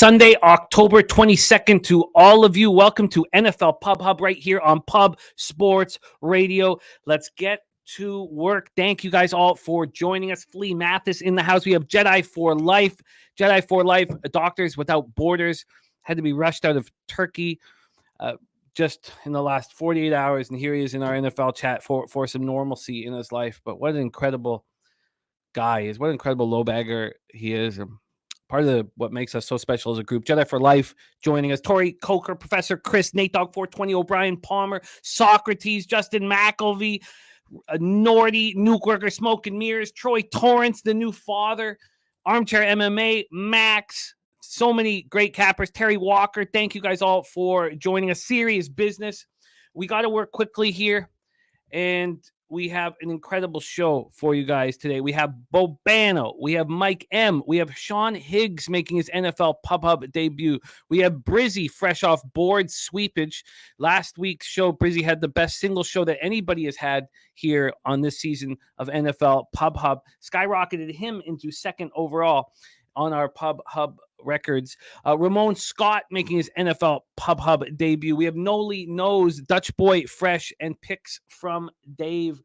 Sunday, October 22nd to all of you. Welcome to NFL Pub Hub right here on Pub Sports Radio. Let's get to work. Thank you guys all for joining us. Flea Mathis in the house. We have Jedi for Life. Jedi for Life, Doctors Without Borders. Had to be rushed out of Turkey just in the last 48 hours. And here he is in our NFL chat for some normalcy in his life. But what an incredible guy he is. What an incredible low bagger he is. Part of what makes us so special as a group. Jedi for Life joining us. Tori Coker, Professor Chris, Nate Dogg 420, O'Brien Palmer, Socrates, Justin McElvey, Nordy, Nuke Worker, Smoke and Mirrors, Troy Torrance, the new father, Armchair MMA, Max, so many great cappers. Terry Walker, thank you guys all for joining us. Serious business. We got to work quickly here, and we have an incredible show for you guys today. We have Bobano. We have Mike M. We have Sean Higgs making his NFL Pub Hub debut. We have Brizzy fresh off board sweepage. Last week's show, Brizzy had the best single show that anybody has had here on this season of NFL Pub Hub. Skyrocketed him into second overall on our Pub Hub records. Ramon Scott making his NFL Pub Hub debut. We have Noli Knows, Dutch Boy Fresh, and picks from Dave.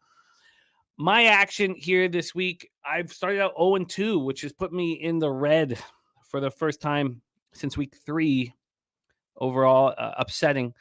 My action here this week, I've started out 0-2, which has put me in the red for the first time since week 3 overall, upsetting.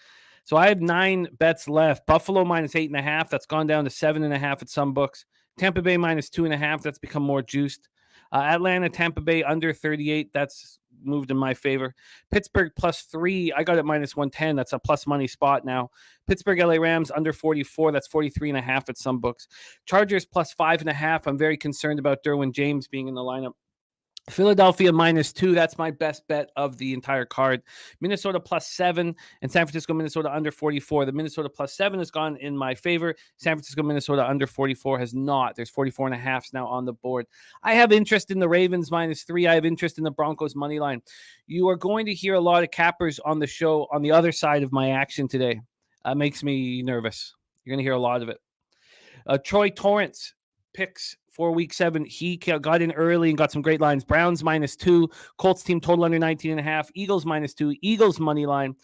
So I have 9 bets left. Buffalo minus 8.5. That's gone down to 7.5 at some books. Tampa Bay minus 2.5. That's become more juiced. Atlanta, Tampa Bay under 38. That's moved in my favor. Pittsburgh plus 3. I got it minus 110. That's a plus money spot now. Pittsburgh, LA Rams under 44. That's 43.5 at some books. Chargers plus 5.5. I'm very concerned about Derwin James being in the lineup. Philadelphia minus 2. That's my best bet of the entire card. Minnesota plus 7 and San Francisco, Minnesota under 44. The Minnesota plus 7 has gone in my favor. San Francisco, Minnesota under 44 has not. There's 44.5 now on the board. I have interest in the Ravens minus 3. I have interest in the Broncos money line. You are going to hear a lot of cappers on the show on the other side of my action today. Makes me nervous. You're going to hear a lot of it. Troy Torrance picks for week 7. He got in early and got some great lines. Browns minus 2. Colts team total under 19.5. Eagles minus 2. Eagles money line.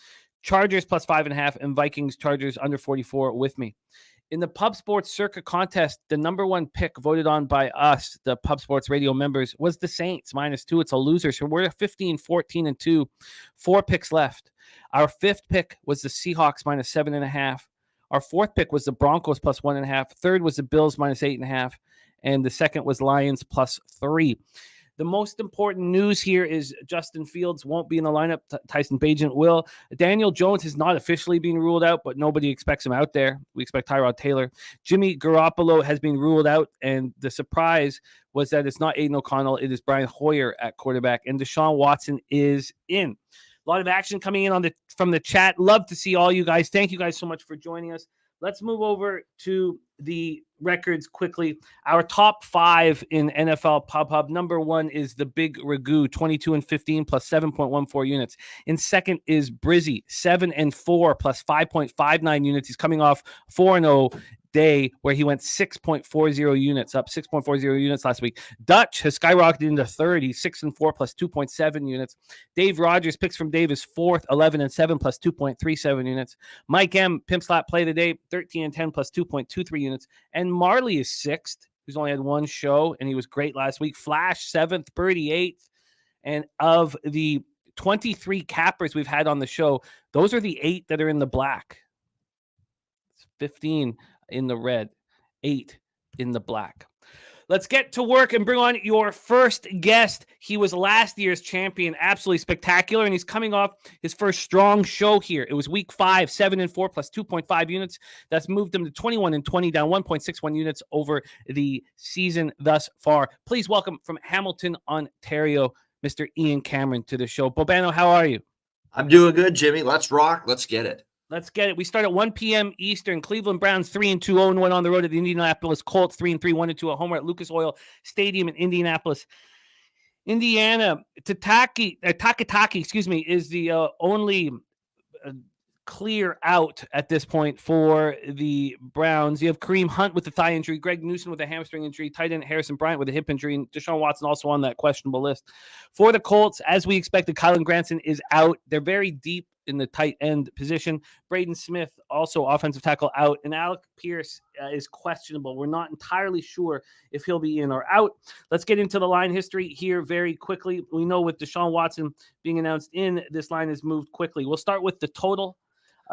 Chargers plus 5.5. And Vikings Chargers under 44 with me. In the Pub Sports Circuit contest, the number 1 pick voted on by us, the Pub Sports Radio members, was the Saints minus 2. It's a loser. So we're at 15, 14, and 2. 4 picks left. Our 5th pick was the Seahawks minus 7.5. Our 4th pick was the Broncos plus 1.5. 3rd was the Bills minus 8.5. And the 2nd was Lions plus 3. The most important news here is Justin Fields won't be in the lineup. Tyson Bagent will. Daniel Jones has not officially been ruled out, but nobody expects him out there. We expect Tyrod Taylor. Jimmy Garoppolo has been ruled out, and the surprise was that it's not Aiden O'Connell. It is Brian Hoyer at quarterback, and Deshaun Watson is in. A lot of action coming in from the chat. Love to see all you guys. Thank you guys so much for joining us. Let's move over to the records quickly. Our top 5 in NFL Pub Hub. Number 1 is the Big Ragu, 22-15 plus 7.14 units. In second is Brizzy, 7-4 plus 5.59 units. He's coming off 4-0 day where he went 6.40 units, up 6.40 units last week. Dutch has skyrocketed into third. He's 6-4 plus 2.7 units. Dave Rogers, picks from Dave, is fourth, 11-7 plus 2.37 units. Mike M, Pimp Slap play of the day, 13-10 plus 2.23 units. And Marley is sixth, who's only had 1 show, and he was great last week. Flash, 7th, Birdie, 8th. And of the 23 cappers we've had on the show, those are the 8 that are in the black. It's 15 in the red, 8 in the black. Let's get to work and bring on your first guest. He was last year's champion, absolutely spectacular, and he's coming off his first strong show here. It was week 5, 7-4 plus 2.5 units. That's moved him to 21-20, down 1.61 units over the season thus far. Please welcome from Hamilton, Ontario, Mr. Ian Cameron to the show. Bobano, how are you? I'm doing good, Jimmy. Let's rock. Let's get it. Let's get it. We start at 1 p.m. Eastern. Cleveland Browns 3-2, 0-1 on the road at the Indianapolis Colts. 3-3, 1-2 at home at Lucas Oil Stadium in Indianapolis, Indiana. Takataki, is the only clear out at this point for the Browns. You have Kareem Hunt with the thigh injury, Greg Newsom with a hamstring injury, tight end Harrison Bryant with a hip injury, and Deshaun Watson also on that questionable list. For the Colts, as we expected, Kylan Granson is out. They're very deep in the tight end position. Braden Smith, also offensive tackle, out, and Alec Pierce is questionable. We're not entirely sure if he'll be in or out. Let's get into the line history here very quickly. We know with Deshaun Watson being announced in, this line has moved quickly. We'll start with the total.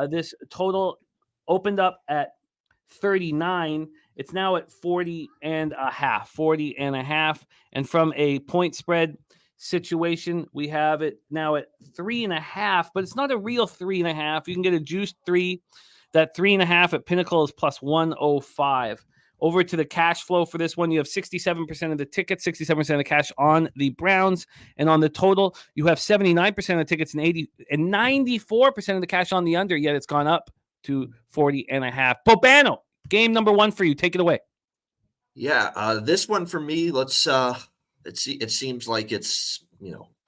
This total opened up at 39. It's now at 40 and a half. And from a point spread situation, we have it now at 3.5, but it's not a real 3.5. You can get a juiced 3. That 3.5 at Pinnacle is plus 105. Over to the cash flow for this one, you have 67% of the tickets, 67% of the cash on the Browns. And on the total, you have 79% of the tickets and 94% of the cash on the under, yet it's gone up to 40.5. Bobano, game number 1 for you. Take it away. Yeah, this one for me, it seems like it's,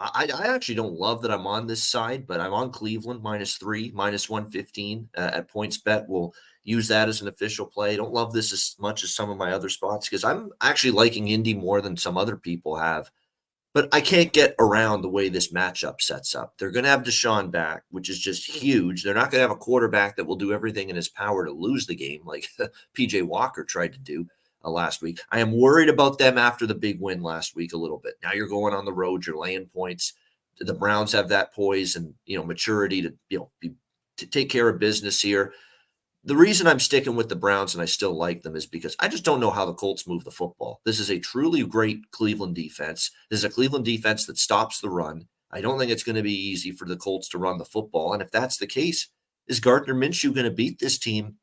I actually don't love that I'm on this side, but I'm on Cleveland -3, -115 at PointsBet. We'll use that as an official play. I don't love this as much as some of my other spots because I'm actually liking Indy more than some other people have. But I can't get around the way this matchup sets up. They're going to have Deshaun back, which is just huge. They're not going to have a quarterback that will do everything in his power to lose the game like PJ Walker tried to do last week. I am worried about them after the big win last week a little bit. Now you're going on the road, you're laying points. The Browns have that poise and maturity to take care of business here. The reason I'm sticking with the Browns and I still like them is because I just don't know how the Colts move the football. This is a truly great Cleveland defense. This is a Cleveland defense that stops the run. I don't think it's going to be easy for the Colts to run the football. And if that's the case, is Gardner Minshew going to beat this team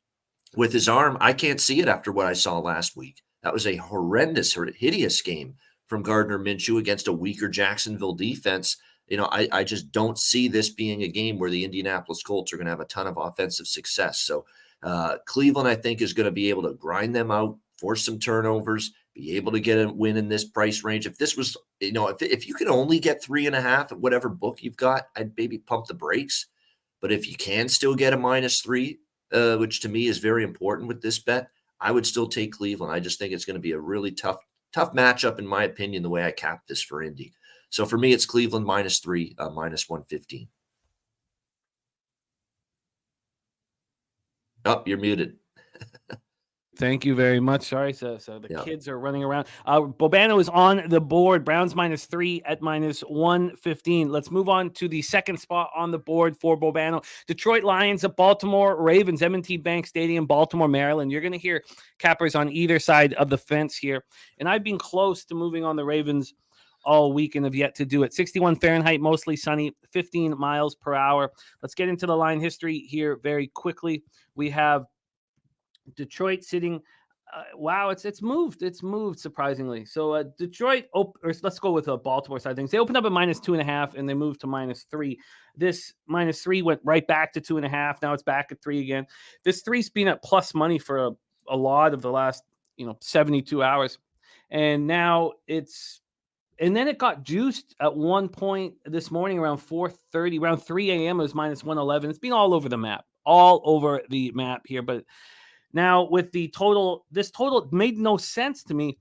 with his arm? I can't see it after what I saw last week. That was a horrendous, hideous game from Gardner Minshew against a weaker Jacksonville defense. I just don't see this being a game where the Indianapolis Colts are going to have a ton of offensive success. So Cleveland, I think, is going to be able to grind them out, force some turnovers, be able to get a win in this price range. If this was, if you could only get 3.5 at whatever book you've got, I'd maybe pump the brakes. But if you can still get a -3, which to me is very important with this bet, I would still take Cleveland. I just think it's going to be a really tough matchup, in my opinion, the way I capped this for Indy. So for me, it's Cleveland -3, -115. Oh, you're muted. Thank you very much. Sorry, so the kids are running around. Bobano is on the board. Browns -3 at -115. Let's move on to the second spot on the board for Bobano. Detroit Lions at Baltimore Ravens, M&T Bank Stadium, Baltimore, Maryland. You're going to hear cappers on either side of the fence here. And I've been close to moving on the Ravens all week and have yet to do it. 61 Fahrenheit, mostly sunny, 15 miles per hour. Let's get into the line history here very quickly. We have Detroit sitting. Wow, it's moved. It's moved surprisingly. So Detroit, or let's go with the Baltimore side of things. They opened up at -2.5 and they moved to -3. This -3 went right back to 2.5. Now it's back at 3 again. This 3's been at plus money for a lot of the last 72 hours, and now it's. And then it got juiced at one point this morning around 4:30, around 3 a.m. It was -111. It's been all over the map here. But now with the total, this total made no sense to me.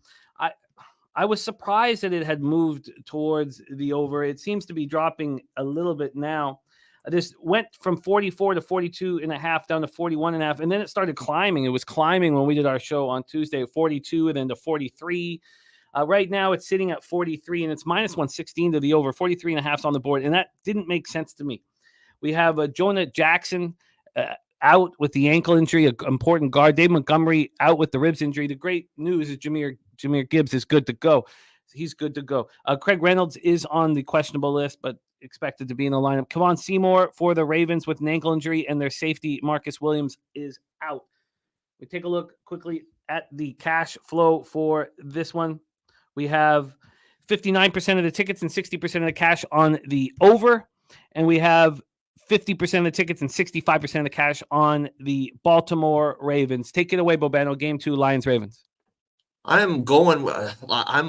I was surprised that it had moved towards the over. It seems to be dropping a little bit now. This went from 44 to 42.5 down to 41.5, and then it started climbing. It was climbing when we did our show on Tuesday at 42 and then to 43. Right now, it's sitting at 43, and it's -116 to the over. 43.5 on the board, and that didn't make sense to me. We have Jonah Jackson out with the ankle injury, an important guard. Dave Montgomery out with the ribs injury. The great news is Jahmyr Gibbs is good to go. He's good to go. Craig Reynolds is on the questionable list, but expected to be in the lineup. Kevon Seymour for the Ravens with an ankle injury, and their safety, Marcus Williams, is out. We take a look quickly at the cash flow for this one. We have 59% of the tickets and 60% of the cash on the over, and we have 50% of the tickets and 65% of the cash on the Baltimore Ravens. Take it away, Bobano. Game 2, Lions-Ravens. I'm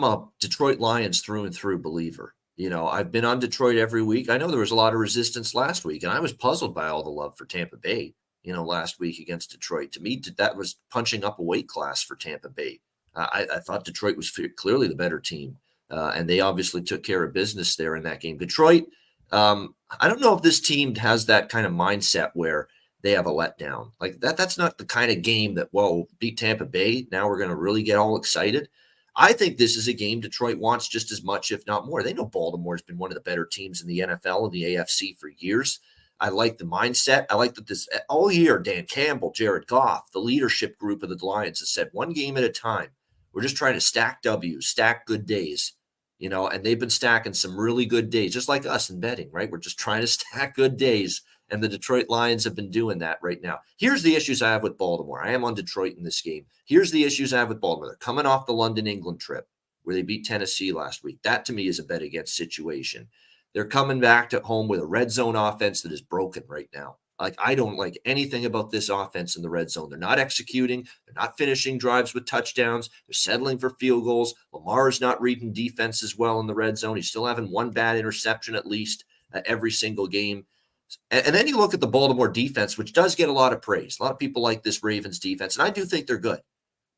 a Detroit Lions through and through believer. I've been on Detroit every week. I know there was a lot of resistance last week, and I was puzzled by all the love for Tampa Bay, last week against Detroit. To me, that was punching up a weight class for Tampa Bay. I thought Detroit was clearly the better team, and they obviously took care of business there in that game. Detroit, I don't know if this team has that kind of mindset where they have a letdown. Like that's not the kind of game that, beat Tampa Bay, now we're going to really get all excited. I think this is a game Detroit wants just as much, if not more. They know Baltimore's been one of the better teams in the NFL and the AFC for years. I like the mindset. I like that this all year, Dan Campbell, Jared Goff, the leadership group of the Lions has said one game at a time. We're just trying to stack W's, stack good days, and they've been stacking some really good days, just like us in betting, right? We're just trying to stack good days. And the Detroit Lions have been doing that right now. Here's the issues I have with Baltimore. I am on Detroit in this game. Here's the issues I have with Baltimore. They're coming off the London, England trip where they beat Tennessee last week. That, to me, is a bet against situation. They're coming back to home with a red zone offense that is broken right now. Like, I don't like anything about this offense in the red zone. They're not executing. They're not finishing drives with touchdowns. They're settling for field goals. Lamar's not reading defense as well in the red zone. He's still having one bad interception at least every single game. And then you look at the Baltimore defense, which does get a lot of praise. A lot of people like this Ravens defense, and I do think they're good.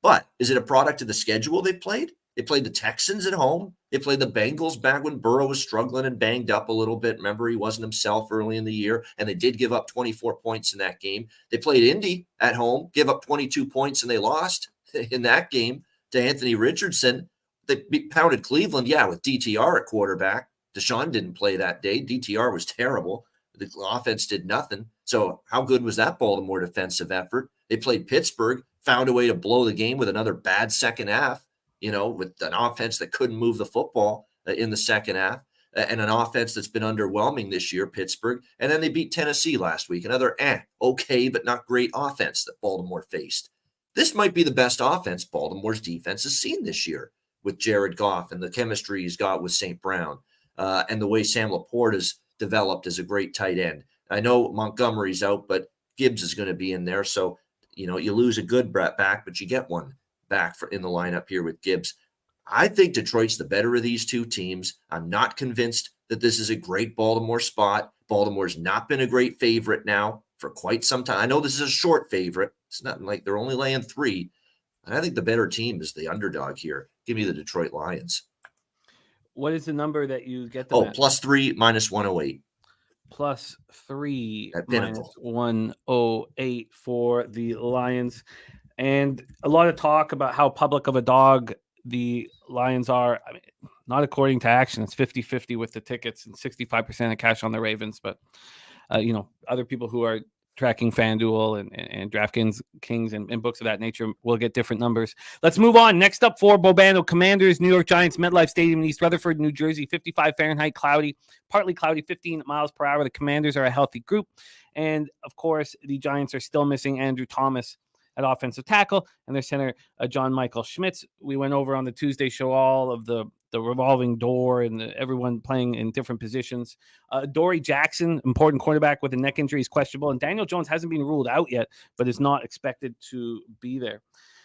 But is it a product of the schedule they've played? They played the Texans at home. They played the Bengals back when Burrow was struggling and banged up a little bit. Remember, he wasn't himself early in the year, and they did give up 24 points in that game. They played Indy at home, give up 22 points, and they lost in that game to Anthony Richardson. They pounded Cleveland, with DTR at quarterback. Deshaun didn't play that day. DTR was terrible. The offense did nothing. So how good was that Baltimore defensive effort? They played Pittsburgh, found a way to blow the game with another bad second half, with an offense that couldn't move the football in the second half, and an offense that's been underwhelming this year, Pittsburgh. And then they beat Tennessee last week, another okay, but not great offense that Baltimore faced. This might be the best offense Baltimore's defense has seen this year with Jared Goff and the chemistry he's got with St. Brown, and the way Sam Laporte has developed as a great tight end. I know Montgomery's out, but Gibbs is going to be in there. So, you lose a good back, but you get one back in the lineup here with Gibbs. I think Detroit's the better of these two teams. I'm not convinced that this is a great Baltimore spot. Baltimore's not been a great favorite now for quite some time. I know this is a short favorite. It's not like they're only laying 3. And I think the better team is the underdog here. Give me the Detroit Lions. What is the number that you get them at? +3 -108. +3 At Pinnacle. -108 for the Lions. And a lot of talk about how public of a dog the Lions are. I mean, not according to action. It's 50-50 with the tickets and 65% of cash on the Ravens. But, other people who are tracking FanDuel and DraftKings Kings and books of that nature will get different numbers. Let's move on. Next up for Bobano, Commanders, New York Giants, MetLife Stadium in East Rutherford, New Jersey, 55 Fahrenheit, cloudy, partly cloudy, 15 miles per hour. The Commanders are a healthy group. And, of course, the Giants are still missing Andrew Thomas at offensive tackle and their center, John Michael Schmitz. We went over on the Tuesday show all of the revolving door and everyone playing in different positions. Dory Jackson, important cornerback with a neck injury, is questionable. And Daniel Jones hasn't been ruled out yet, but is not expected to be there.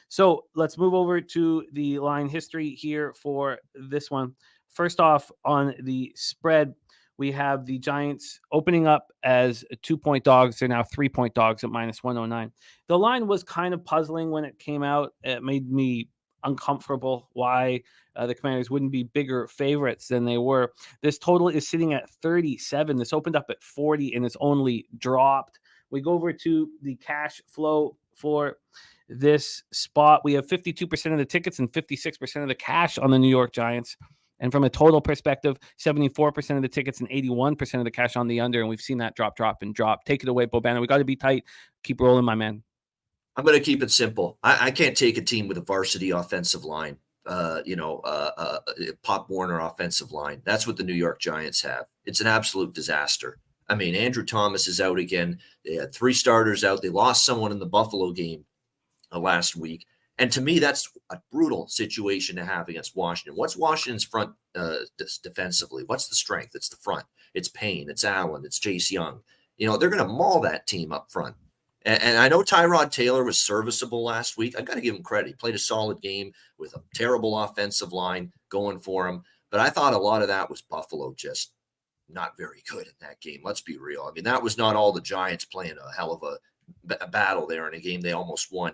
So let's move over to the line history here for this one. First off, on the spread, we have the Giants opening up as 2-point dogs. They're now 3-point dogs at -109. The line was kind of puzzling when it came out. It made me uncomfortable why the Commanders wouldn't be bigger favorites than they were. This total is sitting at 37. This opened up at 40 and it's only dropped. We go over to the cash flow for this spot. We have 52% of the tickets and 56% of the cash on the New York Giants. And from a total perspective, 74% of the tickets and 81% of the cash on the under. And we've seen that drop. Take it away, Bobana. We got to be tight. Keep rolling, my man. I'm going to keep it simple. I can't take a team with a varsity offensive line, Pop Warner offensive line. That's what the New York Giants have. It's an absolute disaster. I mean, Andrew Thomas is out again. They had 3 starters out. They lost someone in the Buffalo game last week. And to me, that's a brutal situation to have against Washington. What's Washington's front defensively? What's the strength? It's the front. It's Payne. It's Allen. It's Chase Young. They're going to maul that team up front. And I know Tyrod Taylor was serviceable last week. I got to give him credit. He played a solid game with a terrible offensive line going for him. But I thought a lot of that was Buffalo just not very good in that game. Let's be real. I mean, that was not all the Giants playing a hell of a battle there in a game they almost won.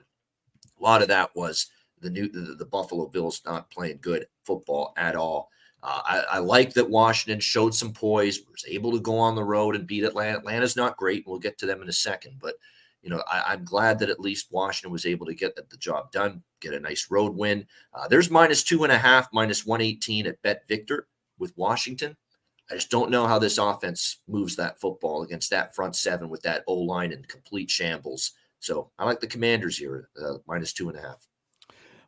A lot of that was the Buffalo Bills not playing good football at all. I like that Washington showed some poise, was able to go on the road and beat Atlanta. Atlanta's not great. We'll get to them in a second, but I'm glad that at least Washington was able to get the job done, get a nice road win. There's -2.5, -118 at Bet Victor with Washington. I just don't know how this offense moves that football against that front seven with that O-line in complete shambles. So I like the Commanders here, -2.5.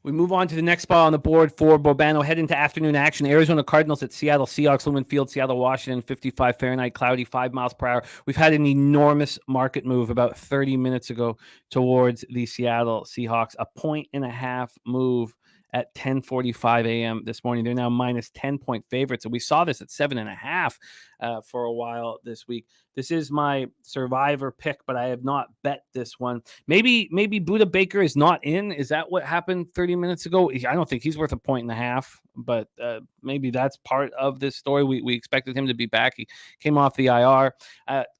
We move on to the next spot on the board for Bobano. Head into afternoon action. Arizona Cardinals at Seattle Seahawks, Lumen Field, Seattle, Washington, 55 Fahrenheit, cloudy, 5 miles per hour. We've had an enormous market move about 30 minutes ago towards the Seattle Seahawks, a 1.5 move at 10:45 a.m. this morning. They're now -10-point favorites. And we saw this at 7.5 for a while this week. This is my survivor pick, but I have not bet this one. Maybe Budda Baker is not in. Is that what happened 30 minutes ago? I don't think he's worth 1.5, but maybe that's part of this story. We expected him to be back. He came off the IR.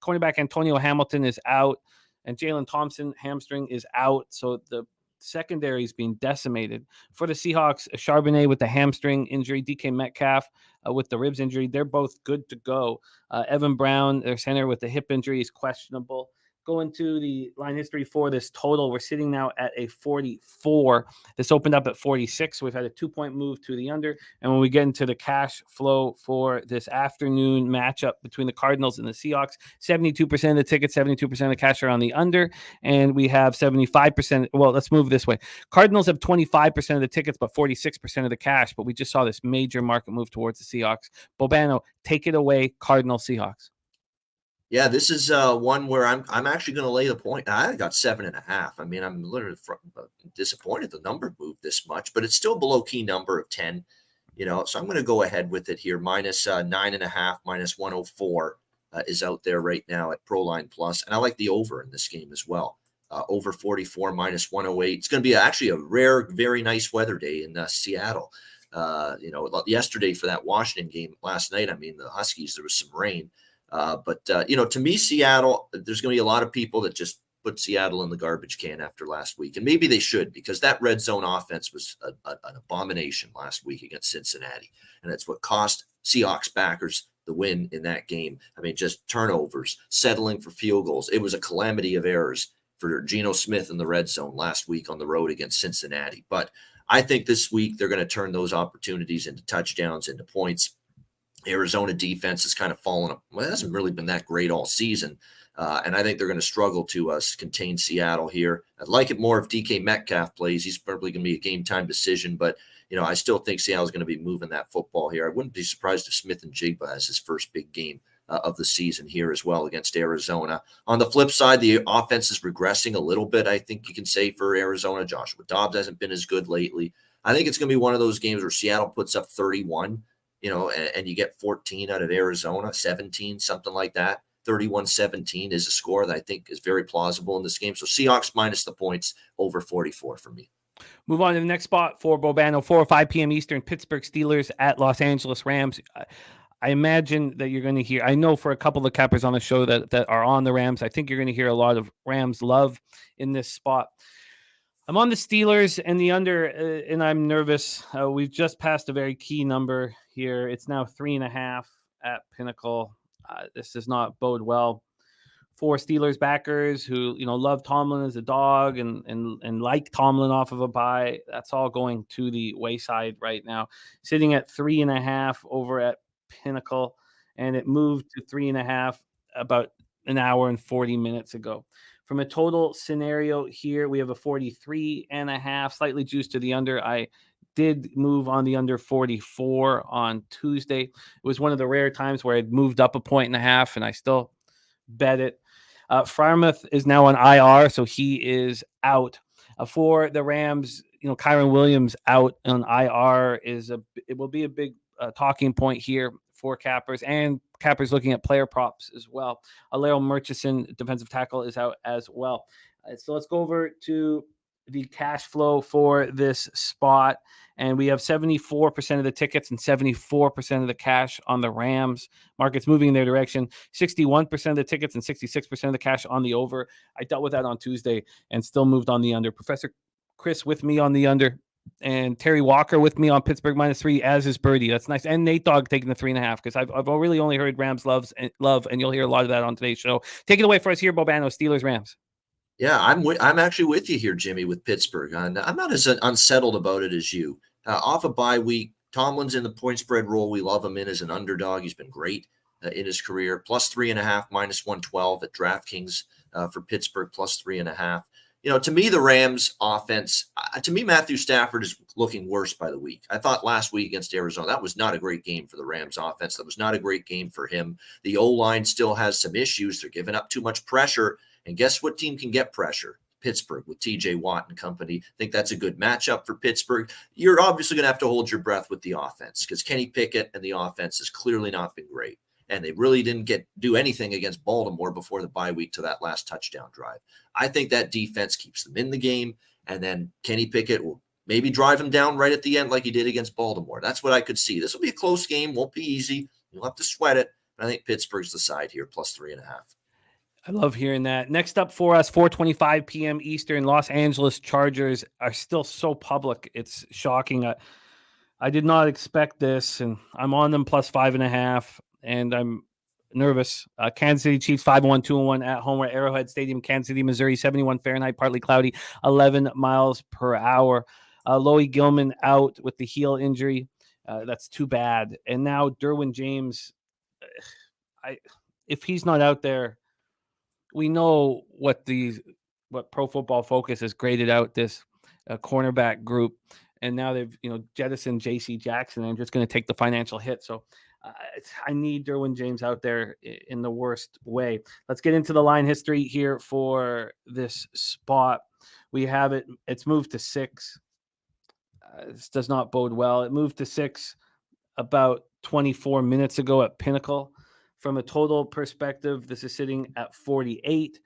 Cornerback Antonio Hamilton is out, and Jalen Thompson hamstring is out. So the secondary is being decimated. For the Seahawks, Charbonnet with the hamstring injury, DK Metcalf with the ribs injury, they're both good to go. Evan Brown, their center, with the hip injury is questionable. Going to the line history for this total, we're sitting now at a 44. This opened up at 46. So we've had a 2-point move to the under. And when we get into the cash flow for this afternoon matchup between the Cardinals and the Seahawks, 72% of the tickets, 72% of the cash are on the under. And we have 75%. Well, let's move this way. Cardinals have 25% of the tickets, but 46% of the cash. But we just saw this major market move towards the Seahawks. Bobano, take it away, Cardinal Seahawks. Yeah, this is one where I'm actually going to lay the point. I got 7.5. I mean, I'm literally disappointed the number moved this much, but it's still below key number of 10. So I'm going to go ahead with it here. -9.5, -104 is out there right now at ProLine Plus, and I like the over in this game as well. Over 44, -108. It's going to be actually a rare, very nice weather day in Seattle. Yesterday for that Washington game last night, I mean, the Huskies, there was some rain. But to me, Seattle, there's going to be a lot of people that just put Seattle in the garbage can after last week. And maybe they should, because that red zone offense was an abomination last week against Cincinnati. And that's what cost Seahawks backers the win in that game. I mean, just turnovers, settling for field goals. It was a calamity of errors for Geno Smith in the red zone last week on the road against Cincinnati. But I think this week they're going to turn those opportunities into touchdowns, into points. Arizona defense has kind of fallen up. Well, it hasn't really been that great all season. And I think they're going to struggle to contain Seattle here. I'd like it more if DK Metcalf plays. He's probably going to be a game-time decision. But, I still think Seattle's going to be moving that football here. I wouldn't be surprised if Smith and Jigba has his first big game of the season here as well against Arizona. On the flip side, the offense is regressing a little bit, I think you can say, for Arizona. Joshua Dobbs hasn't been as good lately. I think it's going to be one of those games where Seattle puts up 31, and you get 14 out of Arizona, 17, something like that. 31-17 is a score that I think is very plausible in this game. So Seahawks minus the points, over 44 for me. Move on to the next spot for Bobano, 4 or 5 p.m. Eastern, Pittsburgh Steelers at Los Angeles Rams. I imagine that you're going to hear, I know for a couple of cappers on the show that are on the Rams, I think you're going to hear a lot of Rams love in this spot. I'm on the Steelers and the under, and I'm nervous. We've just passed a very key number here. It's now 3.5 at Pinnacle. This does not bode well for Steelers backers who, love Tomlin as a dog and like Tomlin off of a bye. That's all going to the wayside right now. Sitting at 3.5 over at Pinnacle, and it moved to 3.5 about an hour and 40 minutes ago. From a total scenario here, we have a 43.5, slightly juiced to the under. I did move on the under 44 on Tuesday. It was one of the rare times where I'd moved up 1.5, and I still bet it. Frymouth is now on IR, so he is out. For the Rams, Kyron Williams out on IR it will be a big talking point here for cappers, and cappers looking at player props as well. Alero Murchison, defensive tackle, is out as well. So let's go over to the cash flow for this spot. And we have 74% of the tickets and 74% of the cash on the Rams. Market's moving in their direction. 61% of the tickets and 66% of the cash on the over. I dealt with that on Tuesday and still moved on the under. Professor Chris with me on the under, and Terry Walker with me on Pittsburgh -3, as is Birdie. That's nice. And Nate Dogg taking the 3.5, because I've really only heard Rams love, and you'll hear a lot of that on today's show. Take it away for us here, Bobano. Steelers, Rams. Yeah, I'm actually with you here, Jimmy, with Pittsburgh. And I'm not as unsettled about it as you. Off a bye week, Tomlin's in the point spread role. We love him in as an underdog. He's been great in his career. +3.5, -112 at DraftKings for Pittsburgh, +3.5. To me, the Rams offense, to me, Matthew Stafford is looking worse by the week. I thought last week against Arizona, that was not a great game for the Rams offense. That was not a great game for him. The O-line still has some issues. They're giving up too much pressure. And guess what team can get pressure? Pittsburgh with TJ Watt and company. I think that's a good matchup for Pittsburgh. You're obviously going to have to hold your breath with the offense, because Kenny Pickett and the offense has clearly not been great. And they really didn't do anything against Baltimore before the bye week to that last touchdown drive. I think that defense keeps them in the game, and then Kenny Pickett will maybe drive him down right at the end like he did against Baltimore. That's what I could see. This will be a close game. Won't be easy. You'll have to sweat it. But I think Pittsburgh's the side here, +3.5. I love hearing that. Next up for us, 4:25 p.m. Eastern, Los Angeles Chargers are still so public. It's shocking. I did not expect this, and I'm on them +5.5, and I'm nervous. Kansas City Chiefs 5-1, 2-1 at home at Arrowhead Stadium, Kansas City, Missouri, 71 Fahrenheit, partly cloudy, 11 miles per hour. Loie Gilman out with the heel injury. That's too bad. And now Derwin James, if he's not out there, we know what Pro Football Focus has graded out this cornerback group, and now they've jettisoned J.C. Jackson. I'm just going to take the financial hit. So I need Derwin James out there in the worst way. Let's get into the line history here for this spot. We have it. It's moved to 6. This does not bode well. It moved to 6 about 24 minutes ago at Pinnacle. From a total perspective, this is sitting at 48.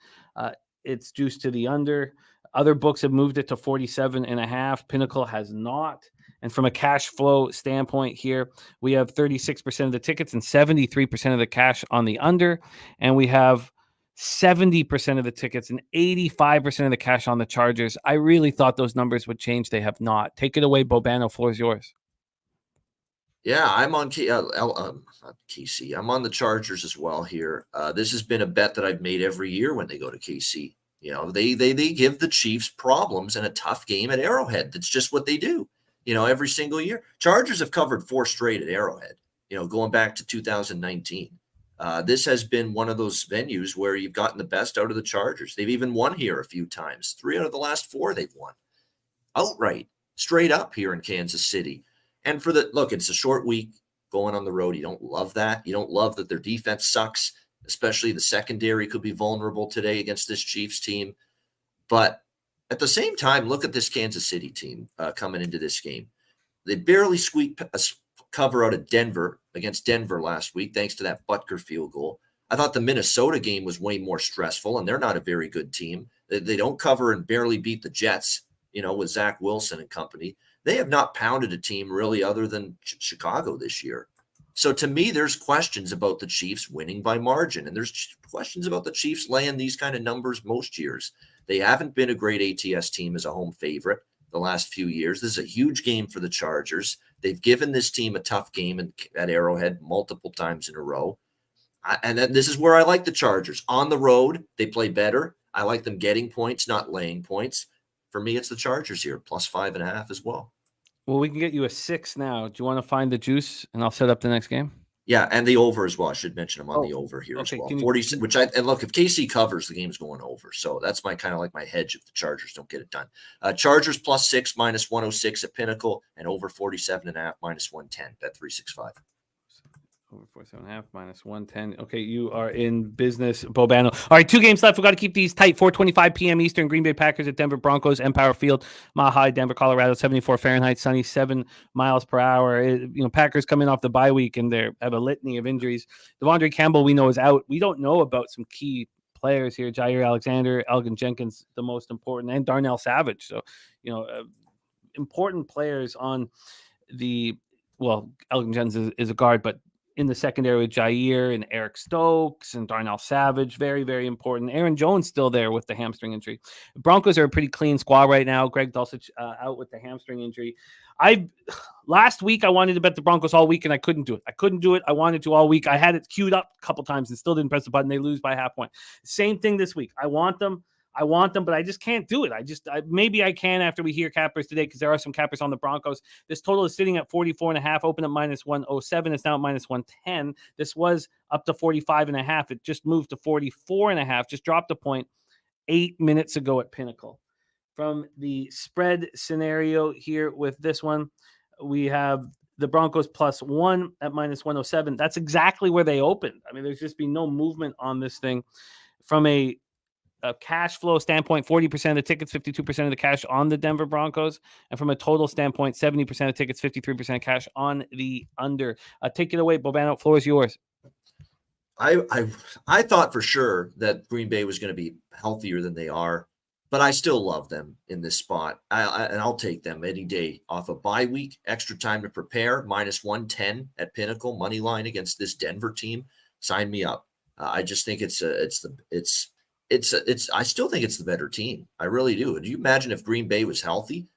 It's juiced to the under. Other books have moved it to 47.5. Pinnacle has not. And from a cash flow standpoint here, we have 36% of the tickets and 73% of the cash on the under. And we have 70% of the tickets and 85% of the cash on the Chargers. I really thought those numbers would change. They have not. Take it away, Bobano. Floor is yours. Yeah, I'm on KC. I'm on the Chargers as well here. This has been a bet that I've made every year when they go to KC. They give the Chiefs problems in a tough game at Arrowhead. That's just what they do. Every single year. Chargers have covered 4 straight at Arrowhead. Going back to 2019. This has been one of those venues where you've gotten the best out of the Chargers. They've even won here a few times. 3 out of the last 4 they've won outright, straight up here in Kansas City. And it's a short week going on the road. You don't love that. You don't love that their defense sucks, especially the secondary could be vulnerable today against this Chiefs team. But at the same time, look at this Kansas City team coming into this game. They barely squeaked a cover out of Denver against Denver last week, thanks to that Butker field goal. I thought the Minnesota game was way more stressful, and they're not a very good team. They don't cover and barely beat the Jets, with Zach Wilson and company. They have not pounded a team really other than Chicago this year. So to me, there's questions about the Chiefs winning by margin, and there's questions about the Chiefs laying these kind of numbers most years. They haven't been a great ATS team as a home favorite the last few years. This is a huge game for the Chargers. They've given this team a tough game at Arrowhead multiple times in a row. And then this is where I like the Chargers. On the road, they play better. I like them getting points, not laying points. For me, it's the Chargers here, +5.5 as well. Well, we can get you a 6 now. Do you want to find the juice, and I'll set up the next game? Yeah, and the over as well. I should mention I'm on the over here as well. 40, and look, if KC covers, the game's going over. So that's my kind of like my hedge if the Chargers don't get it done. Chargers +6, -106 at Pinnacle, and over 47.5, -110. Bet 365. Over 47.5, -110. Okay, you are in business, Bobano. All right, 2 games left. We've got to keep these tight. 4:25 p.m. Eastern. Green Bay Packers at Denver Broncos, Empire Field, Mile High, Denver, Colorado. 74 Fahrenheit, sunny, 7 miles per hour. Packers coming off the bye week, and they have a litany of injuries. Devondre Campbell, we know, is out. We don't know about some key players here. Jair Alexander, Elgin Jenkins, the most important, and Darnell Savage. So, important players on the, Elgin Jenkins is a guard, but in the secondary with Jair and Eric Stokes and Darnell Savage, very, very important. Aaron Jones still there with the hamstring injury. Broncos are a pretty clean squad right now. Greg Dulcich out with the hamstring injury. Last week I wanted to bet the Broncos all week and I couldn't do it. I wanted to all week. I had it queued up a couple times and still didn't press the button. They lose by half point. Same thing this week. I want them, but I just can't do it. Maybe I can after we hear cappers today, because there are some cappers on the Broncos. This total is sitting at 44.5, open at -107. It's now at -110. This was up to 45.5. It just moved to 44.5, just dropped a point 8 minutes ago at Pinnacle. From the spread scenario here with this one, we have the Broncos +1 at -107. That's exactly where they opened. I mean, there's just been no movement on this thing. From a cash flow standpoint, 40% of the tickets, 52% of the cash on the Denver Broncos. And from a total standpoint, 70% of tickets, 53% cash on the under. Take it away, Bobano. Floor is yours. I thought for sure that Green Bay was going to be healthier than they are, but I still love them in this spot. And I'll take them any day off a bye week, extra time to prepare, -110 at Pinnacle, money line against this Denver team. Sign me up. I just think I still think it's the better team. I really do. Do you imagine if Green Bay was healthy?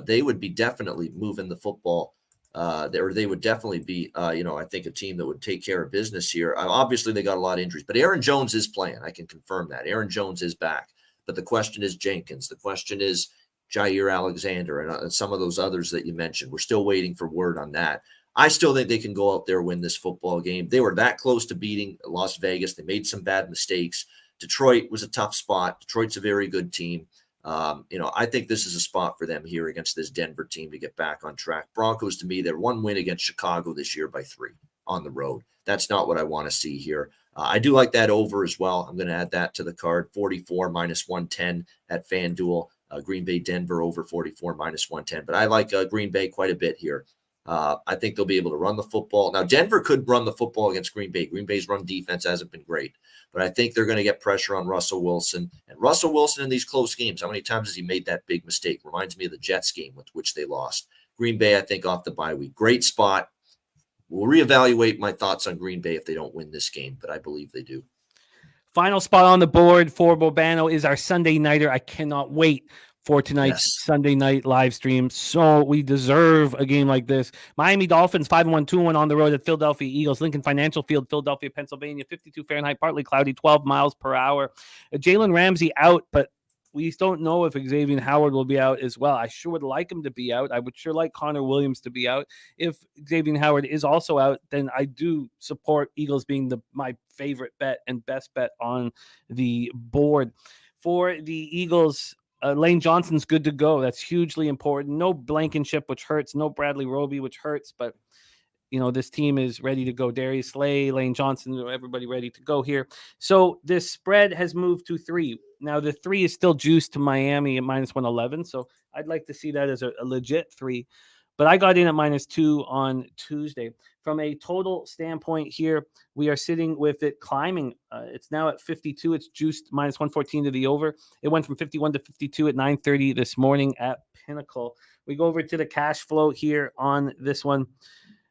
They would be definitely moving the football. They would definitely be, I think a team that would take care of business here. Obviously, they got a lot of injuries, but Aaron Jones is playing. I can confirm that. Aaron Jones is back. But the question is Jenkins. The question is Jair Alexander and some of those others that you mentioned. We're still waiting for word on that. I still think they can go out there and win this football game. They were that close to beating Las Vegas. They made some bad mistakes. Detroit was a tough spot. Detroit's a very good team. I think this is a spot for them here against this Denver team to get back on track. Broncos, to me, they're one win against Chicago this year by 3 on the road. That's not what I want to see here. I do like that over as well. I'm going to add that to the card. 44 -110 at FanDuel. Green Bay, Denver over 44 -110. But I like Green Bay quite a bit here. I think they'll be able to run the football. Now, Denver could run the football against Green Bay. Green Bay's run defense hasn't been great, but I think they're going to get pressure on Russell Wilson. And Russell Wilson in these close games, how many times has he made that big mistake? Reminds me of the Jets game with which they lost. Green Bay, I think, off the bye week. Great spot. We'll reevaluate my thoughts on Green Bay if they don't win this game, but I believe they do. Final spot on the board for Bobano is our Sunday nighter. I cannot wait for tonight's Sunday night live stream. So we deserve a game like this. Miami Dolphins 5-1, 2-1 on the road at Philadelphia Eagles. Lincoln Financial Field, Philadelphia, Pennsylvania. 52 Fahrenheit, partly cloudy, 12 miles per hour. Jalen Ramsey out, but we don't know if Xavier Howard will be out as well. I sure would like him to be out. I would sure like Connor Williams to be out. If Xavier Howard is also out, then I do support Eagles being my favorite bet and best bet on the board. For the Eagles, Lane Johnson's good to go. That's hugely important. No Blankenship, which hurts. No Bradley Roby, which hurts. But, this team is ready to go. Darius Slay, Lane Johnson, everybody ready to go here. So this spread has moved to 3. Now, the 3 is still juiced to Miami at -111. So I'd like to see that as a legit 3. But I got in at -2 on Tuesday. From a total standpoint here, we are sitting with it climbing. It's now at 52. It's juiced -114 to the over. It went from 51 to 52 at 9:30 this morning at Pinnacle. We go over to the cash flow here on this one.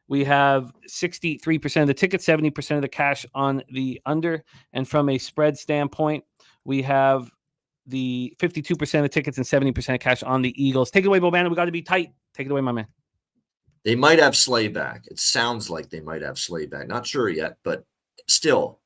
We have 63% of the tickets, 70% of the cash on the under. And from a spread standpoint, we have the 52% of the tickets and 70% of cash on the Eagles. Take it away, Bobano. We got to be tight. Take it away, my man. They might have Slay back. It sounds like they might have Slay back. Not sure yet, but still,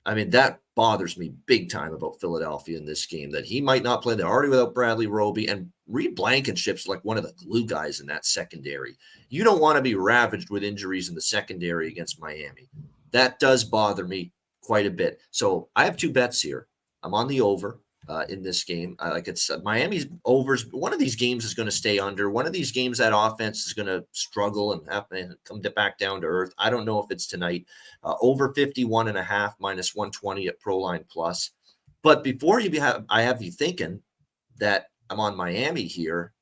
I mean, that bothers me big time about Philadelphia in this game, that he might not play. They're already without Bradley Roby, and Reed Blankenship's like one of the glue guys in that secondary. You don't want to be ravaged with injuries in the secondary against Miami. That does bother me quite a bit. So I have 2 bets here. I'm on the over in this game. It's Miami's overs. One of these games is going to stay under. One of these games, that offense is going to struggle and come back down to earth. I don't know if it's tonight. Over 51.5 -120 at Proline Plus. But before I have you thinking that I'm on Miami here.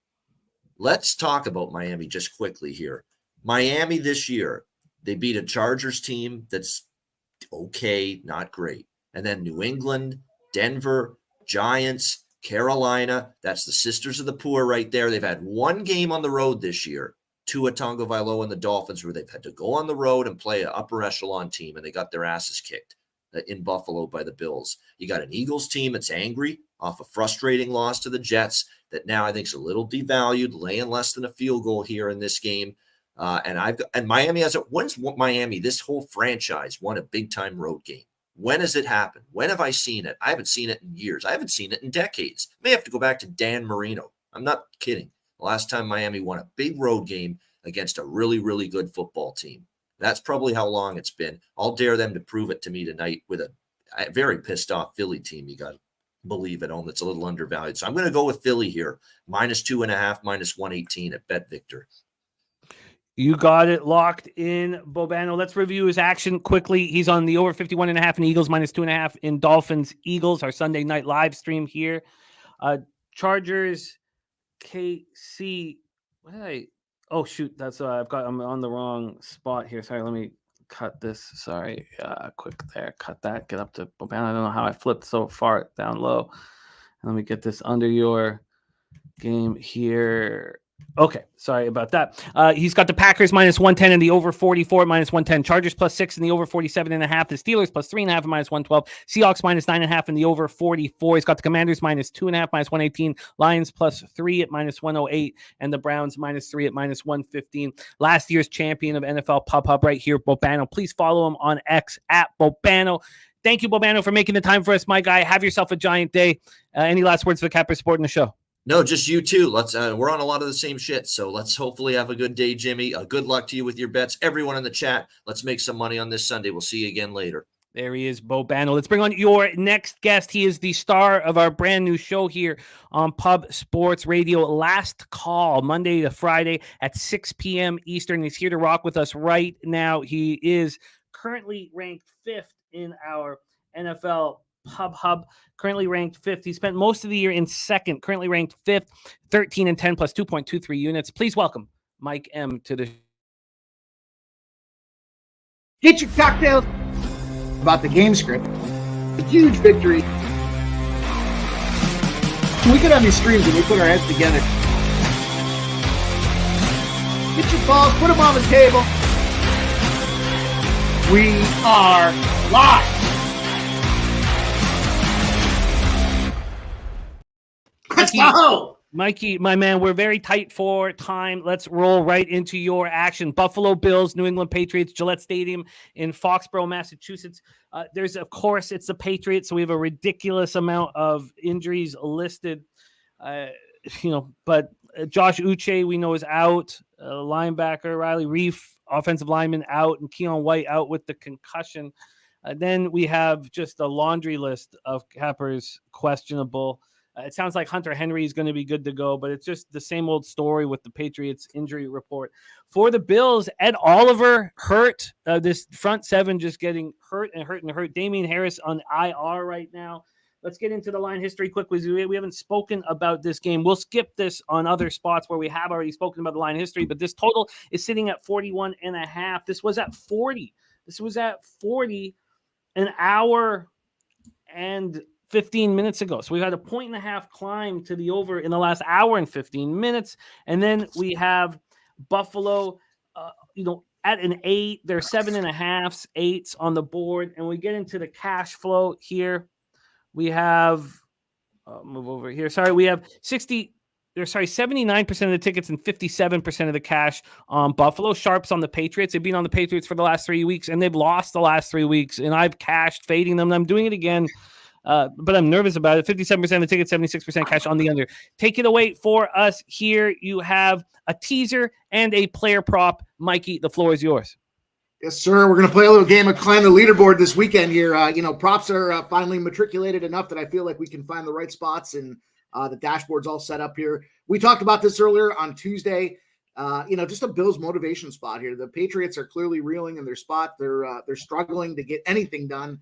Let's talk about Miami just quickly here. Miami this year, they beat a Chargers team that's okay, not great. And then New England, Denver, Giants, Carolina. That's the Sisters of the Poor right there. They've had one game on the road this year, Tua Tagovailoa and the Dolphins, where they've had to go on the road and play an upper echelon team, and they got their asses kicked in Buffalo by the Bills. You got an Eagles team that's angry off a frustrating loss to the Jets that now I think is a little devalued, laying less than a field goal here in this game. And Miami when's Miami, this whole franchise, won a big time road game? When has it happened? When have I seen it? I haven't seen it in years. I haven't seen it in decades. May have to go back to Dan Marino. I'm not kidding. The last time Miami won a big road game against a really, really good football team. That's probably how long it's been. I'll dare them to prove it to me tonight with a very pissed off Philly team. You got to believe at home that's a little undervalued. So I'm going to go with Philly here. -2.5, -118 at Bet Victor. You got it locked in, Bobano. Let's review his action quickly. He's on the over 51.5 in Eagles, -2.5 in Dolphins Eagles, our Sunday night live stream here. Chargers, KC. What did I? Oh shoot, I'm on the wrong spot here. Sorry, let me cut this. Sorry, quick there. Cut that. Get up to Bobano. I don't know how I flipped so far down low. Let me get this under your game here. Okay, sorry about that. He's got the Packers -110 in the over 44 -110. Chargers +6 in the over 47.5. The Steelers +3.5 -112. Seahawks -9.5 in the over 44. He's got the Commanders -2.5 -118. Lions +3 at -108, and the Browns -3 at -115. Last year's champion of NFL Pub Hub right here, Bobano. Please follow him on X at Bobano. Thank you, Bobano, for making the time for us, my guy. Have yourself a giant day. Any last words for the Capper Sport in the show? No, just you too. Let's we're on a lot of the same shit. So let's hopefully have a good day, Jimmy. Good luck to you with your bets. Everyone in the chat, let's make some money on this Sunday. We'll see you again later. There he is, Bobano. Let's bring on your next guest. He is the star of our brand new show here on Pub Sports Radio. Last Call, Monday to Friday at 6 p.m. Eastern. He's here to rock with us right now. He is currently ranked 5th in our NFL Pub Hub, currently ranked 5th. He spent most of the year in 2nd, currently ranked 5th, 13-10 plus 2.23 units. Please welcome Mike M to the. Get your cocktails about the game script. A huge victory. We get on these streams and we put our heads together. Get your balls, put them on the table. We are live. Let's go! Mikey, my man, we're very tight for time. Let's roll right into your action. Buffalo Bills, New England Patriots, Gillette Stadium in Foxborough, Massachusetts. Of course, it's the Patriots, so we have a ridiculous amount of injuries listed. But Josh Uche, we know, is out. Linebacker Riley Reif, offensive lineman, out, and Keon White out with the concussion. Then we have just a laundry list of Cappers questionable. It sounds like Hunter Henry is going to be good to go, but it's just the same old story with the Patriots injury report. For the Bills, Ed Oliver hurt. This front seven just getting hurt. Damian Harris on IR right now. Let's get into the line history quickly. We haven't spoken about this game. We'll skip this on other spots where we have already spoken about the line history, but this total is sitting at 41.5. This was at 40. This was at 40 an hour and 15 minutes ago. So we've had a 1.5 climb to the over in the last hour and 15 minutes. And then we have Buffalo, at an 8. They're 7.5s, 8s on the board. And we get into the cash flow here. We have, move over here. Sorry, we have 79% of the tickets and 57% of the cash on Buffalo. Sharps on the Patriots. They've been on the Patriots for the last 3 weeks, and they've lost the last 3 weeks. And I've cashed, fading them. And I'm doing it again. But I'm nervous about it. 57% of the tickets, 76% cash on the under. Take it away for us here. You have a teaser and a player prop. Mikey, the floor is yours. Yes, sir. We're going to play a little game of Climb the Leaderboard this weekend here. Props are finally matriculated enough that I feel like we can find the right spots, and the dashboard's all set up here. We talked about this earlier on Tuesday. Just a Bills motivation spot here. The Patriots are clearly reeling in their spot. They're struggling to get anything done.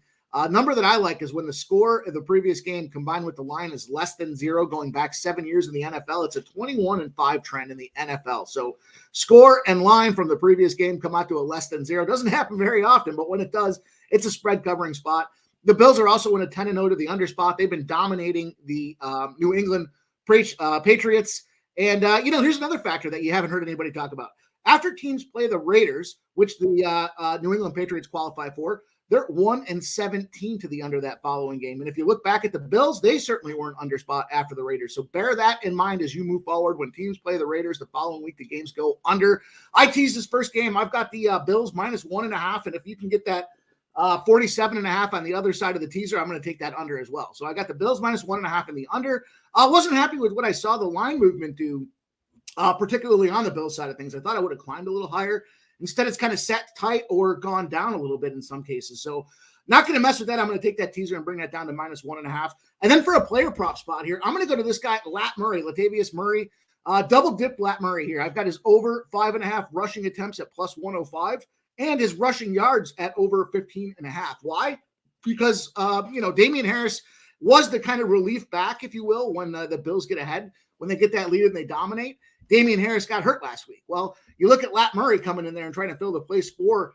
Number that I like is when the score of the previous game combined with the line is less than 0 going back 7 years in the NFL. It's a 21-5 trend in the NFL. So score and line from the previous game come out to a less than 0. Doesn't happen very often, but when it does, it's a spread covering spot. The Bills are also in a 10-0 to the under spot. They've been dominating the New England Patriots. And, here's another factor that you haven't heard anybody talk about. After teams play the Raiders, which the New England Patriots qualify for, they're 1-17 to the under that following game. And if you look back at the Bills, they certainly weren't under spot after the Raiders. So bear that in mind as you move forward. When teams play the Raiders the following week, the games go under. I teased this first game. I've got the Bills -1.5. And if you can get that 47.5 on the other side of the teaser, I'm going to take that under as well. So I got the Bills -1.5 in the under. I wasn't happy with what I saw the line movement do, particularly on the Bills side of things. I thought I would have climbed a little higher. Instead, it's kind of set tight or gone down a little bit in some cases. So not going to mess with that. I'm going to take that teaser and bring that down to -1.5. And then for a player prop spot here, I'm going to go to this guy, Latavius Murray. Double dip Lat Murray here. I've got his over 5.5 rushing attempts at +105 and his rushing yards at over 15.5. Why? Because, Damian Harris was the kind of relief back, if you will, when the Bills get ahead, when they get that lead and they dominate. Damian Harris got hurt last week. Well, you look at Lat Murray coming in there and trying to fill the place for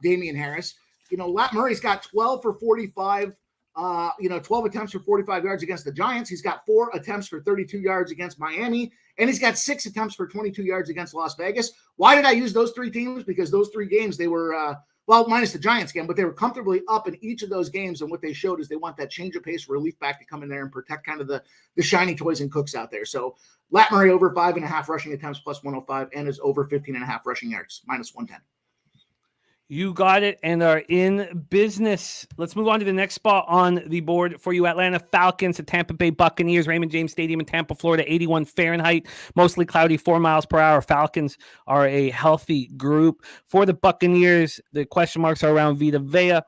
Damian Harris. Lat Murray's got 12 for 45, 12 attempts for 45 yards against the Giants. He's got 4 attempts for 32 yards against Miami, and he's got 6 attempts for 22 yards against Las Vegas. Why did I use those 3 teams? Because those 3 games, they were, minus the Giants game, but they were comfortably up in each of those games. And what they showed is they want that change of pace relief back to come in there and protect kind of the shiny toys and cooks out there. So Lat Murray over 5.5 rushing attempts +105 and is over 15.5 rushing yards -110. You got it and are in business. Let's move on to the next spot on the board for you. Atlanta Falcons at Tampa Bay Buccaneers, Raymond James Stadium in Tampa, Florida, 81 Fahrenheit, mostly cloudy, 4 miles per hour. Falcons are a healthy group. For the Buccaneers, the question marks are around Vita Vea.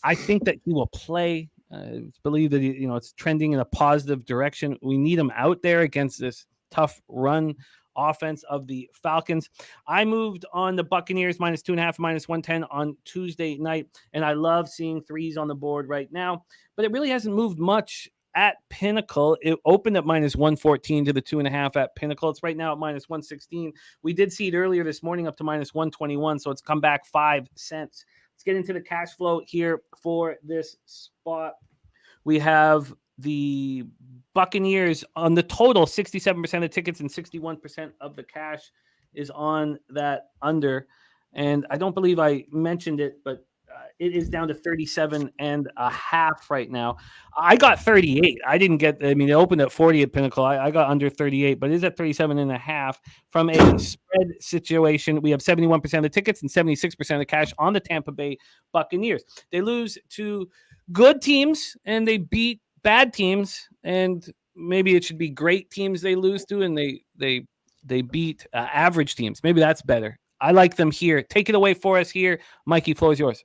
I think that he will play. It's believed that it's trending in a positive direction. We need him out there against this tough run offense of the Falcons. I moved on the Buccaneers -2.5, -110 on Tuesday night, and I love seeing 3s on the board right now, but it really hasn't moved much at Pinnacle. It opened at -114 to the 2.5 at Pinnacle. It's right now at -116. We did see it earlier this morning up to -121, so it's come back 5 cents. Let's get into the cash flow here for this spot. We have the Buccaneers on the total, 67% of tickets and 61% of the cash is on that under. And I don't believe I mentioned it, but it is down to 37.5 right now. I got 38. I didn't get, it opened at 40 at Pinnacle. I got under 38, but it is at 37.5. From a spread situation, we have 71% of the tickets and 76% of the cash on the Tampa Bay Buccaneers. They lose to good teams and they beat bad teams, and maybe it should be great teams they lose to, and they beat average teams. Maybe that's better. I like them here. Take it away for us here. Mikey, floor is yours.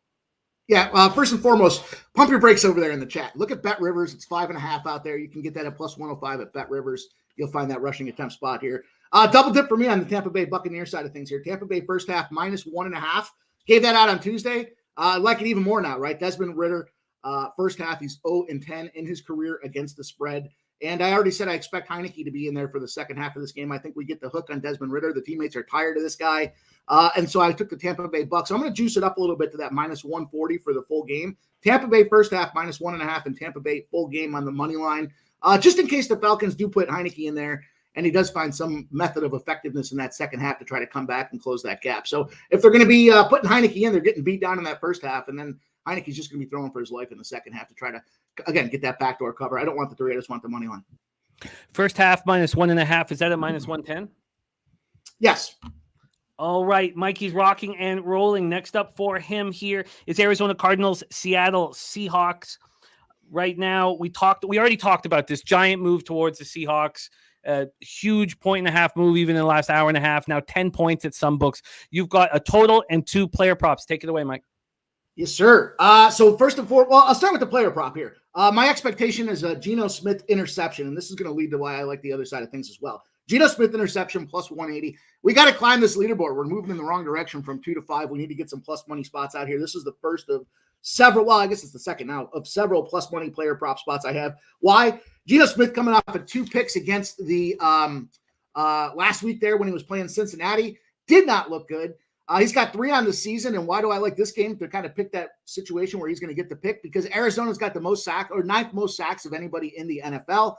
Yeah, first and foremost, pump your brakes over there in the chat. Look at Bet Rivers. It's 5.5 out there. You can get that at +105 at Bet Rivers. You'll find that rushing attempt spot here. Double dip for me on the Tampa Bay Buccaneers side of things here. Tampa Bay first half -1.5. Gave that out on Tuesday. I like it even more now, right? Desmond Ridder. First half, he's 0-10 in his career against the spread. And I already said I expect Heineke to be in there for the second half of this game. I think we get the hook on Desmond Ridder. The teammates are tired of this guy. And so I took the Tampa Bay Bucs. So I'm going to juice it up a little bit to that -140 for the full game. Tampa Bay first half -1.5 and Tampa Bay full game on the money line. Just in case the Falcons do put Heineke in there and he does find some method of effectiveness in that second half to try to come back and close that gap. So if they're going to be putting Heineke in, they're getting beat down in that first half, and then Heineke's just going to be throwing for his life in the second half to try to, again, get that backdoor cover. I don't want the 3. I just want the money line. First half -1.5. Is that at -110? Yes. All right. Mikey's rocking and rolling. Next up for him here is Arizona Cardinals, Seattle Seahawks. Right now, we already talked about this giant move towards the Seahawks. Huge 1.5 move even in the last hour and a half. Now 10 points at some books. You've got a total and 2 player props. Take it away, Mike. Yes, sir. So first and foremost, I'll start with the player prop here. My expectation is a Geno Smith interception, and this is going to lead to why I like the other side of things as well. Geno Smith interception +180. We got to climb this leaderboard. We're moving in the wrong direction from 2 to 5. We need to get some plus money spots out here. This is the first of several. Well, I guess it's the second now of several plus money player prop spots I have. Why? Geno Smith coming off of 2 picks against the last week there when he was playing Cincinnati. Did not look good. He's got 3 on the season. And why do I like this game to kind of pick that situation where he's going to get the pick? Because Arizona's got the most sacks, or 9th most sacks of anybody in the NFL.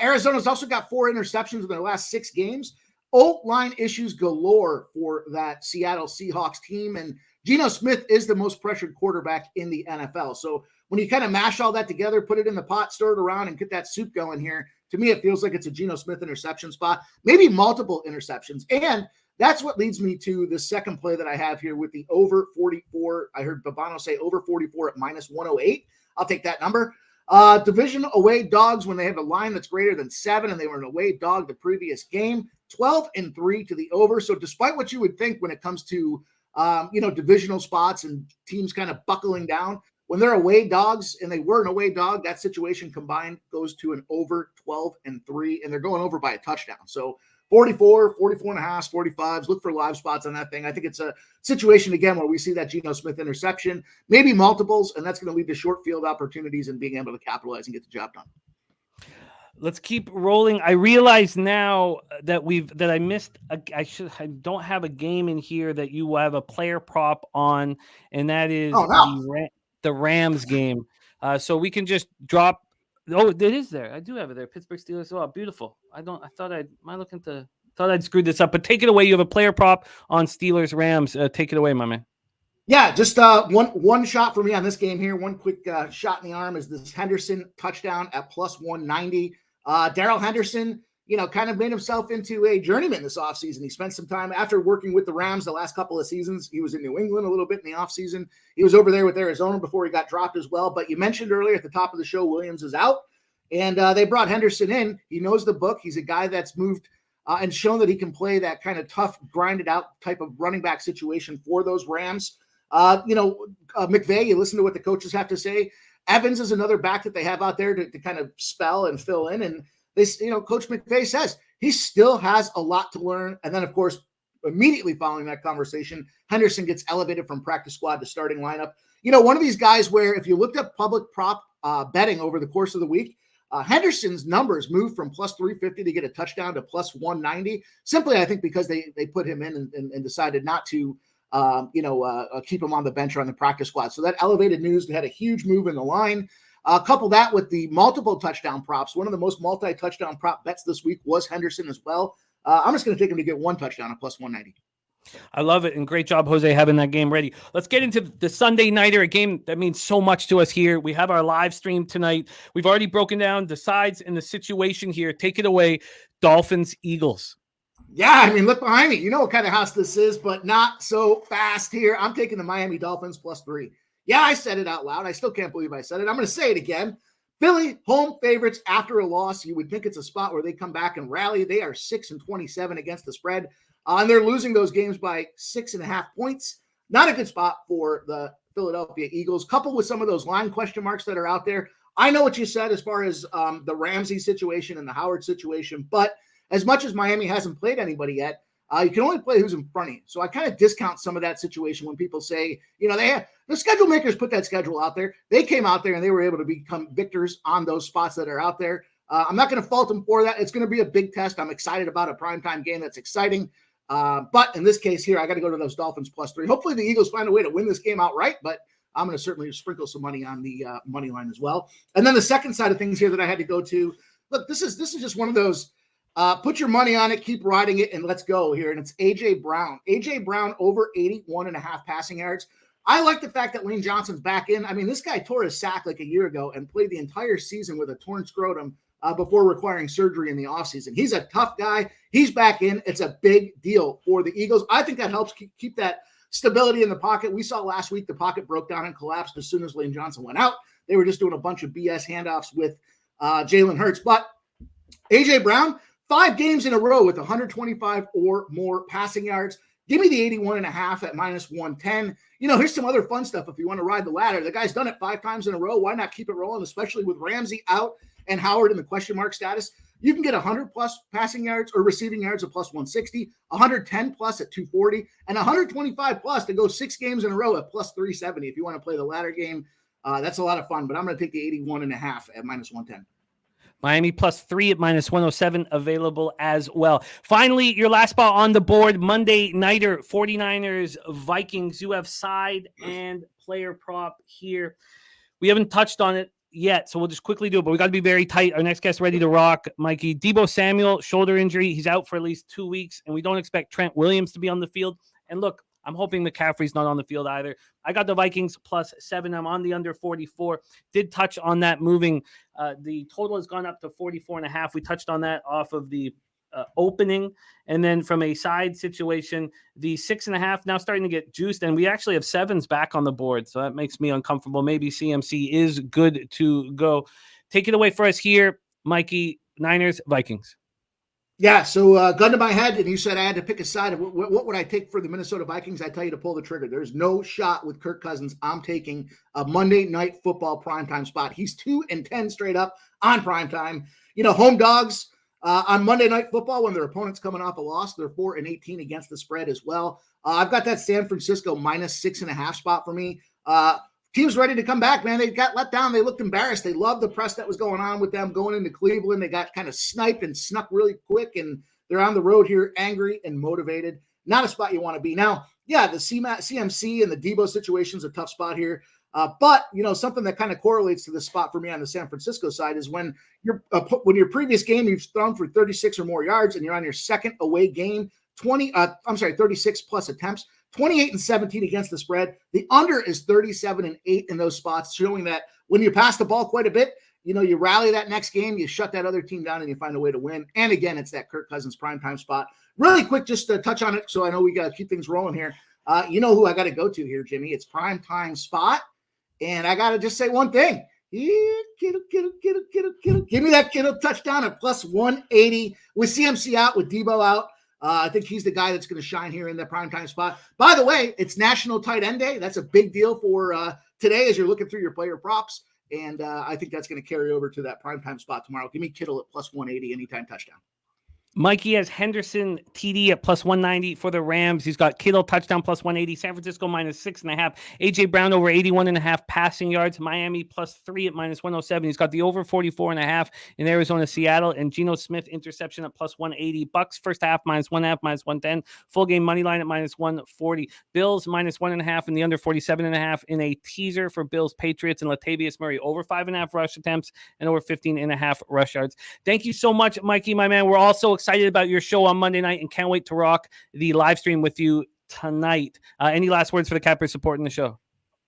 Arizona's also got 4 interceptions in their last 6 games. O-line issues galore for that Seattle Seahawks team. And Geno Smith is the most pressured quarterback in the NFL. So when you kind of mash all that together, put it in the pot, stir it around, and get that soup going here, to me, it feels like it's a Geno Smith interception spot, maybe multiple interceptions. And that's what leads me to the second play that I have here with the over 44. I heard Babano say over 44 at -108. I'll take that number. Division away dogs when they have a line that's greater than 7, and they were an away dog the previous game, 12-3 to the over. So despite what you would think when it comes to divisional spots and teams kind of buckling down, when they're away dogs, and they were an away dog, that situation combined goes to an over 12-3, and they're going over by a touchdown. So 44, 44 and a half, 45s, look for live spots on that thing. I think it's a situation, again, where we see that Geno Smith interception, maybe multiples, and that's going to lead to short field opportunities and being able to capitalize and get the job done. Let's keep rolling. I realize now that I missed. I don't have a game in here that you have a player prop on, and that is the Rams game. So we can just drop. Oh, it is there. I do have it there. Pittsburgh Steelers. Oh, beautiful. Thought I'd screwed this up, but take it away. You have a player prop on Steelers Rams. Take it away, my man. Yeah, just one shot for me on this game here. One quick shot in the arm is this Henderson touchdown at +190. Darrell Henderson, kind of made himself into a journeyman this offseason. He spent some time after working with the Rams the last couple of seasons. He was in New England a little bit in the offseason. He was over there with Arizona before he got dropped as well. But you mentioned earlier at the top of the show, Williams is out, and they brought Henderson in. He knows the book. He's a guy that's moved and shown that he can play that kind of tough, grinded out type of running back situation for those Rams. McVay, you listen to what the coaches have to say. Evans is another back that they have out there to kind of spell and fill in. And this, Coach McVay says he still has a lot to learn. And then, of course, immediately following that conversation, Henderson gets elevated from practice squad to starting lineup. One of these guys where if you looked up public prop betting over the course of the week, Henderson's numbers moved from +350 to get a touchdown to +190. Simply, I think, because they put him in and decided not to keep him on the bench or on the practice squad. So that elevated news had a huge move in the line. Couple that with the multiple touchdown props. One of the most multi-touchdown prop bets this week was Henderson as well. I'm just going to take him to get 1 touchdown at +190. I love it. And great job, Jose, having that game ready. Let's get into the Sunday nighter, a game that means so much to us here. We have our live stream tonight. We've already broken down the sides and the situation here. Take it away, Dolphins, Eagles. Yeah, look behind me. You know what kind of house this is, but not so fast here. I'm taking the Miami Dolphins +3. Yeah, I said it out loud. I still can't believe I said it. I'm going to say it again. Philly, home favorites after a loss. You would think it's a spot where they come back and rally. They are 6-27 against the spread, and they're losing those games by 6.5 points. Not a good spot for the Philadelphia Eagles, coupled with some of those line question marks that are out there. I know what you said as far as the Ramsey situation and the Howard situation, but as much as Miami hasn't played anybody yet, you can only play who's in front of you. So I kind of discount some of that situation when people say, the schedule makers put that schedule out there. They came out there and they were able to become victors on those spots that are out there. I'm not going to fault them for that. It's going to be a big test. I'm excited about a primetime game that's exciting. But in this case here, I got to go to those Dolphins +3. Hopefully the Eagles find a way to win this game outright, but I'm going to certainly sprinkle some money on the money line as well. And then the second side of things here that I had to go to, look, this is just one of those, put your money on it, keep riding it, and let's go here. And it's A.J. Brown. A.J. Brown over 81.5 passing yards. I like the fact that Lane Johnson's back in. This guy tore his sack like a year ago and played the entire season with a torn scrotum before requiring surgery in the offseason. He's a tough guy. He's back in. It's a big deal for the Eagles. I think that helps keep that stability in the pocket. We saw last week the pocket broke down and collapsed as soon as Lane Johnson went out. They were just doing a bunch of BS handoffs with Jalen Hurts. But A.J. Brown, 5 games in a row with 125 or more passing yards. Give me the 81.5 at -110. Here's some other fun stuff if you want to ride the ladder. The guy's done it 5 times in a row. Why not keep it rolling, especially with Ramsey out and Howard in the question mark status? You can get 100-plus passing yards or receiving yards at +160, 110-plus at 240, and 125-plus to go 6 games in a row at +370 if you want to play the ladder game. That's a lot of fun, but I'm going to take the 81.5 at -110. Miami +3 at -107 available as well. Finally, your last spot on the board, Monday nighter, 49ers, Vikings. You have side and player prop here. We haven't touched on it yet, so we'll just quickly do it, but we got to be very tight. Our next guest ready to rock, Mikey. Deebo Samuel, shoulder injury. He's out for at least 2 weeks, and we don't expect Trent Williams to be on the field. And look, I'm hoping McCaffrey's not on the field either. I got the Vikings +7. I'm on the under 44. Did touch on that moving. The total has gone up to 44.5. We touched on that off of the opening. And then from a side situation, the 6.5 now starting to get juiced. And we actually have 7s back on the board. So that makes me uncomfortable. Maybe CMC is good to go. Take it away for us here, Mikey. Niners, Vikings. Yeah, so gun to my head, and you said I had to pick a side. What would I take for the Minnesota Vikings? I tell you to pull the trigger. There's no shot with Kirk Cousins. I'm taking a Monday Night Football primetime spot. He's 2-10 straight up on primetime. Home dogs on Monday Night Football when their opponent's coming off a loss. They're 4-18 against the spread as well. I've got that San Francisco -6.5 spot for me. Team's ready to come back, man. They got let down. They looked embarrassed. They loved the press that was going on with them going into Cleveland. They got kind of sniped and snuck really quick, and they're on the road here angry and motivated. Not a spot you want to be. Now, yeah, the CMC and the Deebo situation is a tough spot here. But, something that kind of correlates to the spot for me on the San Francisco side is when your previous game you've thrown for 36 or more yards and you're on your second away game, 36 plus attempts, 28-17 against the spread. The under is 37-8 in those spots, showing that when you pass the ball quite a bit, you rally that next game, you shut that other team down, and you find a way to win. And again, it's that Kirk Cousins primetime spot. Really quick, just to touch on it, so I know we got to keep things rolling here. You know who I got to go to here, Jimmy? It's primetime spot, and I got to just say one thing. Give me that Kittle touchdown at +180 with CMC out, with Deebo out. I think he's the guy that's going to shine here in the primetime spot. By the way, it's National Tight End Day. That's a big deal for today as you're looking through your player props. And I think that's going to carry over to that primetime spot tomorrow. Give me Kittle at +180 anytime touchdown. Mikey has Henderson TD at +190 for the Rams. He's got Kittle touchdown +180. San Francisco -6.5. AJ Brown over 81.5 passing yards. Miami +3 at -107. He's got the over 44.5 in Arizona, Seattle, and Geno Smith interception at +180. Bucks first half -1.5, -110. Full game money line at -140. Bills -1.5 and the under 47.5 in a teaser for Bills Patriots, and Latavius Murray over 5.5 rush attempts and over 15.5 rush yards. Thank you so much, Mikey, my man. We're also excited about your show on Monday night and can't wait to rock the live stream with you tonight. Any last words for the cappers supporting the show?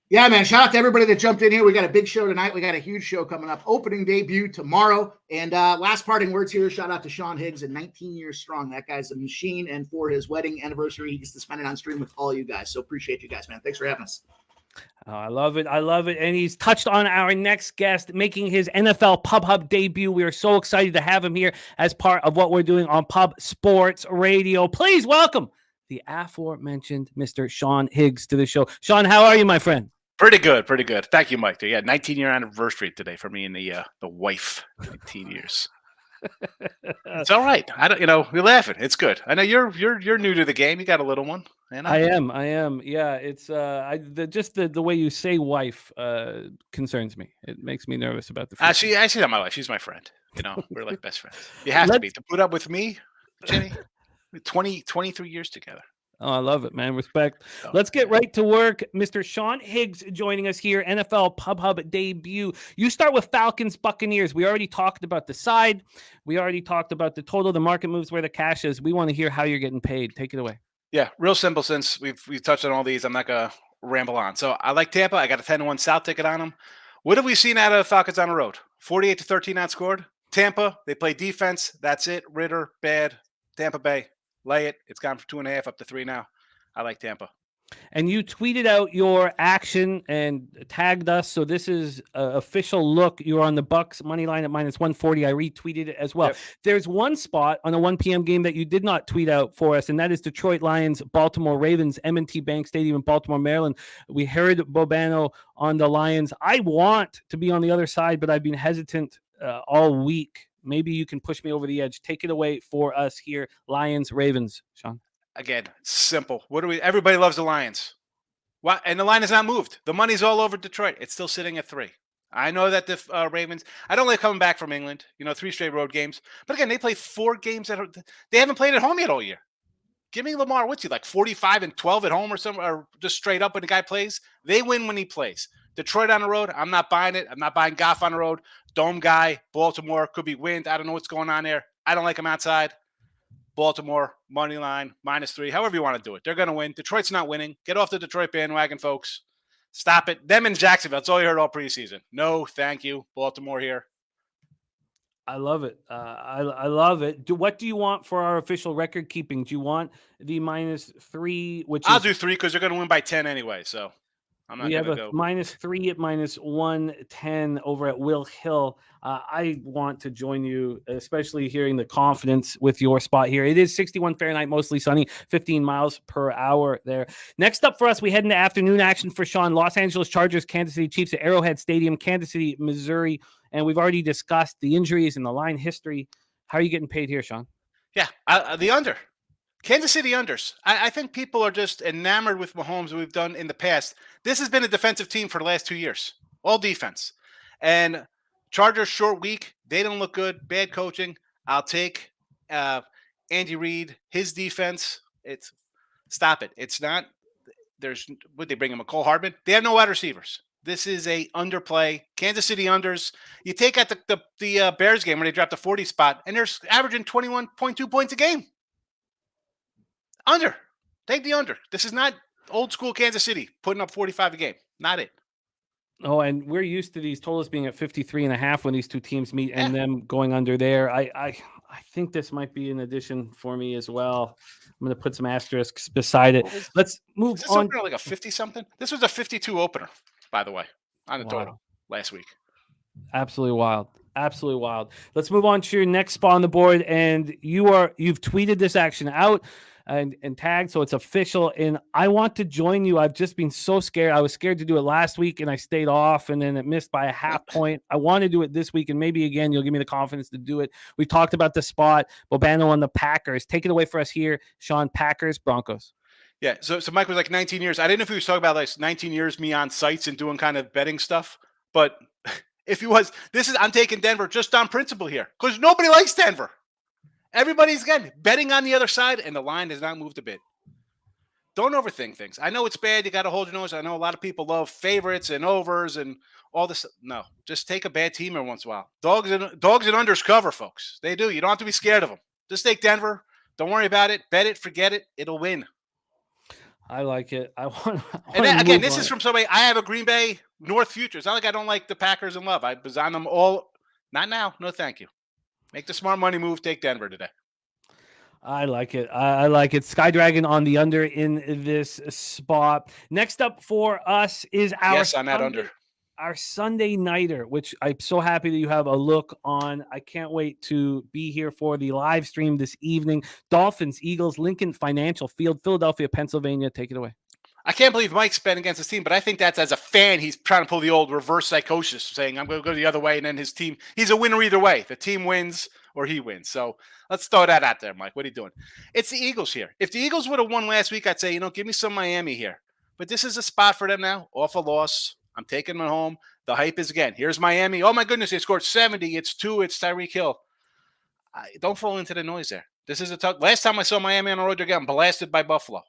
Yeah, man. Shout out to everybody that jumped in here. We got a big show tonight. We got a huge show coming up. Opening debut tomorrow. And last parting words here. Shout out to Sean Higgs at 19 years strong. That guy's a machine. And for his wedding anniversary, he gets to spend it on stream with all you guys. So appreciate you guys, man. Thanks for having us. Oh, I love it. I love it. And he's touched on our next guest making his NFL Pub Hub debut. We are so excited to have him here as part of what we're doing on Pub Sports Radio. Please welcome the aforementioned Mr. Sean Higgs to the show. Sean, how are you, my friend? Pretty good. Pretty good. Thank you, Mike. Yeah, 19-year anniversary today for me and the wife. 19 years. It's all right. I don't, we're laughing. It's good. I know you're new to the game. You got a little one. I am. Yeah, it's the way you say wife concerns me. It makes me nervous about the future. She's not my wife. She's my friend. We're like best friends. You have to be to put up with me, Jimmy. 23 years together. Oh, I love it, man. Respect. Let's get right to work. Mr. Sean Higgs joining us here. NFL Pub Hub debut. You start with Falcons, Buccaneers. We already talked about the side. We already talked about the total. The market moves where the cash is. We want to hear how you're getting paid. Take it away. Yeah, real simple. Since we've touched on all these, I'm not gonna ramble on. So I like Tampa. I got a 10-1 South ticket on them. What have we seen out of the Falcons on the road? 48-13 outscored. Tampa, they play defense. That's it. Ritter, bad. Tampa Bay. Lay it. It's gone from 2.5 up to 3 now. I like Tampa. And you tweeted out your action and tagged us. So this is an official look. You're on the Bucks money line at -140. I retweeted it as well. Yep. There's one spot on a 1 p.m. game that you did not tweet out for us, and that is Detroit Lions, Baltimore Ravens, M&T Bank Stadium in Baltimore, Maryland. We heard Bobano on the Lions. I want to be on the other side, but I've been hesitant all week. Maybe you can push me over the edge. Take it away for us here. Lions, Ravens, Sean. Again, simple. Everybody loves the Lions. Why? And the line has not moved. The money's all over Detroit. It's still sitting at 3. I know that the Ravens, I don't like coming back from England, 3 straight road games. But again, they play 4 games they haven't played at home yet all year. Give me Lamar, what's he, like 45-12 at home or something, or just straight up when the guy plays? They win when he plays. Detroit on the road, I'm not buying it. I'm not buying Goff on the road. Dome guy, Baltimore, could be wind. I don't know what's going on there. I don't like him outside. Baltimore, money line, -3, however you want to do it. They're going to win. Detroit's not winning. Get off the Detroit bandwagon, folks. Stop it. Them in Jacksonville. That's all you heard all preseason. No, thank you. Baltimore here. I love it. I love it. What do you want for our official record keeping? Do you want the -3, which I'll do 3 because they're going to win by 10 anyway. So I'm not we going have to go. -3 at -110 over at Will Hill. I want to join you, especially hearing the confidence with your spot here. It is 61 Fahrenheit, mostly sunny, 15 miles per hour there. Next up for us, we head into afternoon action for Sean. Los Angeles Chargers, Kansas City Chiefs at Arrowhead Stadium, Kansas City, Missouri. And we've already discussed the injuries and the line history. How are you getting paid here, Sean? Yeah, the under. Kansas City unders. I think people are just enamored with Mahomes we've done in the past. This has been a defensive team for the last 2 years. All defense. And Chargers short week. They don't look good. Bad coaching. I'll take Andy Reid, his defense. Stop it. It's not. Would they bring him McCole Hardman? They have no wide receivers. This is a underplay. Kansas City unders. You take out the Bears game where they dropped the 40 spot, and they're averaging 21.2 points a game. Under. Take the under. This is not old school Kansas City putting up 45 a game. Not it. Oh, and we're used to these totals being at 53.5 when these two teams meet, and them going under there. I think this might be an addition for me as well. I'm going to put some asterisks beside it. Let's move on. Like a 50 something. This was a 52 opener, by the way, on the total last week. Absolutely wild. Absolutely wild. Let's move on to your next spot on the board, and you've tweeted this action out and tagged, so it's official. And I want to join you. I've just been so scared. I was scared to do it last week, and I stayed off, and then it missed by a half point. I want to do it this week, and maybe again you'll give me the confidence to do it. We talked about the spot. Bobano on the Packers. Take it away for us here, Sean. Packers, Broncos. Yeah. So Mike was like 19 years. I didn't know if he was talking about like 19 years me on sites and doing kind of betting stuff, but if he was, I'm taking Denver just on principle here because nobody likes Denver. Everybody's, again, betting on the other side, and the line has not moved a bit. Don't overthink things. I know it's bad. You got to hold your nose. I know a lot of people love favorites and overs and all this. No, just take a bad team every once in a while. Dogs and unders cover, folks. They do. You don't have to be scared of them. Just take Denver. Don't worry about it. Bet it. Forget it. It'll win. I like it. Again, this is from somebody. I have a Green Bay North future. It's not like I don't like the Packers in love. I was on them all. Not now. No, thank you. Make the smart money move. Take Denver today. I like it. I like it. Sky Dragon on the under in this spot. Next up for us is our Sunday nighter, which I'm so happy that you have a look on. I can't wait to be here for the live stream this evening. Dolphins, Eagles, Lincoln Financial Field, Philadelphia, Pennsylvania. Take it away. I can't believe Mike's betting against his team, but I think that's as a fan, he's trying to pull the old reverse psychosis, saying, I'm going to go the other way, and then his team, he's a winner either way. The team wins or he wins. So let's throw that out there, Mike. What are you doing? It's the Eagles here. If the Eagles would have won last week, I'd say, give me some Miami here. But this is a spot for them now, off a loss. I'm taking them home. The hype is, again, here's Miami. Oh, my goodness, they scored 70. It's 2. It's Tyreek Hill. Don't fall into the noise there. This is a tough. Last time I saw Miami on the road, they're getting blasted by Buffalo.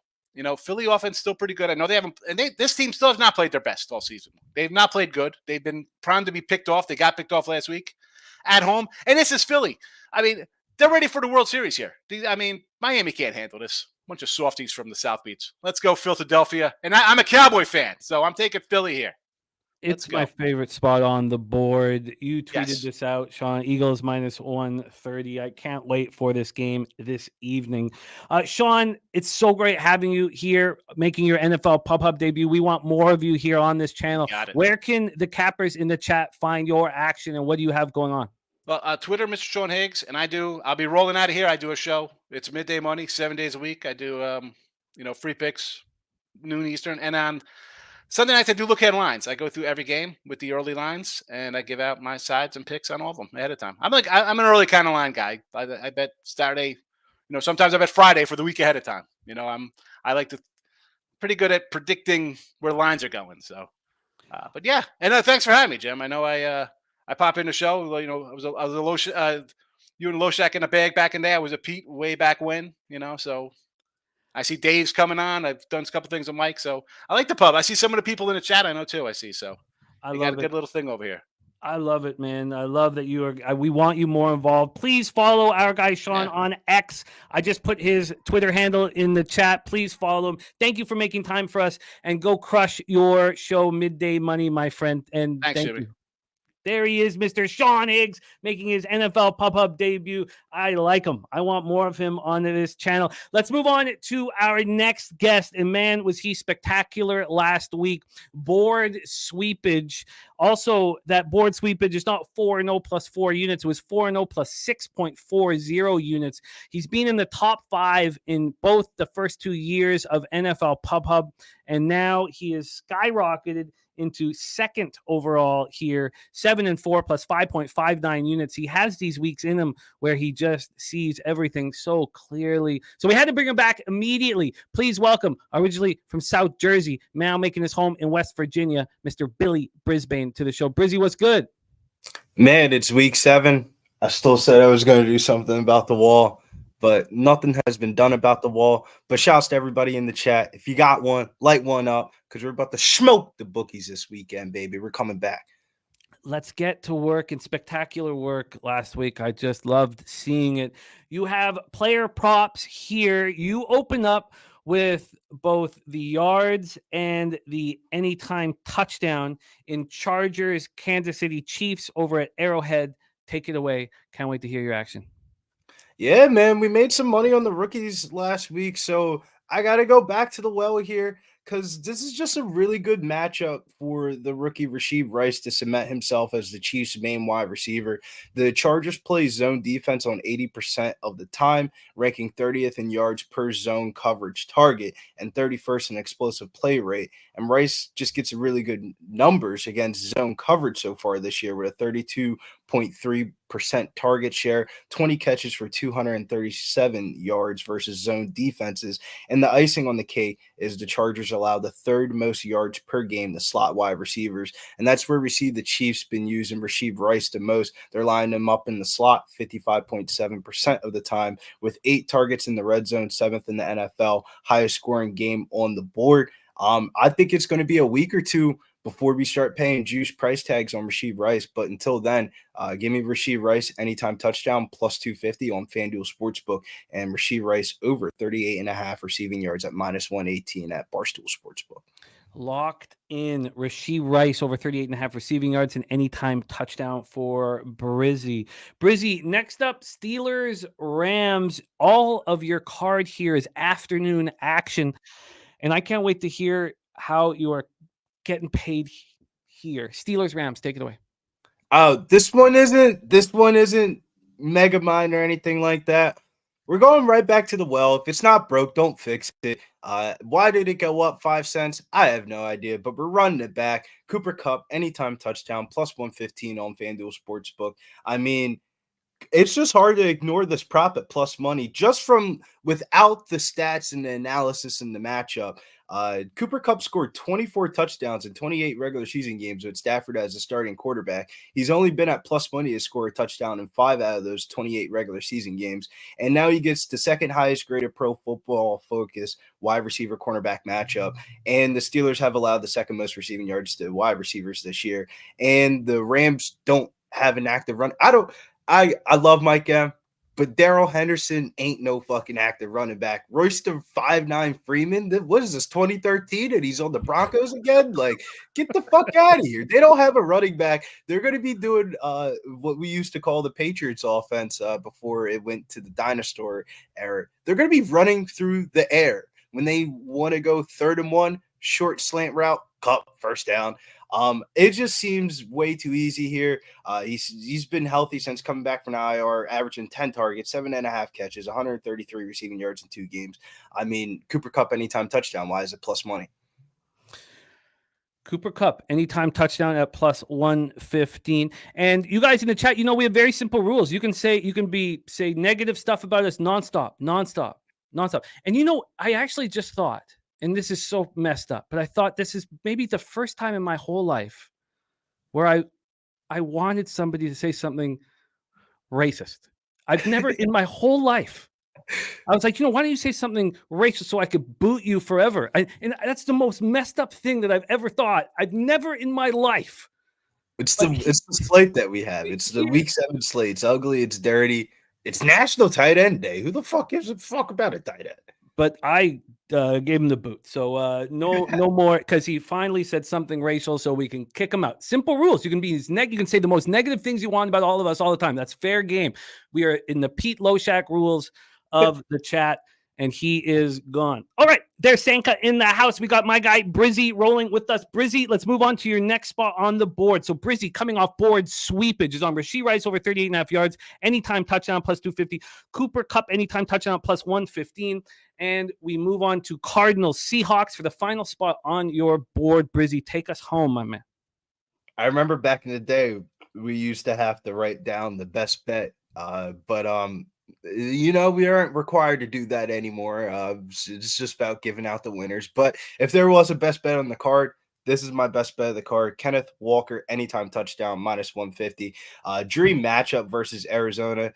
Philly offense still pretty good. I know they haven't, and this team still has not played their best all season. They've not played good. They've been primed to be picked off. They got picked off last week at home. And this is Philly. I mean, they're ready for the World Series here. I mean, Miami can't handle this. Bunch of softies from the South Beach. Let's go Philadelphia. And I'm a Cowboy fan, so I'm taking Philly here. It's my favorite spot on the board. You tweeted this out, Sean. Eagles -130. I can't wait for this game this evening. Sean, it's so great having you here, making your NFL Pub Hub debut. We want more of you here on this channel. Where can the cappers in the chat find your action, and what do you have going on? Well, Twitter, Mr. Sean Higgs, and I'll be rolling out of here. I do a show. It's Midday Money, 7 days a week. I do, free picks, noon Eastern, and on Sunday nights, I do look at lines. I go through every game with the early lines, and I give out my sides and picks on all of them ahead of time. I'm an early kind of line guy. I bet Saturday, sometimes I bet Friday for the week ahead of time. I like to pretty good at predicting where lines are going. So But yeah, and thanks for having me, Jim. I know I pop in the show. You know, I was a you and Loshak in a bag back in the day. I was a Pete way back when. You know, so I see Dave's coming on. I've done a couple things with Mike, so I like the pub. I see some of the people in the chat. I know too. I see so. I You got a love it. good little thing over here. I love it, man. I love that you are. We want you more involved. Please follow our guy Sean on X. I just put his Twitter handle in the chat. Please follow him. Thank you for making time for us, and go crush your show, Midday Money, my friend. And Thanks, thank Jimmy. you. There he is, Mr. Sean Higgs, making his NFL Pub debut. I like him. I want more of him on this channel. Let's move on to our next guest. And man, was he spectacular last week. Board sweepage. Also, that board sweepage is not 4-0 plus 4 units. It was 4-0 plus 6.40 units. He's been in the top 5 in both the first 2 years of NFL Pub. And now he is skyrocketed into second overall here, 7-4 plus 5.59 units. He has these weeks in him where he just sees everything so clearly. So we had to bring him back immediately. Please welcome, originally from South Jersey, now making his home in West Virginia, Mr. Billy Brisbane to the show. Brizzy, what's good? Man, it's week 7. I still said I was going to do something about the wall, but nothing has been done about the wall. But shouts to everybody in the chat. If you got one, light one up, because we're about to smoke the bookies this weekend, baby. We're coming back. Let's get to work. And spectacular work last week. I just loved seeing it. You have player props here. You open up with both the yards and the anytime touchdown in Chargers, Kansas City Chiefs over at Arrowhead. Take it away. Can't wait to hear your action. Yeah, man, we made some money on the rookies last week, so I got to go back to the well here because this is just a really good matchup for the rookie Rashee Rice to cement himself as the Chiefs' main wide receiver. The Chargers play zone defense on 80% of the time, ranking 30th in yards per zone coverage target and 31st in explosive play rate. And Rice just gets really good numbers against zone coverage so far this year with a 32.3% target share, 20 catches for 237 yards versus zone defenses. And the icing on the cake is the Chargers allow the 3rd most yards per game to slot wide receivers. And that's where we see the Chiefs been using Rashee Rice the most. They're lining him up in the slot 55.7% of the time with 8 targets in the red zone, 7th in the NFL, highest scoring game on the board. I think it's going to be a week or two before we start paying juice price tags on Rashee Rice. But until then, give me Rashee Rice anytime touchdown plus 250 on FanDuel Sportsbook and Rashee Rice over 38.5 receiving yards at minus 118 at Barstool Sportsbook. Locked in. Rashee Rice over 38.5 receiving yards and anytime touchdown for Brizzy. Brizzy, next up, Steelers, Rams. All of your card here is afternoon action. And I can't wait to hear how you are getting paid here. Steelers, Rams, take it away. This one isn't mega mind or anything like that. We're going right back to the well. If it's not broke, don't fix it. Why did it go up 5 cents? I have no idea, but we're running it back. Cooper Kupp, anytime touchdown, plus 115 on FanDuel Sportsbook. I mean, it's just hard to ignore this prop at plus money just from without the stats and the analysis and the matchup. Cooper Kupp scored 24 touchdowns in 28 regular season games with Stafford as a starting quarterback. He's only been at plus money to score a touchdown in 5 out of those 28 regular season games. And now he gets the 2nd highest graded Pro Football Focus wide receiver cornerback matchup. And the Steelers have allowed the 2nd most receiving yards to wide receivers this year. And the Rams don't have an active run. I love Mike M, but Darrell Henderson ain't no fucking active running back. Royster 5'9" Freeman, what is this, 2013, and he's on the Broncos again? Like, get the fuck out of here. They don't have a running back. They're going to be doing what we used to call the Patriots offense before it went to the dinosaur era. They're going to be running through the air. When they want to go 3rd and 1, short slant route, Kupp, first down. It just seems way too easy here. He's been healthy since coming back from IR, averaging 10 targets, 7.5 catches, 133 receiving yards in 2 games. I mean, Cooper Kupp anytime touchdown. Why is it plus money? Cooper Kupp, anytime touchdown at plus 115. And you guys in the chat, we have very simple rules. You can say negative stuff about us nonstop. And I actually just thought and this is so messed up, but I thought this is maybe the first time in my whole life where I wanted somebody to say something racist. I've never in my whole life. I was like, why don't you say something racist so I could boot you forever? And that's the most messed up thing that I've ever thought. I've never in my life. It's the slate that we have. It's the week 7 slate. It's ugly. It's dirty. It's National Tight End Day. Who the fuck gives a fuck about a tight end? But I gave him the boot. So no more, because he finally said something racial, so we can kick him out. Simple rules. You can be you can say the most negative things you want about all of us all the time. That's fair game. We are in the Pete Loshak rules of the chat, and he is gone. All right, there's Sanka in the house. We got my guy Brizzy rolling with us. Brizzy, let's move on to your next spot on the board. So Brizzy coming off board, sweepage is on Rashee Rice over 38.5 yards, anytime touchdown plus 250. Cooper Kupp anytime touchdown plus 115. And we move on to Cardinals Seahawks for the final spot on your board. Brizzy, take us home, my man. I remember back in the day, we used to have to write down the best bet, but we aren't required to do that anymore. It's just about giving out the winners. But if there was a best bet on the card, this is my best bet of the card. Kenneth Walker, anytime touchdown, minus 150. Dream matchup versus Arizona.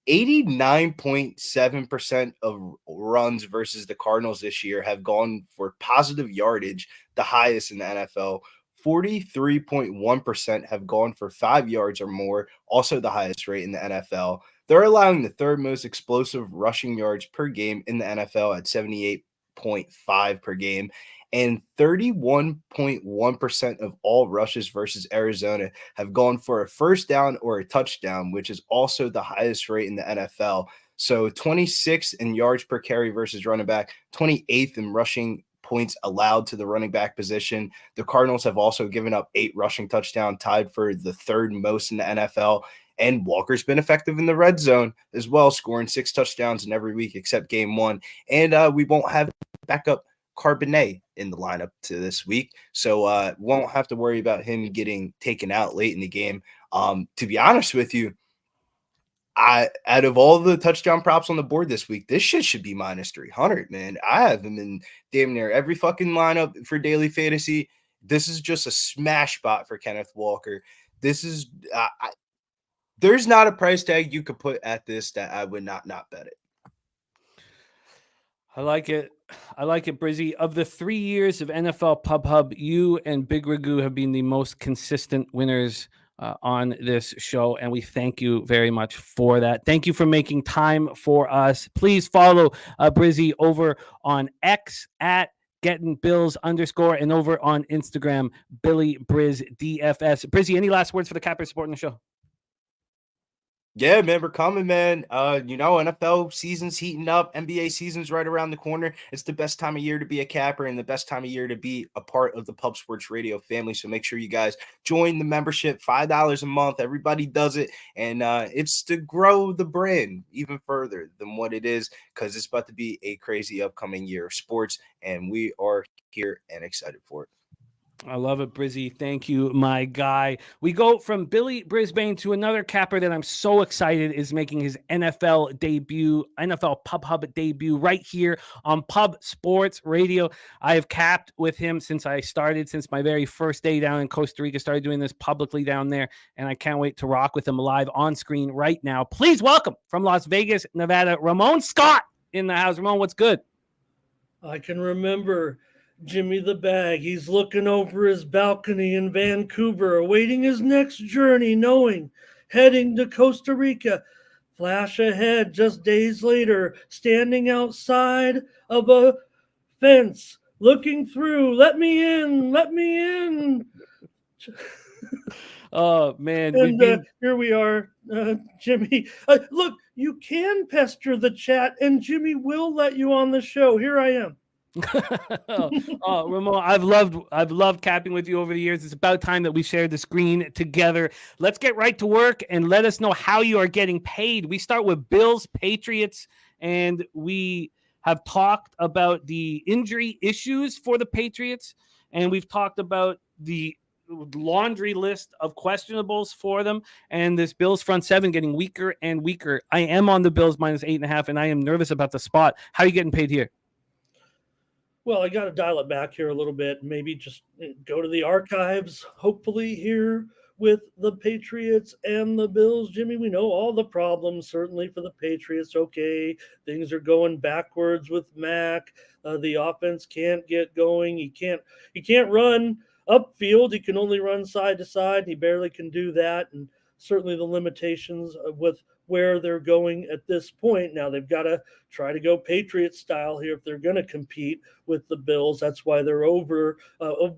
89.7% of runs versus the Cardinals this year have gone for positive yardage, the highest in the NFL. 43.1% have gone for 5 yards or more, also the highest rate in the NFL. They're allowing the third most explosive rushing yards per game in the NFL at 78.5 per game. And 31.1% of all rushes versus Arizona have gone for a first down or a touchdown, which is also the highest rate in the NFL. So 26th in yards per carry versus running back, 28th in rushing points allowed to the running back position. The Cardinals have also given up 8 rushing touchdowns, tied for the third most in the NFL. And Walker's been effective in the red zone as well, scoring 6 touchdowns in every week except game 1. And we won't have backup Carbonet in the lineup to this week, so won't have to worry about him getting taken out late in the game. To be honest with you, out of all the touchdown props on the board this week, this shit should be minus 300, man. I have him in damn near every fucking lineup for daily fantasy. This is just a smash spot for Kenneth Walker. This is there's not a price tag you could put at this that I would not bet it. I like it. Brizzy. Of the 3 years of NFL Pub Hub, you and Big Ragu have been the most consistent winners on this show, and we thank you very much for that. Thank you for making time for us. Please follow Brizzy over on X at @GettingBills_ and over on Instagram, Billy Briz DFS. Brizzy, any last words for the cappers supporting the show? Yeah, man, we're coming, man. NFL season's heating up. NBA season's right around the corner. It's the best time of year to be a capper and the best time of year to be a part of the Pub Sports Radio family. So make sure you guys join the membership, $5 a month. Everybody does it. And it's to grow the brand even further than what it is, because it's about to be a crazy upcoming year of sports. And we are here and excited for it. I love it, Brizzy. Thank you, my guy. We go from Billy Brisbane to another capper that I'm so excited is making his NFL debut, NFL Pub Hub debut right here on Pub Sports Radio. I have capped with him since my very first day down in Costa Rica, started doing this publicly down there, and I can't wait to rock with him live on screen right now. Please welcome from Las Vegas, Nevada, Ramon Scott in the house. Ramon, what's good? I can remember Jimmy the Bag. He's looking over his balcony in Vancouver, awaiting his next journey, heading to Costa Rica. Flash ahead, just days later, standing outside of a fence, looking through. Let me in. Oh, man. And here we are, Jimmy. Look, you can pester the chat, and Jimmy will let you on the show. Here I am. Ramon, I've loved capping with you over the years. It's about time that we share the screen together. Let's get right to work and let us know how you are getting paid. We start with Bills, Patriots, and we have talked about the injury issues for the Patriots, and we've talked about the laundry list of questionables for them, and this Bills front seven getting weaker and weaker. I am on the Bills minus 8.5, and I am nervous about the spot. How are you getting paid here? Well, I got to dial it back here a little bit. Maybe just go to the archives, hopefully, here with the Patriots and the Bills. Jimmy, we know all the problems, certainly for the Patriots. Okay, things are going backwards with Mac. The offense can't get going. He can't run upfield. He can only run side to side. He barely can do that. And certainly the limitations with where they're going at this point. Now they've got to try to go Patriot style here if they're going to compete with the Bills. That's why they're over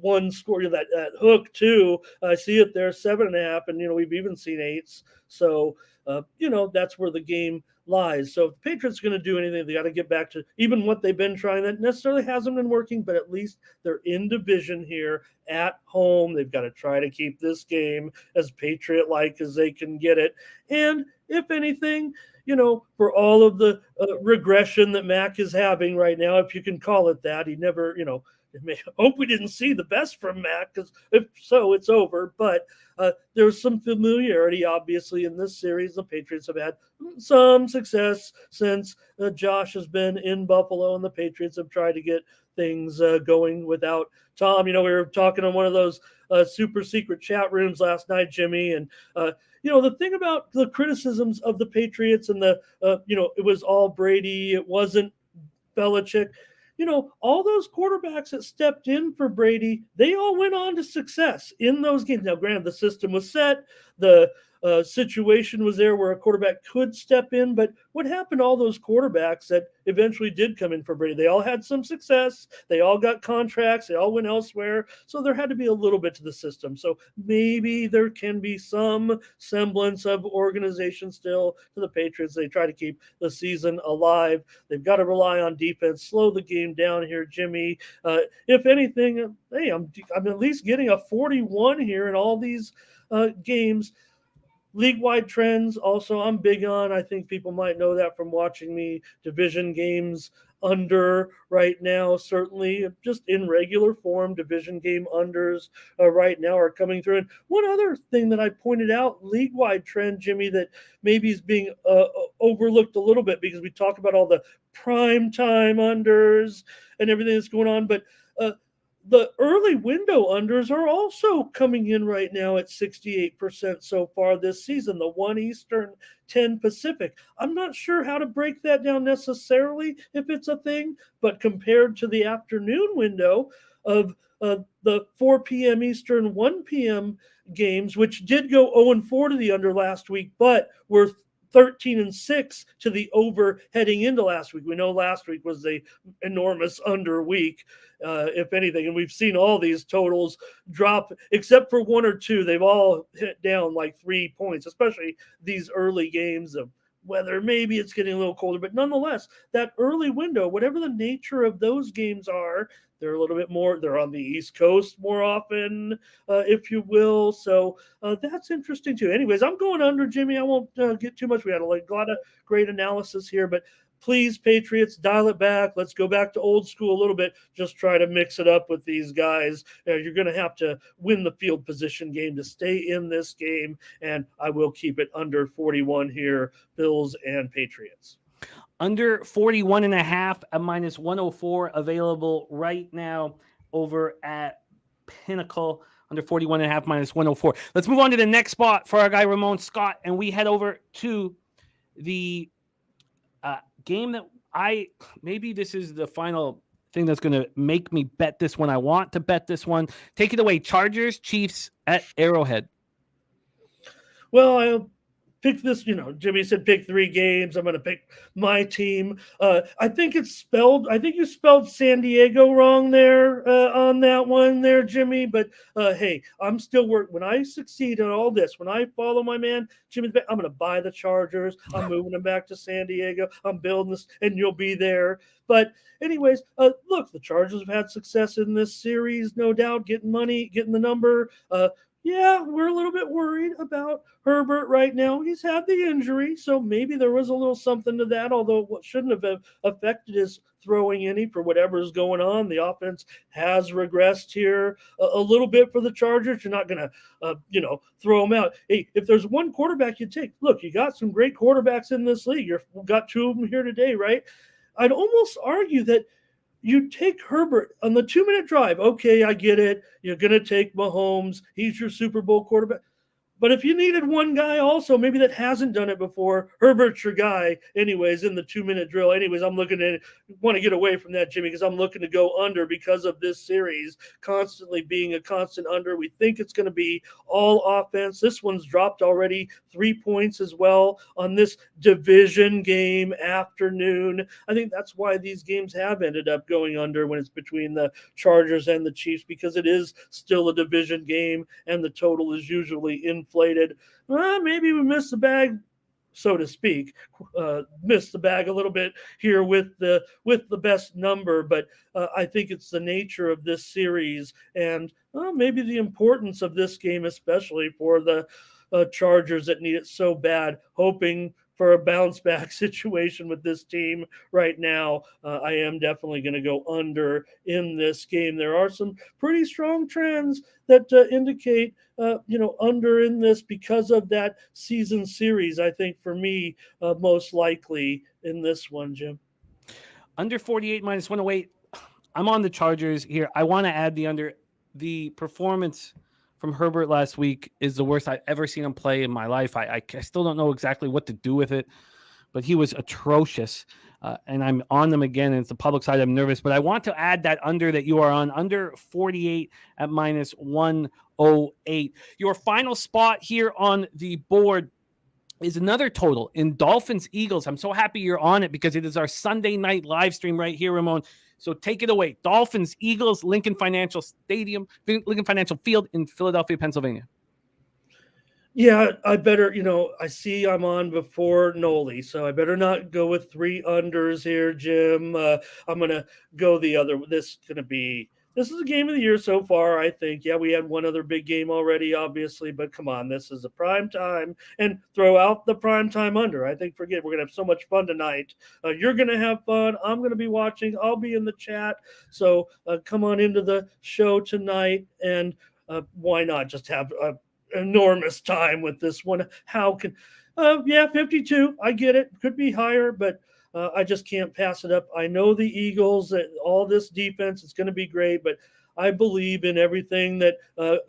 one score. That hook too. I see it there, 7.5, and we've even seen 8s. So that's where the game lies. So if the Patriots are going to do anything, they got to get back to even what they've been trying. That necessarily hasn't been working, but at least they're in division here at home. They've got to try to keep this game as Patriot-like as they can get it. And if anything, for all of the regression that Mac is having right now, if you can call it that, he never, I hope we didn't see the best from Mac, because if so, it's over. But there's some familiarity, obviously, in this series. The Patriots have had some success since Josh has been in Buffalo, and the Patriots have tried to get things going without Tom. We were talking on one of those super secret chat rooms last night, Jimmy, and the thing about the criticisms of the Patriots and it was all Brady, it wasn't Belichick. All those quarterbacks that stepped in for Brady, they all went on to success in those games. Now, granted, the system was set, the situation was there where a quarterback could step in, but what happened to all those quarterbacks that eventually did come in for Brady? They all had some success. They all got contracts. They all went elsewhere. So there had to be a little bit to the system. So maybe there can be some semblance of organization still to the Patriots. They try to keep the season alive. They've got to rely on defense, slow the game down here, Jimmy. If anything, hey, I'm at least getting a 41 here in all these games. League-wide trends, also, I'm big on. I think people might know that from watching me. Division games under right now, certainly just in regular form. Division game unders right now are coming through. And one other thing that I pointed out, league-wide trend, Jimmy, that maybe is being overlooked a little bit because we talk about all the prime time unders and everything that's going on, but the early window unders are also coming in right now at 68% so far this season, the 1 Eastern, 10 Pacific. I'm not sure how to break that down necessarily if it's a thing, but compared to the afternoon window of the 4 p.m. Eastern, 1 p.m. games, which did go 0-4 to the under last week, but were 13-6 to the over heading into last week. We know last week was the enormous under week, if anything, and we've seen all these totals drop, except for 1 or 2. They've all hit down like 3 points, especially these early games of weather. Maybe it's getting a little colder, but nonetheless, that early window, whatever the nature of those games are, they're a little bit more, they're on the East Coast more often, if you will. So that's interesting too. Anyways, I'm going under, Jimmy. I won't get too much. We had a lot of great analysis here, but please, Patriots, dial it back. Let's go back to old school a little bit. Just try to mix it up with these guys. You're going to have to win the field position game to stay in this game, and I will keep it under 41 here, Bills and Patriots. Under 41.5 at -104 available right now over at Pinnacle. Under 41.5 -104. Let's move on to the next spot for our guy Ramon Scott, and we head over to the game that maybe this is the final thing that's going to make me bet this one. I want to bet this one. Take it away, Chargers, Chiefs at Arrowhead. Well, I pick this, Jimmy said pick 3 games. I'm going to pick my team. I think you spelled San Diego wrong there on that one there, Jimmy. But hey, I'm still working. When I succeed in all this, when I follow my man, Jimmy, I'm going to buy the Chargers. I'm moving them back to San Diego. I'm building this, and you'll be there. But anyways, look, the Chargers have had success in this series, no doubt, getting money, getting the number. Yeah, we're a little bit worried about Herbert right now. He's had the injury, so maybe there was a little something to that, although what shouldn't have affected his throwing any for whatever's going on. The offense has regressed here a little bit for the Chargers. You're not going to, throw them out. Hey, if there's one quarterback you take, look, you got some great quarterbacks in this league. You've got 2 of them here today, right? I'd almost argue that you take Herbert on the 2-minute drive. Okay, I get it. You're going to take Mahomes. He's your Super Bowl quarterback. But if you needed one guy also, maybe that hasn't done it before, Herbert's your guy anyways in the 2-minute drill. Anyways, I'm looking at want to get away from that, Jimmy, because I'm looking to go under because of this series constantly being a constant under. We think it's going to be all offense. This one's dropped already 3 points as well on this division game afternoon. I think that's why these games have ended up going under when it's between the Chargers and the Chiefs, because it is still a division game and the total is usually inflated. Maybe we missed the bag, so to speak. Missed the bag a little bit here with the best number, but I think it's the nature of this series and maybe the importance of this game, especially for the Chargers that need it so bad, hoping for a bounce back situation with this team right now. I am definitely going to go under in this game. There are some pretty strong trends that indicate, under in this because of that season series. I think for me, most likely in this one, Jim. Under 48 minus 108. I'm on the Chargers here. I want to add the under. The performance from Herbert last week is the worst I've ever seen him play in my life. I still don't know exactly what to do with it, but he was atrocious. And I'm on them again, and it's the public side. I'm nervous, but I want to add that under that you are on, under 48 at minus 108. Your final spot here on the board is another total in Dolphins Eagles. I'm so happy you're on it because it is our Sunday night live stream right here, Ramon. So take it away. Dolphins Eagles, Lincoln Financial Field in Philadelphia, Pennsylvania. Yeah, I better, I see I'm on before Noli, so I better not go with 3 unders here, Jim. I'm going to go the other. This is a game of the year so far, I think. Yeah, we had one other big game already, obviously, but come on, this is a prime time, and throw out the prime time under. I think, we're going to have so much fun tonight. You're going to have fun. I'm going to be watching. I'll be in the chat. So come on into the show tonight, and why not just have enormous time with this one? How can 52, I get it, could be higher, but I just can't pass it up. I know the Eagles, all this defense, it's going to be great, but I believe in everything that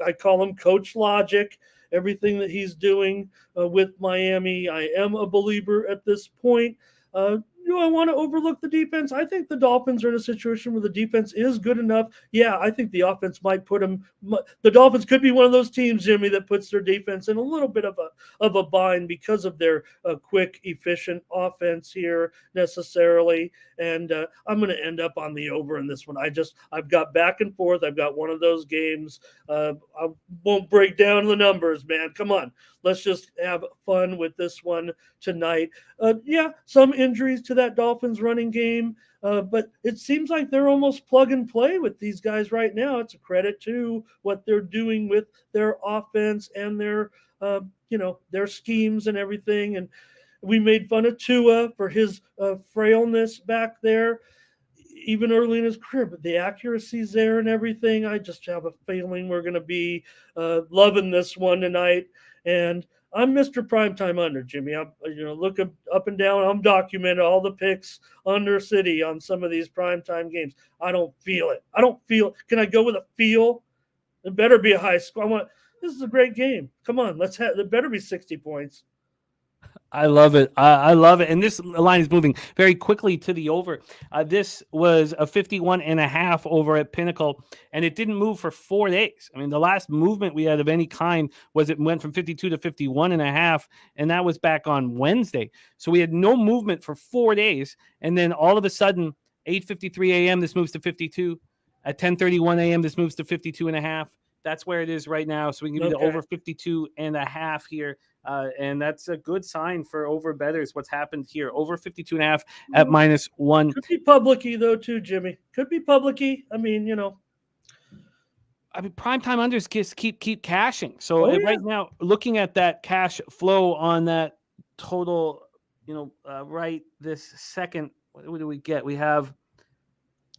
I call him Coach Logic, everything that he's doing with Miami. I am a believer at this point. Do I want to overlook the defense? I think the Dolphins are in a situation where the defense is good enough. Yeah, I think the offense might put them. The Dolphins could be one of those teams, Jimmy, that puts their defense in a little bit of a bind because of their quick, efficient offense here necessarily. And I'm going to end up on the over in this one. I've got back and forth. I've got one of those games. I won't break down the numbers, man. Come on. Let's just have fun with this one tonight. Some injuries to that Dolphins running game, but it seems like they're almost plug and play with these guys right now. It's a credit to what they're doing with their offense and their schemes and everything. And we made fun of Tua for his frailness back there, even early in his career, but the accuracy's there and everything. I just have a feeling we're going to be loving this one tonight. And I'm Mr. Primetime Under, Jimmy. I'm looking up and down. I'm documenting all the picks under City on some of these primetime games. I don't feel it. Can I go with a feel? It better be a high score. This is a great game. Come on, there better be 60 points. I love it. I love it. And this line is moving very quickly to the over. This was a 51.5 over at Pinnacle, and it didn't move for 4 days. I mean, the last movement we had of any kind was it went from 52 to 51.5, and that was back on Wednesday. So we had no movement for 4 days, and then all of a sudden, 8:53 a.m., this moves to 52. At 10:31 a.m., this moves to 52.5. That's where it is right now. So we can give you the over 52.5 here. And that's a good sign for over bettors. What's happened here? Over 52.5 at minus 1. Could be public-y though, too, Jimmy. Could be public-y. I mean, primetime unders just keep cashing. So right now, looking at that cash flow on that total, right this second, what do we get? We have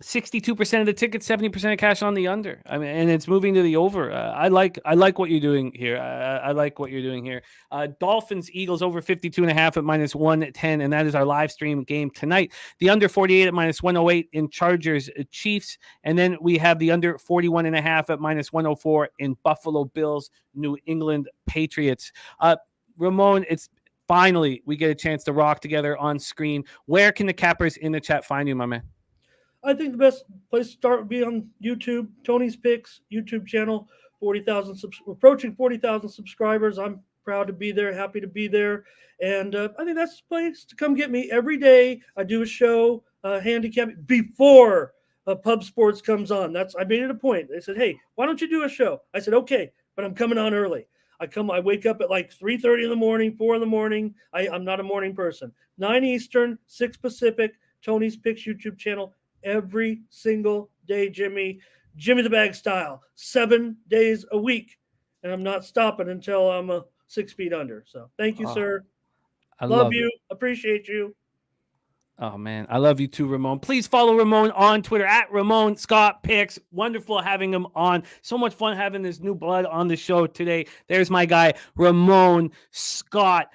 62% of the tickets, 70% of cash on the under. I mean, and it's moving to the over. I like what you're doing here. I like what you're doing here. Dolphins, Eagles over 52.5 at -110, and that is our live stream game tonight. The under 48 at -108 in Chargers, Chiefs, and then we have the under 41.5 at -104 in Buffalo Bills, New England Patriots. Ramon, it's finally we get a chance to rock together on screen. Where can the cappers in the chat find you, my man? I think the best place to start would be on YouTube, Tony's Picks YouTube channel. 40,000 approaching 40,000 subscribers. I'm proud to be there, happy to be there, and I think that's the place to come get me every day. I do a show, handicap before Pub Sports comes on. I made it a point. They said, "Hey, why don't you do a show?" I said, "Okay, but I'm coming on early." I wake up at like 3:30 in the morning, 4 in the morning. I'm not a morning person. 9 Eastern, 6 Pacific. Tony's Picks YouTube channel. Every single day, Jimmy the Bag style, 7 days a week. And I'm not stopping until I'm 6 feet under. So thank you, sir. I love you. Appreciate you. Oh, man. I love you too, Ramon. Please follow Ramon on Twitter at Ramon Scott Picks. Wonderful having him on. So much fun having this new blood on the show today. There's my guy, Ramon Scott.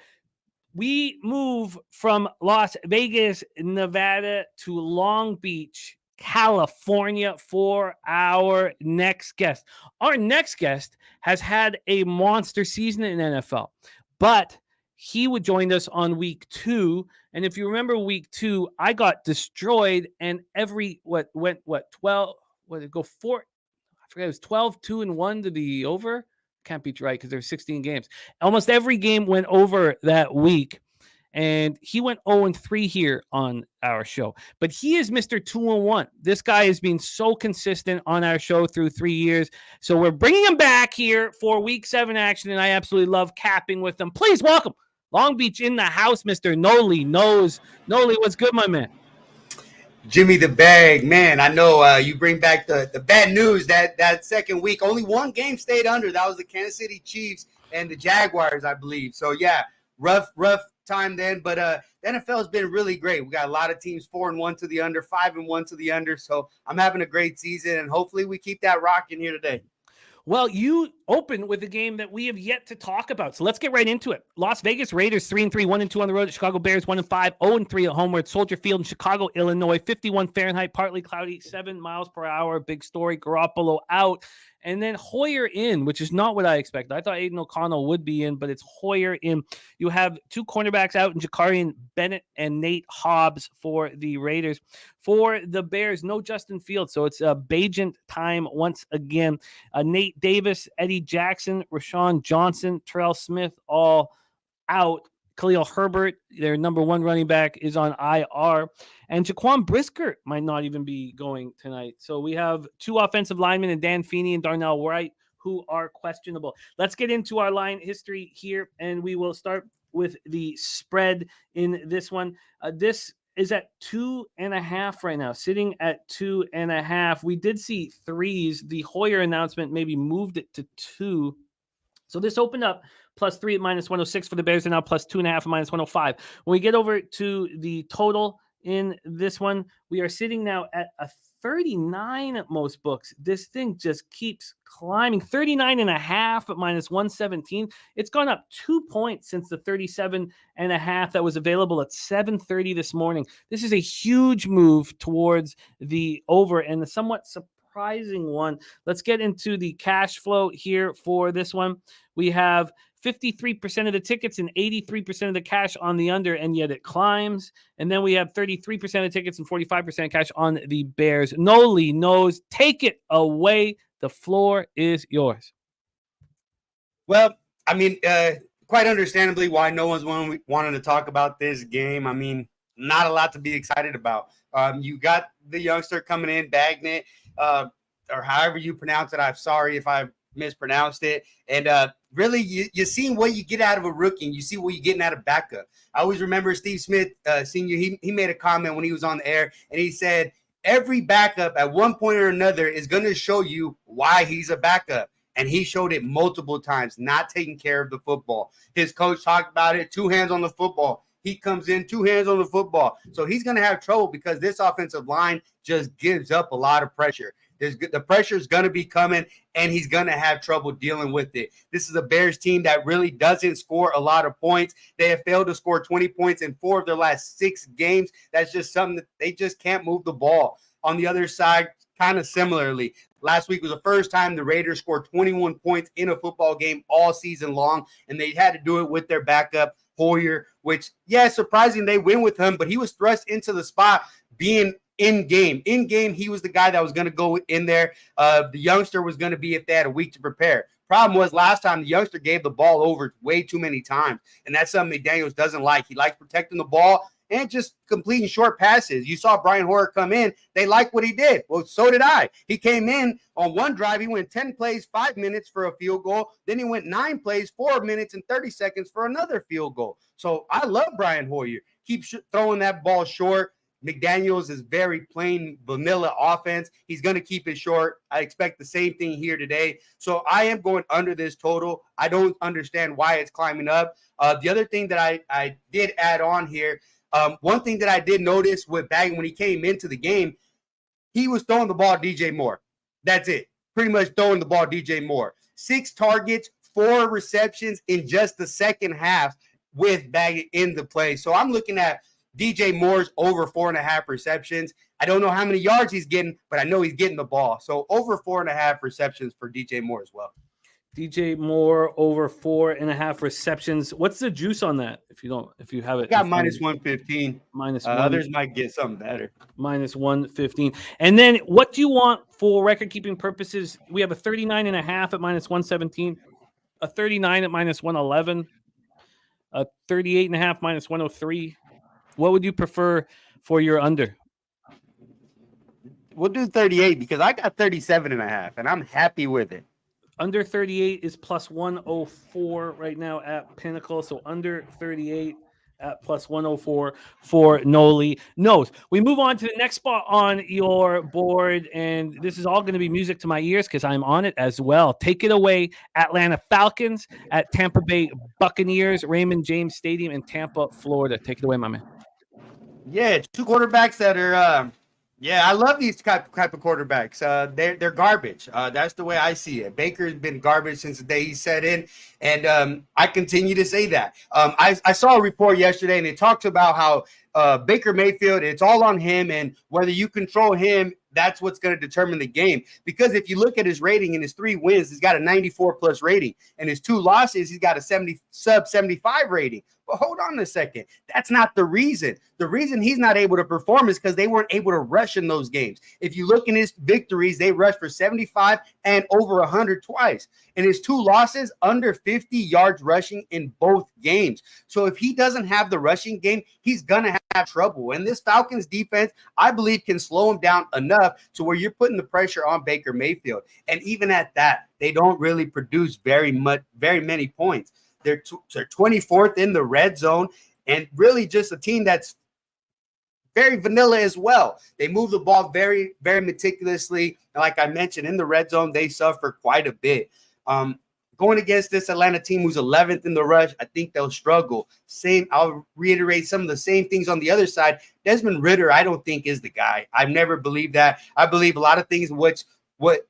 We move from Las Vegas, Nevada to Long Beach, California for our next guest. Our next guest has had a monster season in NFL, but he would join us on week 2. And if you remember week 2, I got destroyed and every, 12, what did it go 4? I forget, it was 12, 2 and 1 to the over. Can't be right because there's 16 games. Almost every game went over that week. And he went 0-3 here on our show. But he is Mr. 2-1. This guy has been so consistent on our show through 3 years. So we're bringing him back here for week 7 action, and I absolutely love capping with him. Please welcome Long Beach in the house, Mr. Noli Knows. Noli, what's good, my man? Jimmy the Bag, man, I know you bring back the bad news that second week. Only one game stayed under. That was the Kansas City Chiefs and the Jaguars, I believe. So, yeah, rough time then. But the NFL has been really great. We got a lot of teams 4-1 to the under, 5-1 to the under. So I'm having a great season, and hopefully we keep that rocking here today. Well, you open with a game that we have yet to talk about. So let's get right into it. Las Vegas Raiders 3-3, 1-2 on the road at Chicago Bears, 1-5, 0-3 at home. We're at Soldier Field in Chicago, Illinois, 51 Fahrenheit, partly cloudy, 7 miles per hour. Big story. Garoppolo out. And then Hoyer in, which is not what I expected. I thought Aiden O'Connell would be in, but it's Hoyer in. You have 2 cornerbacks out in Jakarian Bennett and Nate Hobbs for the Raiders. For the Bears, no Justin Fields, so it's Bajent time once again. Nate Davis, Eddie Jackson, Rashawn Johnson, Terrell Smith all out. Khalil Herbert, their number 1 running back, is on IR. And Jaquan Brisker might not even be going tonight. So we have 2 offensive linemen, and Dan Feeney and Darnell Wright, who are questionable. Let's get into our line history here, and we will start with the spread in this one. This is at 2.5 right now, sitting at 2.5. We did see 3s. The Hoyer announcement maybe moved it to 2. So this opened up +3 at -106 for the Bears, and now +2.5 at -105. When we get over to the total in this one, we are sitting now at a 39 at most books. This thing just keeps climbing. 39.5 at -117. It's gone up 2 points since the 37.5 that was available at 7:30 this morning. This is a huge move towards the over, and the somewhat surprising one. Let's get into the cash flow here for this one. We have 53% of the tickets and 83% of the cash on the under, and yet it climbs. And then we have 33% of tickets and 45% cash on the Bears. Noli knows. Take it away. The floor is yours. Well, I mean, quite understandably why no one's wanting to talk about this game. I mean, not a lot to be excited about. You got the youngster coming in, Bagnett, or however you pronounce it. I'm sorry if I mispronounced it. And really, you're seeing what you get out of a rookie, and you see what you're getting out of backup. I always remember Steve Smith, Sr., he made a comment when he was on the air, and he said, every backup at one point or another is going to show you why he's a backup. And he showed it multiple times, not taking care of the football. His coach talked about it, 2 hands on the football. he comes in 2 hands on the football. So he's going to have trouble because this offensive line just gives up a lot of pressure. The pressure is going to be coming, and he's going to have trouble dealing with it. This is a Bears team that really doesn't score a lot of points. They have failed to score 20 points in 4 of their last 6 games. That's just something that they just can't move the ball. On the other side, kind of similarly, last week was the first time the Raiders scored 21 points in a football game all season long, and they had to do it with their backup, Hoyer, which, yeah, surprising they win with him, but he was thrust into the spot being in game. In game, he was the guy that was going to go in there. The youngster was going to be if they had a week to prepare. Problem was last time the youngster gave the ball over way too many times, and that's something McDaniels doesn't like. He likes protecting the ball and just completing short passes. You saw Brian Hoyer come in. They liked what he did. Well, so did I. He came in on one drive. He went 10 plays, 5 minutes for a field goal. Then he went 9 plays, 4 minutes and 30 seconds for another field goal. So I love Brian Hoyer. Keep throwing that ball short. McDaniels is very plain vanilla offense. He's going to keep it short. I expect the same thing here today. So I am going under this total. I don't understand why it's climbing up. The other thing that I did add on here, one thing that I did notice with Baggett when he came into the game, he was throwing the ball DJ Moore. That's it. Pretty much throwing the ball DJ Moore. 6 targets, 4 receptions in just the second half with Baggett in the play. So I'm looking at DJ Moore's over 4.5 receptions. I don't know how many yards he's getting, but I know he's getting the ball. So over 4.5 receptions for DJ Moore as well. DJ Moore over 4.5 receptions. What's the juice on that? If you have it, Got minus 115. Minus others might get something better. Minus 115. And then what do you want for record keeping purposes? We have a 39.5 at minus 117, a 39 at minus 111, a 38.5 minus 103. What would you prefer for your under? We'll do 38 because I got 37.5 and I'm happy with it. Under 38 is plus 104 right now at Pinnacle. So under 38 at plus 104 for Noli knows. We move on to the next spot on your board, and this is all going to be music to my ears because I'm on it as well. Take it away, Atlanta Falcons at Tampa Bay Buccaneers, Raymond James Stadium in Tampa, Florida. Take it away, my man. Yeah, 2 quarterbacks that are I love these type of quarterbacks. They're garbage. That's the way I see it. Baker's been garbage since the day he set in, and I continue to say that. I saw a report yesterday, and it talks about how Baker Mayfield, it's all on him, and whether you control him, that's what's going to determine the game. Because if you look at his rating in his 3 wins, he's got a 94 plus rating, and his 2 losses, he's got a sub 75 rating. But hold on a second. That's not the reason. The reason he's not able to perform is because they weren't able to rush in those games. If you look in his victories, they rushed for 75 and over 100 twice. And his 2 losses, under 50 yards rushing in both games. So if he doesn't have the rushing game, he's going to have trouble. And this Falcons defense, I believe, can slow him down enough to where you're putting the pressure on Baker Mayfield. And even at that, they don't really produce very many points. They're 24th in the red zone, and really just a team that's very vanilla as well. They move the ball very, very meticulously. Like I mentioned, in the red zone, they suffer quite a bit. Going against this Atlanta team who's 11th in the rush, I think they'll struggle. I'll reiterate some of the same things on the other side. Desmond Ridder, I don't think is the guy. I've never believed that. I believe a lot of things what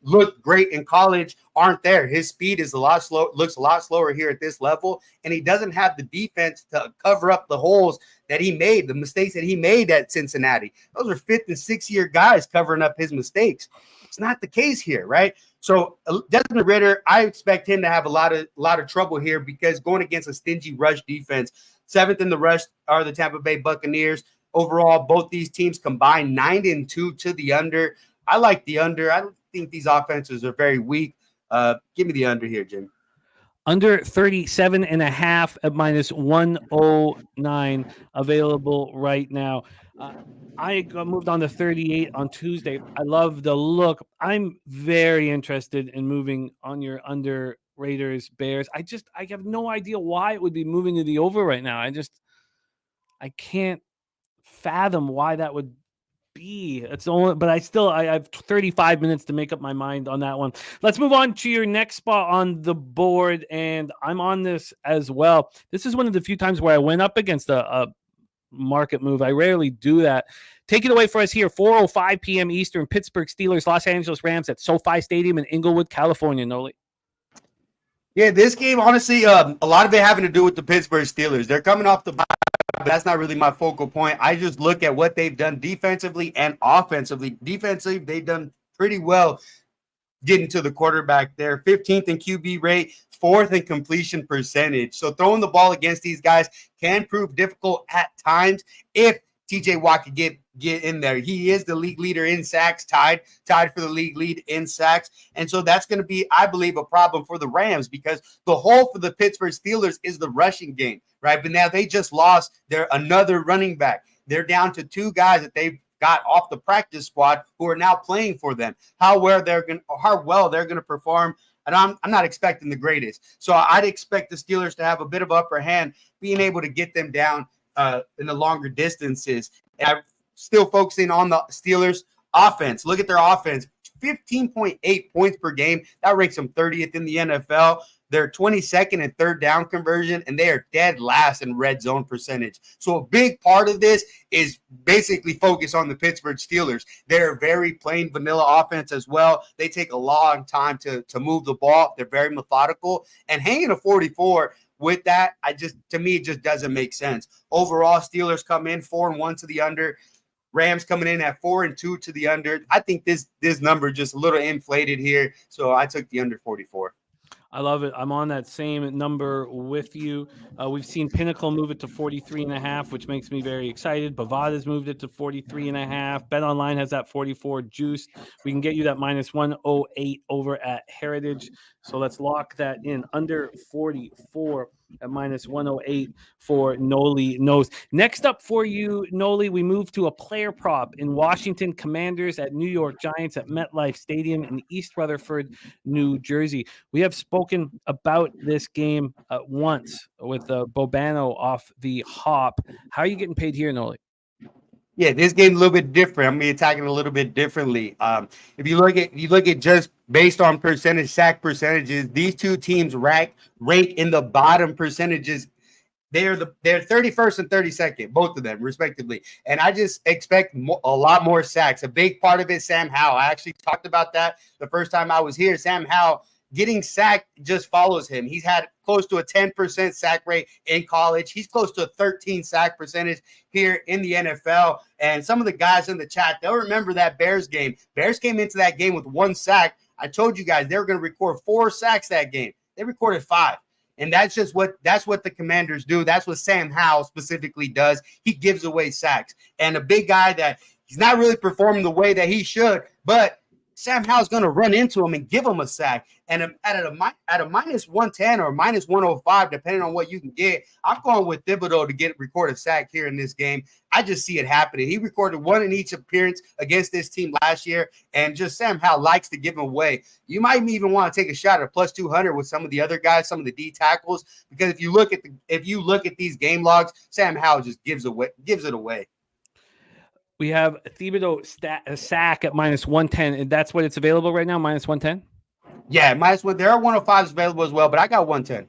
looked great in college aren't there. His speed is looks a lot slower here at this level, and he doesn't have the defense to cover up the holes that he made, the mistakes that he made at Cincinnati. Those are 5th and 6th year guys covering up his mistakes. It's not the case here, right? So Desmond Ridder, I expect him to have a lot of trouble here because going against a stingy rush defense. 7th in the rush are the Tampa Bay Buccaneers. Overall, both these teams combined 9-2 to the under. I like the under. I don't think these offenses are very weak. Give me the under here, Jim. Under 37.5 at minus 109 available right now. I moved on to 38 on Tuesday. I love the look. I'm very interested in moving on your under Raiders Bears. I have no idea why it would be moving to the over right now. I can't fathom why that would be. It's only, but I have 35 minutes to make up my mind on that one. Let's move on to your next spot on the board, and I'm on this as well. This is one of the few times where I went up against a market move. I rarely do that. Take it away for us here, 4:05 p.m. Eastern, Pittsburgh Steelers, Los Angeles Rams at SoFi Stadium in Inglewood, California, Noli. Yeah, this game, honestly, a lot of it having to do with the Pittsburgh Steelers. They're coming off the bye, but that's not really my focal point. I just look at what they've done defensively and offensively. Defensively, they've done pretty well getting to the quarterback there. 15th in QB rate, 4th in completion percentage. So throwing the ball against these guys can prove difficult at times if TJ Watt could get in there. He is the league leader in sacks, tied for the league lead in sacks. And so that's going to be, I believe, a problem for the Rams because the hole for the Pittsburgh Steelers is the rushing game, right? But now they just lost another running back. They're down to 2 guys that they've got off the practice squad who are now playing for them. How well they're going to perform, and I'm not expecting the greatest. So I'd expect the Steelers to have a bit of upper hand, being able to get them down in the longer distances. And I'm still focusing on the Steelers offense. Look at their offense, 15.8 points per game. That ranks them 30th in the NFL. They're 22nd in third down conversion, and they are dead last in red zone percentage. So a big part of this is basically focus on the Pittsburgh Steelers. They're very plain vanilla offense as well. They take a long time to move the ball. They're very methodical. And hanging a 44 with that, to me, it just doesn't make sense. Overall, Steelers come in 4-1 to the under. Rams coming in at 4-2 to the under. I think this number just a little inflated here, so I took the under 44. I love it. I'm on that same number with you. We've seen Pinnacle move it to 43.5, which makes me very excited. Bovada's moved it to 43.5. BetOnline has that 44 juiced. We can get you that minus 108 over at Heritage. So let's lock that in. Under 44 at minus 108 for Noli Knows. Next up for you, Noli, we move to a player prop in Washington. Commanders at New York Giants at MetLife Stadium in East Rutherford, New Jersey. We have spoken about this game once with Bobano off the hop. How are you getting paid here, Noli? Yeah, this game's a little bit different. I'm gonna be attacking a little bit differently. If you look at just based on sack percentages, these two teams rank in the bottom percentages. They're 31st and 32nd, both of them, respectively. And I just expect a lot more sacks. A big part of it, Sam Howell. I actually talked about that the first time I was here. Sam Howell getting sacked just follows him. He's had close to a 10% sack rate in college. He's close to a 13 sack percentage here in the NFL. And some of the guys in the chat, they'll remember that Bears game. Bears came into that game with 1 sack. I told you guys they were going to record 4 sacks that game. They recorded 5. And that's what the Commanders do. That's what Sam Howell specifically does. He gives away sacks. And a big guy that he's not really performing the way that he should, but Sam Howell's going to run into him and give him a sack. And at a minus 110 or minus 105, depending on what you can get, I'm going with Thibodeau to record a sack here in this game. I just see it happening. He recorded 1 in each appearance against this team last year, and just Sam Howell likes to give him away. You might even want to take a shot at plus 200 with some of the other guys, some of the D tackles, because if you look at these game logs, Sam Howell just gives it away. We have Thibodeau sack at minus 110, and that's what it's available right now, minus 110? Yeah, minus 1. There are 105s available as well, but I got 110.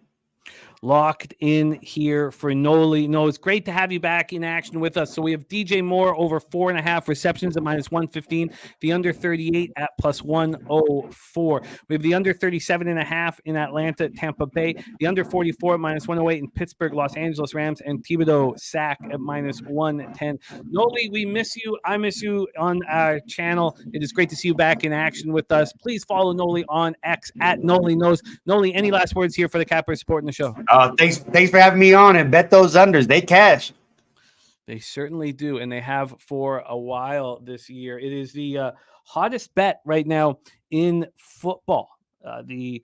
Locked in here for Noli. No, it's great to have you back in action with us. So we have DJ Moore over 4.5 receptions at minus 115. The under 38 at plus 104. We have the under 37.5 in Atlanta, Tampa Bay. The under 44 at minus 108 in Pittsburgh, Los Angeles Rams, and Thibodeau sack at minus 110. Noli, we miss you. I miss you on our channel. It is great to see you back in action with us. Please follow Noli on X at Noli Knows. Noli, any last words here for the Cappers supporting the show? Thanks for having me on, and bet those unders. They cash. They certainly do, and they have for a while this year. It is the hottest bet right now in football. The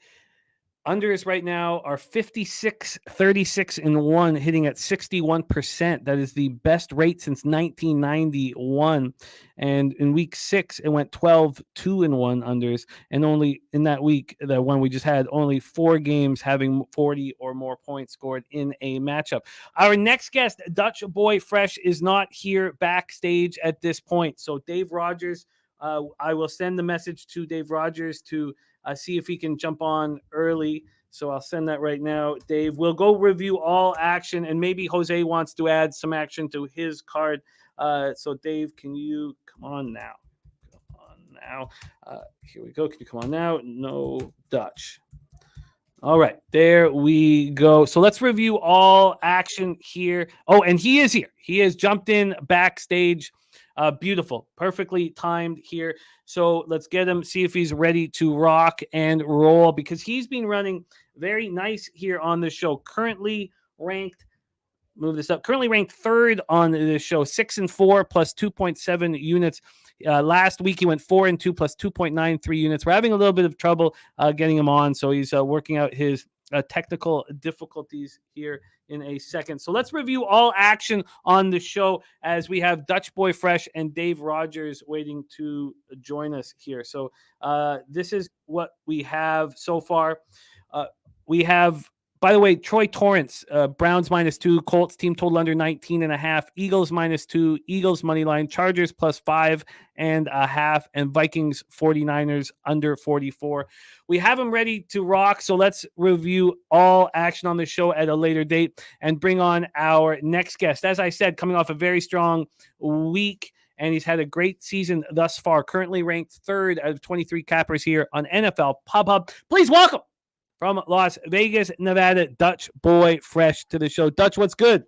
unders right now are 56, 36, and 1, hitting at 61%. That is the best rate since 1991. And in week 6, it went 12, 2, and 1 unders. And only in that week, the one we just had, only 4 games having 40 or more points scored in a matchup. Our next guest, Dutch Boy Fresh, is not here backstage at this point. So Dave Rogers, I will send the message to Dave Rogers to see if he can jump on early. So I'll send that right now, Dave. We'll go review all action, and maybe Jose wants to add some action to his card. So Dave, can you come on now? Here we go. Can you come on now? No Dutch. All right, there we go. So let's review all action here. Oh, and he is here. He has jumped in backstage. Beautiful, perfectly timed here. So let's get him, see if he's ready to rock and roll, because he's been running very nice here on the show. Currently ranked third on the show, 6-4 plus 2.7 units. Last week he went 4-2 plus 2.93 units. We're having a little bit of trouble getting him on, so he's working out his technical difficulties here in a second. So let's review all action on the show as we have Dutch Boy Fresh and Dave Rogers waiting to join us here. So this is what we have so far. We have, by the way, Troy Torrance, Browns -2, Colts team total under 19.5, Eagles -2, Eagles money line, Chargers +5.5, and Vikings 49ers under 44. We have them ready to rock, so let's review all action on the show at a later date and bring on our next guest. As I said, coming off a very strong week, and he's had a great season thus far, currently ranked third out of 23 cappers here on NFL Pub Hub. Please welcome, from Las Vegas, Nevada, Dutch Boy Fresh to the show. Dutch, what's good?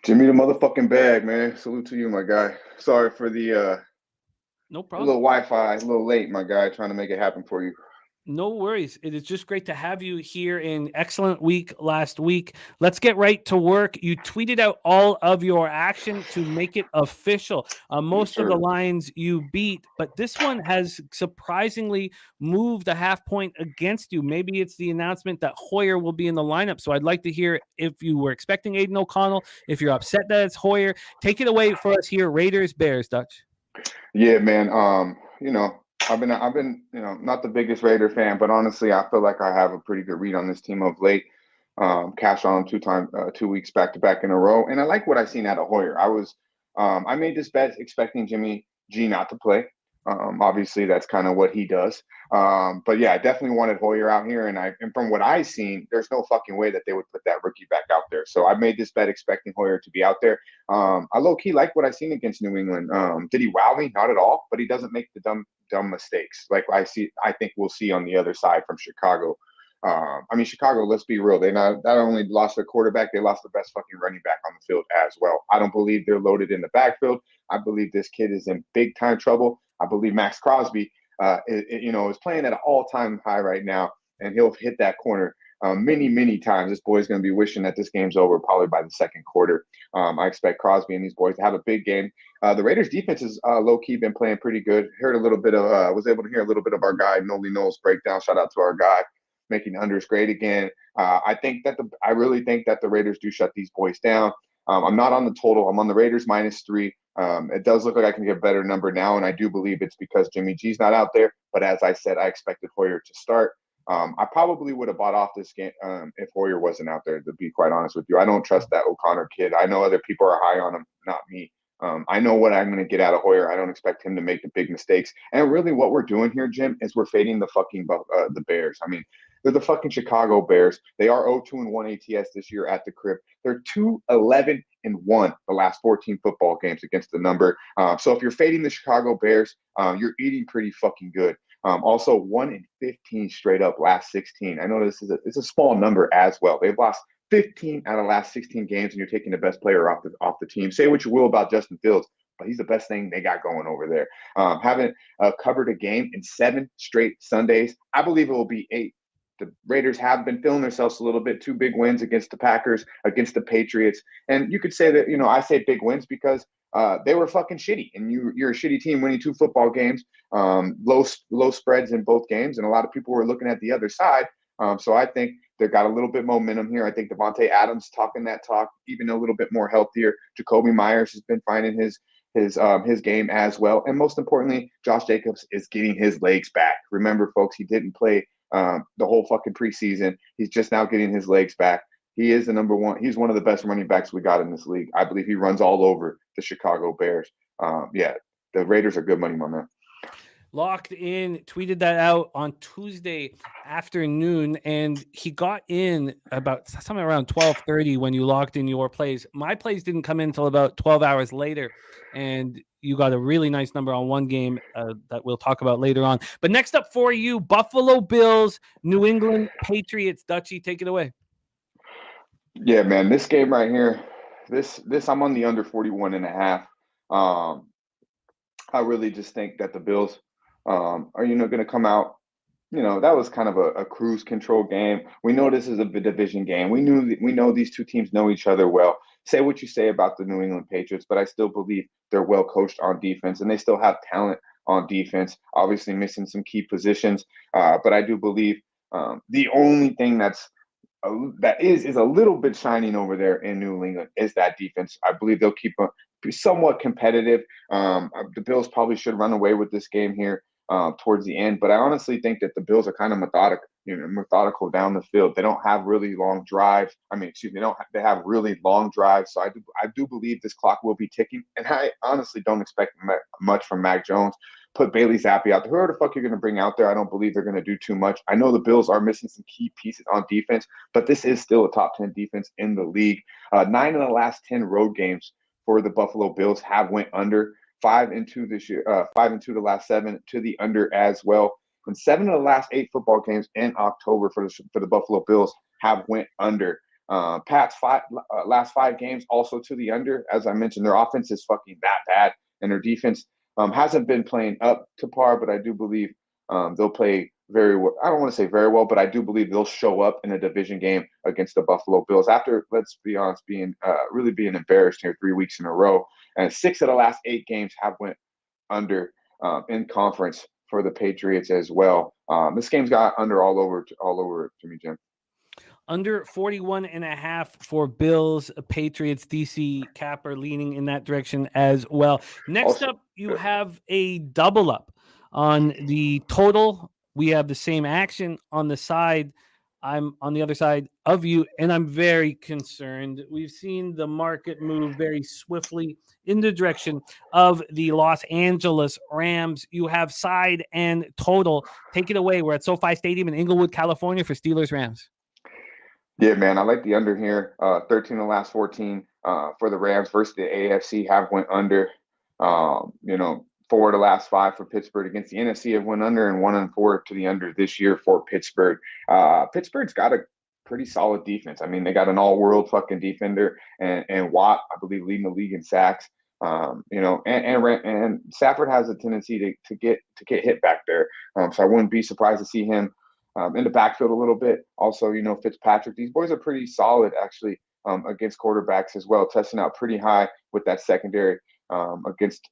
Jimmy the motherfucking bag, man. Salute to you, my guy. Sorry for the No problem. little Wi-Fi, a little late, my guy. Trying to make it happen for you. No worries. It is just great to have you here. In excellent week last week. Let's get right to work. You tweeted out all of your action to make it official. Most of the lines you beat, but this one has surprisingly moved a half point against you. Maybe it's the announcement that Hoyer will be in the lineup. So I'd like to hear if you were expecting Aiden O'Connell, if you're upset that it's Hoyer. Take it away for us here. Raiders, Bears, Dutch. Yeah, man. I've been, not the biggest Raider fan, but honestly, I feel like I have a pretty good read on this team of late. Cashed on 2 weeks back to back in a row, and I like what I seen out of Hoyer. I made this bet expecting Jimmy G not to play. Obviously, that's kind of what he does. But yeah, I definitely wanted Hoyer out here, and from what I've seen, there's no fucking way that they would put that rookie back out there. So I made this bet expecting Hoyer to be out there. I low key like what I seen against New England. Did he wow me? Not at all, but he doesn't make the dumb mistakes like I think we'll see on the other side from Chicago. Chicago, let's be real. They not only lost their quarterback, they lost the best fucking running back on the field as well. I don't believe they're loaded in the backfield. I believe this kid is in big time trouble. I believe Max Crosby, is playing at an all-time high right now, and he'll hit that corner many times. This boy's going to be wishing that this game's over probably by the second quarter. I expect Crosby and these boys to have a big game. The Raiders defense is low-key been playing pretty good. Was able to hear a little bit of our guy Noli Knowles breakdown. Shout out to our guy making unders great again. I really think that the Raiders do shut these boys down. I'm not on the total. I'm on the Raiders -3. It does look like I can get a better number now, and I do believe it's because Jimmy G's not out there. But as I said, I expected Hoyer to start. I probably would have bought off this game if Hoyer wasn't out there, to be quite honest with you. I don't trust that O'Connor kid. I know other people are high on him, not me. I know what I'm going to get out of Hoyer. I don't expect him to make the big mistakes. And really what we're doing here, Jim, is we're fading the fucking the Bears. They're the fucking Chicago Bears. They are 0-2-1 ATS this year at the crib. They're 2-11-1 the last 14 football games against the number. So if you're fading the Chicago Bears, you're eating pretty fucking good. Also 1-15 straight up last 16. I know it's a small number as well. They've lost 15 out of the last 16 games, and you're taking the best player off the team. Say what you will about Justin Fields, but he's the best thing they got going over there. Haven't covered a game in 7 straight Sundays. I believe it will be 8. The Raiders have been feeling themselves a little bit. 2 big wins against the Packers, against the Patriots. And you could say that, I say big wins because they were fucking shitty. And you're a shitty team winning 2 football games, low spreads in both games. And a lot of people were looking at the other side. So I think they got a little bit momentum here. I think Devontae Adams talking that talk, even a little bit more healthier. Jacoby Myers has been finding his game as well. And most importantly, Josh Jacobs is getting his legs back. Remember, folks, he didn't play the whole fucking preseason. He's just now getting his legs back. He is the number one. He's one of the best running backs we got in this league. I believe he runs all over the Chicago Bears. The Raiders are good money, my man. Locked in, tweeted that out on Tuesday afternoon, and he got in about somewhere around 12:30 when you locked in your plays. My plays didn't come in until about 12 hours later, and you got a really nice number on one game that we'll talk about later on. But next up for you, Buffalo Bills, New England Patriots. Dutchie, take it away. Yeah, man, this game right here, this I'm on the under 41.5. I really just think that the Bills are going to come out. That was kind of a cruise control game. We know this is a division game. We know these two teams know each other well. Say what you say about the New England Patriots, but I still believe they're well coached on defense, and they still have talent on defense. Obviously, missing some key positions, but I do believe the only thing that is a little bit shining over there in New England is that defense. I believe they'll keep somewhat competitive. The Bills probably should run away with this game here towards the end, but I honestly think that the Bills are kind of methodical down the field. They don't have really long drives. They have really long drives. So I do believe this clock will be ticking, and I honestly don't expect much from Mac Jones. Put Bailey Zappi out there. Whoever the fuck you're going to bring out there, I don't believe they're going to do too much. I know the Bills are missing some key pieces on defense, but this is still a top 10 defense in the league. 9 of the last 10 road games for the Buffalo Bills have went under. 5-2 this year. 5-2 the last 7 to the under as well. And 7 of the last 8 football games in October for the Buffalo Bills have went under. Pat's last 5 games also to the under. As I mentioned, their offense is fucking that bad, and their defense hasn't been playing up to par, but I do believe they'll play very well. I don't want to say very well, but I do believe they'll show up in a division game against the Buffalo Bills after, let's be honest, really being embarrassed here 3 weeks in a row. And 6 of the last 8 games have went under in conference for the Patriots as well. This game's got under all over to me, Jim. Under 41.5 for Bills, Patriots, DC Capper leaning in that direction as well. Next up, you have a double up on the total. We have the same action on the side. I'm on the other side of you, and I'm very concerned. We've seen the market move very swiftly in the direction of the Los Angeles Rams. You have side and total. Take it away. We're at SoFi Stadium in Inglewood, California for Steelers-Rams. Yeah, man, I like the under here. 13 of the last 14 for the Rams versus the AFC have went under. 4 of the last 5 for Pittsburgh against the NFC have went under, and 1-4 to the under this year for Pittsburgh. Pittsburgh's got a pretty solid defense. I mean, they got an all-world fucking defender, and Watt, I believe, leading the league in sacks. And Stafford has a tendency to get hit back there. So I wouldn't be surprised to see him in the backfield a little bit. Also, Fitzpatrick. These boys are pretty solid, actually, against quarterbacks as well, testing out pretty high with that secondary against,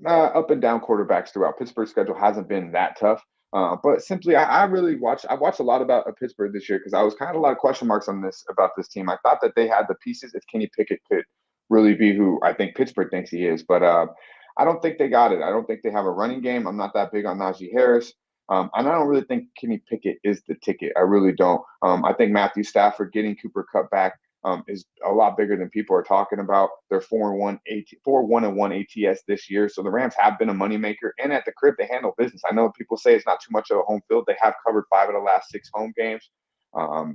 up and down quarterbacks throughout. Pittsburgh's schedule hasn't been that tough. But simply, I watched a lot about Pittsburgh this year because I was kind of a lot of question marks about this team. I thought that they had the pieces if Kenny Pickett could really be who I think Pittsburgh thinks he is. But I don't think they got it. I don't think they have a running game. I'm not that big on Najee Harris. And I don't really think Kenny Pickett is the ticket. I really don't. I think Matthew Stafford getting Cooper Kupp back is a lot bigger than people are talking about. They're 4-1 ATS this year. So the Rams have been a moneymaker. And at the crib, they handle business. I know people say it's not too much of a home field. They have covered 5 of the last 6 home games.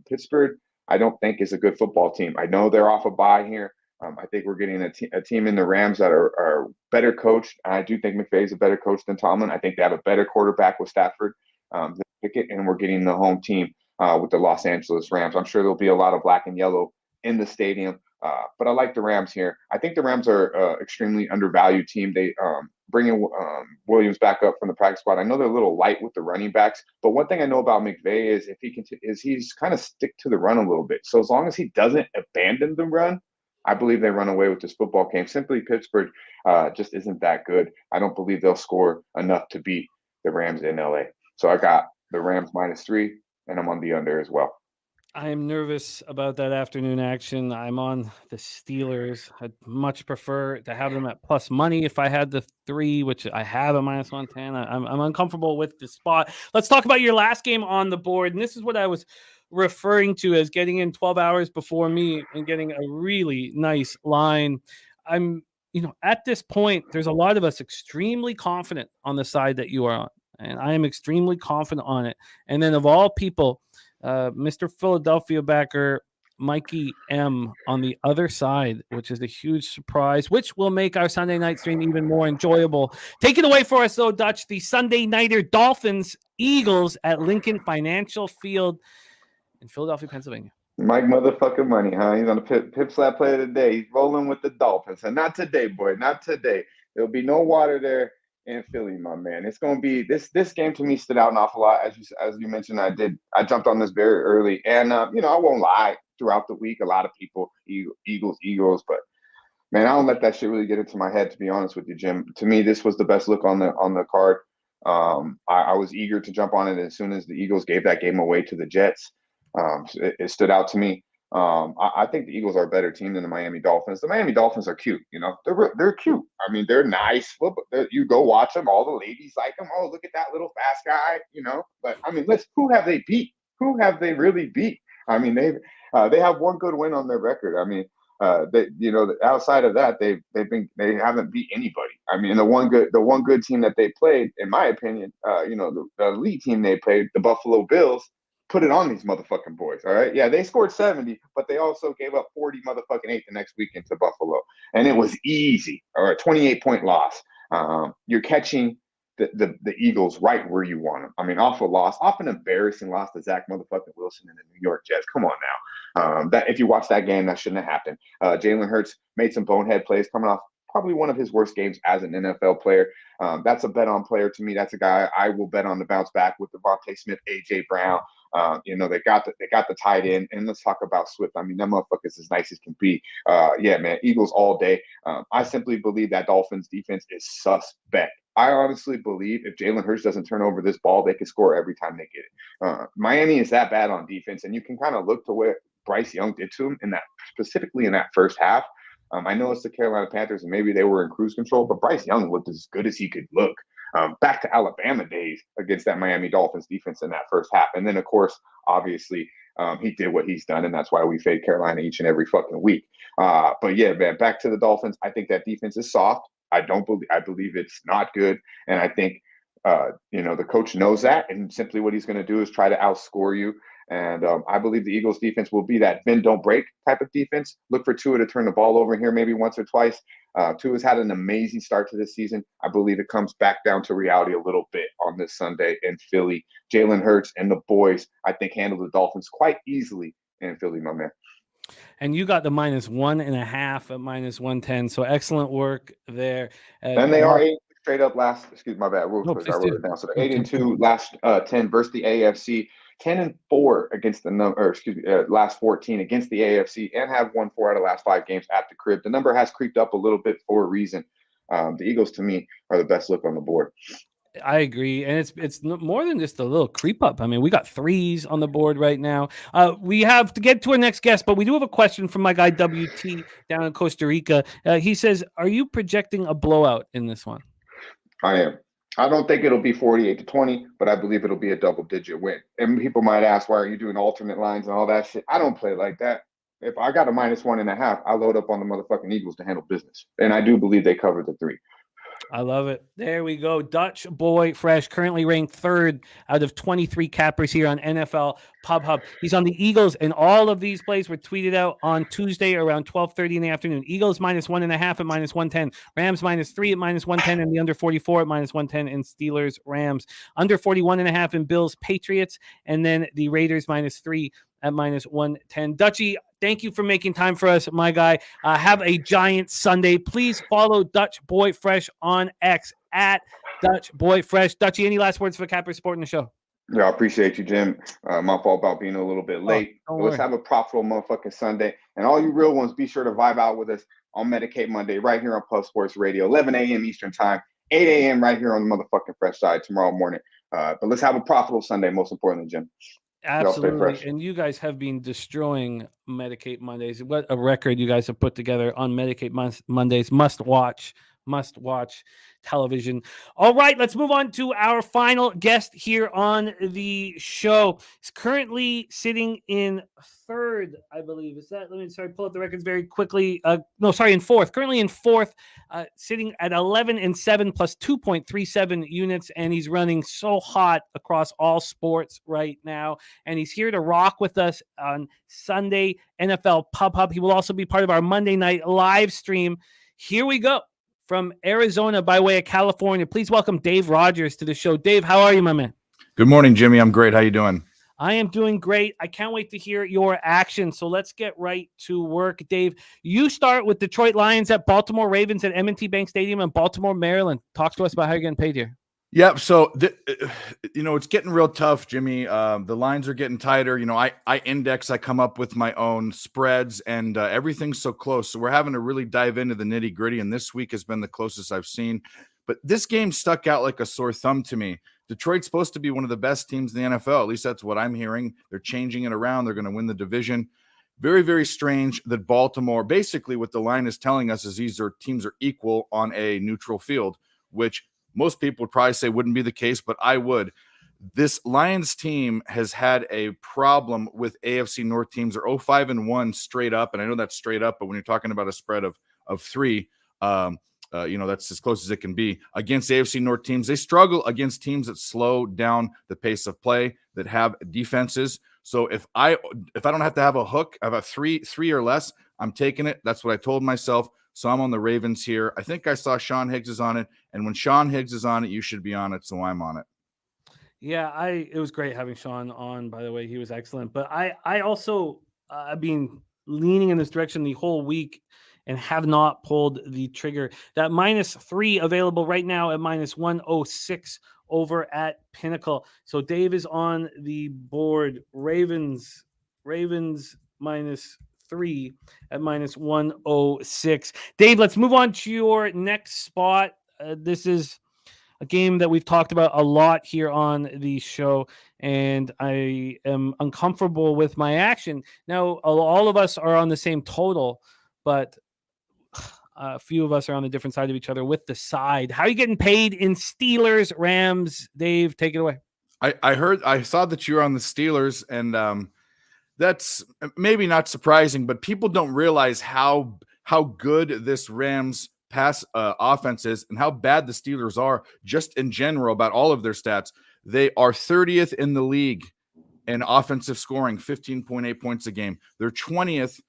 Pittsburgh, I don't think is a good football team. I know they're off a bye here. I think we're getting a team in the Rams that are better coached. I do think McVay is a better coach than Tomlin. I think they have a better quarterback with Stafford than Pickett, and we're getting the home team with the Los Angeles Rams. I'm sure there'll be a lot of black and yellow in the stadium, but I like the Rams here. I think the Rams are an extremely undervalued team. They bringing Williams back up from the practice squad. I know they're a little light with the running backs, but one thing I know about McVay is he's kind of stick to the run a little bit. So as long as he doesn't abandon the run, I believe they run away with this football game. Simply, Pittsburgh just isn't that good. I don't believe they'll score enough to beat the Rams in LA. So I got the Rams -3, and I'm on the under as well. I am nervous about that afternoon action. I'm on the Steelers. I'd much prefer to have them at plus money if I had the 3, which I have a -110. I'm uncomfortable with the spot. Let's talk about your last game on the board. And this is what I was referring to as getting in 12 hours before me and getting a really nice line. I'm at this point, there's a lot of us extremely confident on the side that you are on, and I am extremely confident on it. And then of all people, Mr. Philadelphia backer Mikey M on the other side, which is a huge surprise, which will make our Sunday night stream even more enjoyable. Take it away for us, though, Dutch. The Sunday nighter Dolphins Eagles at Lincoln Financial Field in Philadelphia, Pennsylvania. Mike motherfucking Money, huh? He's on the pip slap play of the day. He's rolling with the Dolphins. And not today, boy. Not today. There'll be no water there in Philly, my man. It's going to be this game to me stood out an awful lot. As you mentioned, I jumped on this very early. And, I won't lie. Throughout the week, a lot of people, Eagles. But, man, I don't let that shit really get into my head, to be honest with you, Jim. To me, this was the best look on the card. I was eager to jump on it as soon as the Eagles gave that game away to the Jets. It stood out to me. I think the Eagles are a better team than the Miami Dolphins. The Miami Dolphins are cute, they're cute. I mean, they're nice. You go watch them. All the ladies like them. Oh, look at that little fast guy, But I mean, who have they beat? Who have they really beat? I mean, they have one good win on their record. I mean, outside of that, they haven't beat anybody. I mean, the one good team that they played, in my opinion, the elite team they played, the Buffalo Bills, put it on these motherfucking boys. All right, yeah, they scored 70, but they also gave up 40 motherfucking 8 the next weekend to Buffalo, and it was easy. All right, 28-point loss. You're catching the Eagles right where you want them. I mean, off an embarrassing loss to Zach motherfucking Wilson and the New York Jets. Come on now. That if you watch that game, that shouldn't have happened. Jalen Hurts made some bonehead plays coming off probably one of his worst games as an NFL player. That's a bet on player to me. That's a guy I will bet on the bounce back with Devontae Smith, AJ Brown. They got the tight end, and let's talk about Swift. I mean, that motherfucker's as nice as can be. Yeah, man, Eagles all day. I simply believe that Dolphins defense is suspect. I honestly believe if Jalen Hurts doesn't turn over this ball, they can score every time they get it. Miami is that bad on defense, and you can kind of look to what Bryce Young did to him specifically in that first half. I know it's the Carolina Panthers, and maybe they were in cruise control, but Bryce Young looked as good as he could look. Back to Alabama days against that Miami Dolphins defense in that first half. And then, of course, obviously, he did what he's done, and that's why we fade Carolina each and every fucking week. But, yeah, man, back to the Dolphins. I think that defense is soft. I believe it's not good, and I think, the coach knows that, and simply what he's going to do is try to outscore you. And I believe the Eagles defense will be that bend, don't break type of defense. Look for Tua to turn the ball over here maybe once or twice. Tua's had an amazing start to this season. I believe it comes back down to reality a little bit on this Sunday in Philly. Jalen Hurts and the boys, I think, handle the Dolphins quite easily in Philly, my man. And you got the -1.5 at -110. So excellent work there. And they are 8 straight up last. Excuse my bad. Real quick, I wrote it down. So they're 8-2 last 10 versus the AFC. 10-4 against the last 14 against the AFC, and have won 4 out of the last 5 games at the crib. The number has creeped up a little bit for a reason. The Eagles, to me, are the best look on the board. I agree, and it's more than just a little creep up. I mean, we got 3s on the board right now. We have to get to our next guest, but we do have a question from my guy WT down in Costa Rica. He says, "Are you projecting a blowout in this one?" I am. I don't think it'll be 48-20, but I believe it'll be a double-digit win. And people might ask, why are you doing alternate lines and all that shit? I don't play like that. If I got a -1.5, I load up on the motherfucking Eagles to handle business. And I do believe they cover the 3. I love it. There we go. Dutch Boy Fresh, currently ranked 3rd out of 23 cappers here on NFL Pub Hub. He's on the Eagles, and all of these plays were tweeted out on Tuesday around 12:30 in the afternoon. Eagles -1.5 at -110, Rams -3 at -110, and the under 44 at -110, and Steelers Rams under 41.5 in Bills Patriots, and then the Raiders -3 at -110. Dutchy, thank you for making time for us, my guy. Have a giant Sunday. Please follow Dutch Boy Fresh on X at Dutch Boy Fresh. Dutchy, any last words for Capper Sport in the show? Yeah, I appreciate you, Jim. My fault about being a little bit late. Let's have a profitable motherfucking Sunday. And all you real ones, be sure to vibe out with us on Medicate Monday right here on Pub Sports Radio, 11 a.m. Eastern Time, 8 a.m. right here on the motherfucking Fresh Side tomorrow morning. But let's have a profitable Sunday, most importantly, Jim. Absolutely. And you guys have been destroying Medicate Mondays. What a record you guys have put together on Medicate Mondays. Must watch must-watch television. All right, let's move on to our final guest here on the show. He's currently sitting in third, I believe. Is that? Let me pull up the records very quickly. In fourth. Currently in fourth, sitting at 11-7 plus 2.37 units, and he's running so hot across all sports right now. And he's here to rock with us on Sunday NFL Pub Hub. He will also be part of our Monday night live stream. Here we go. From Arizona by way of California, please welcome Dave Rogers to the show. Dave, how are you, my man? Good morning, Jimmy. I'm great. How you doing? I am doing great. I can't wait to hear your action. So let's get right to work, Dave. You start with Detroit Lions at Baltimore Ravens at M&T Bank Stadium in Baltimore, Maryland. Talk to us about how you're getting paid here. Yep. So, it's getting real tough, Jimmy. The lines are getting tighter. I index, I come up with my own spreads, and everything's so close. So we're having to really dive into the nitty gritty. And this week has been the closest I've seen. But this game stuck out like a sore thumb to me. Detroit's supposed to be one of the best teams in the NFL. At least that's what I'm hearing. They're changing it around. They're going to win the division. Very, very strange that Baltimore, basically what the line is telling us is these teams are equal on a neutral field, which most people would probably say wouldn't be the case, but I would. This Lions team has had a problem with AFC North teams. They're 0-5-1 straight up, and I know that's straight up, but when you're talking about a spread of 3, that's as close as it can be. Against AFC North teams, they struggle against teams that slow down the pace of play, that have defenses. So if I don't have to have a hook, I have a 3 or less, I'm taking it. That's what I told myself. So I'm on the Ravens here. I think I saw Sean Higgs is on it. And when Sean Higgs is on it, you should be on it. So I'm on it. Yeah, it was great having Sean on, by the way. He was excellent. But I also, I've been leaning in this direction the whole week and have not pulled the trigger. That -3 available right now at -106 over at Pinnacle. So Dave is on the board. Ravens -3 at -106. Dave, let's move on to your next spot. This is a game that we've talked about a lot here on the show, and I am uncomfortable with my action. Now, all of us are on the same total, but a few of us are on the different side of each other with the side. How are you getting paid in Steelers, Rams? Dave, take it away. I saw that you were on the Steelers, and that's maybe not surprising, but people don't realize how good this Rams pass offense is and how bad the Steelers are just in general about all of their stats. They are 30th in the league in offensive scoring, 15.8 points a game. They're 20th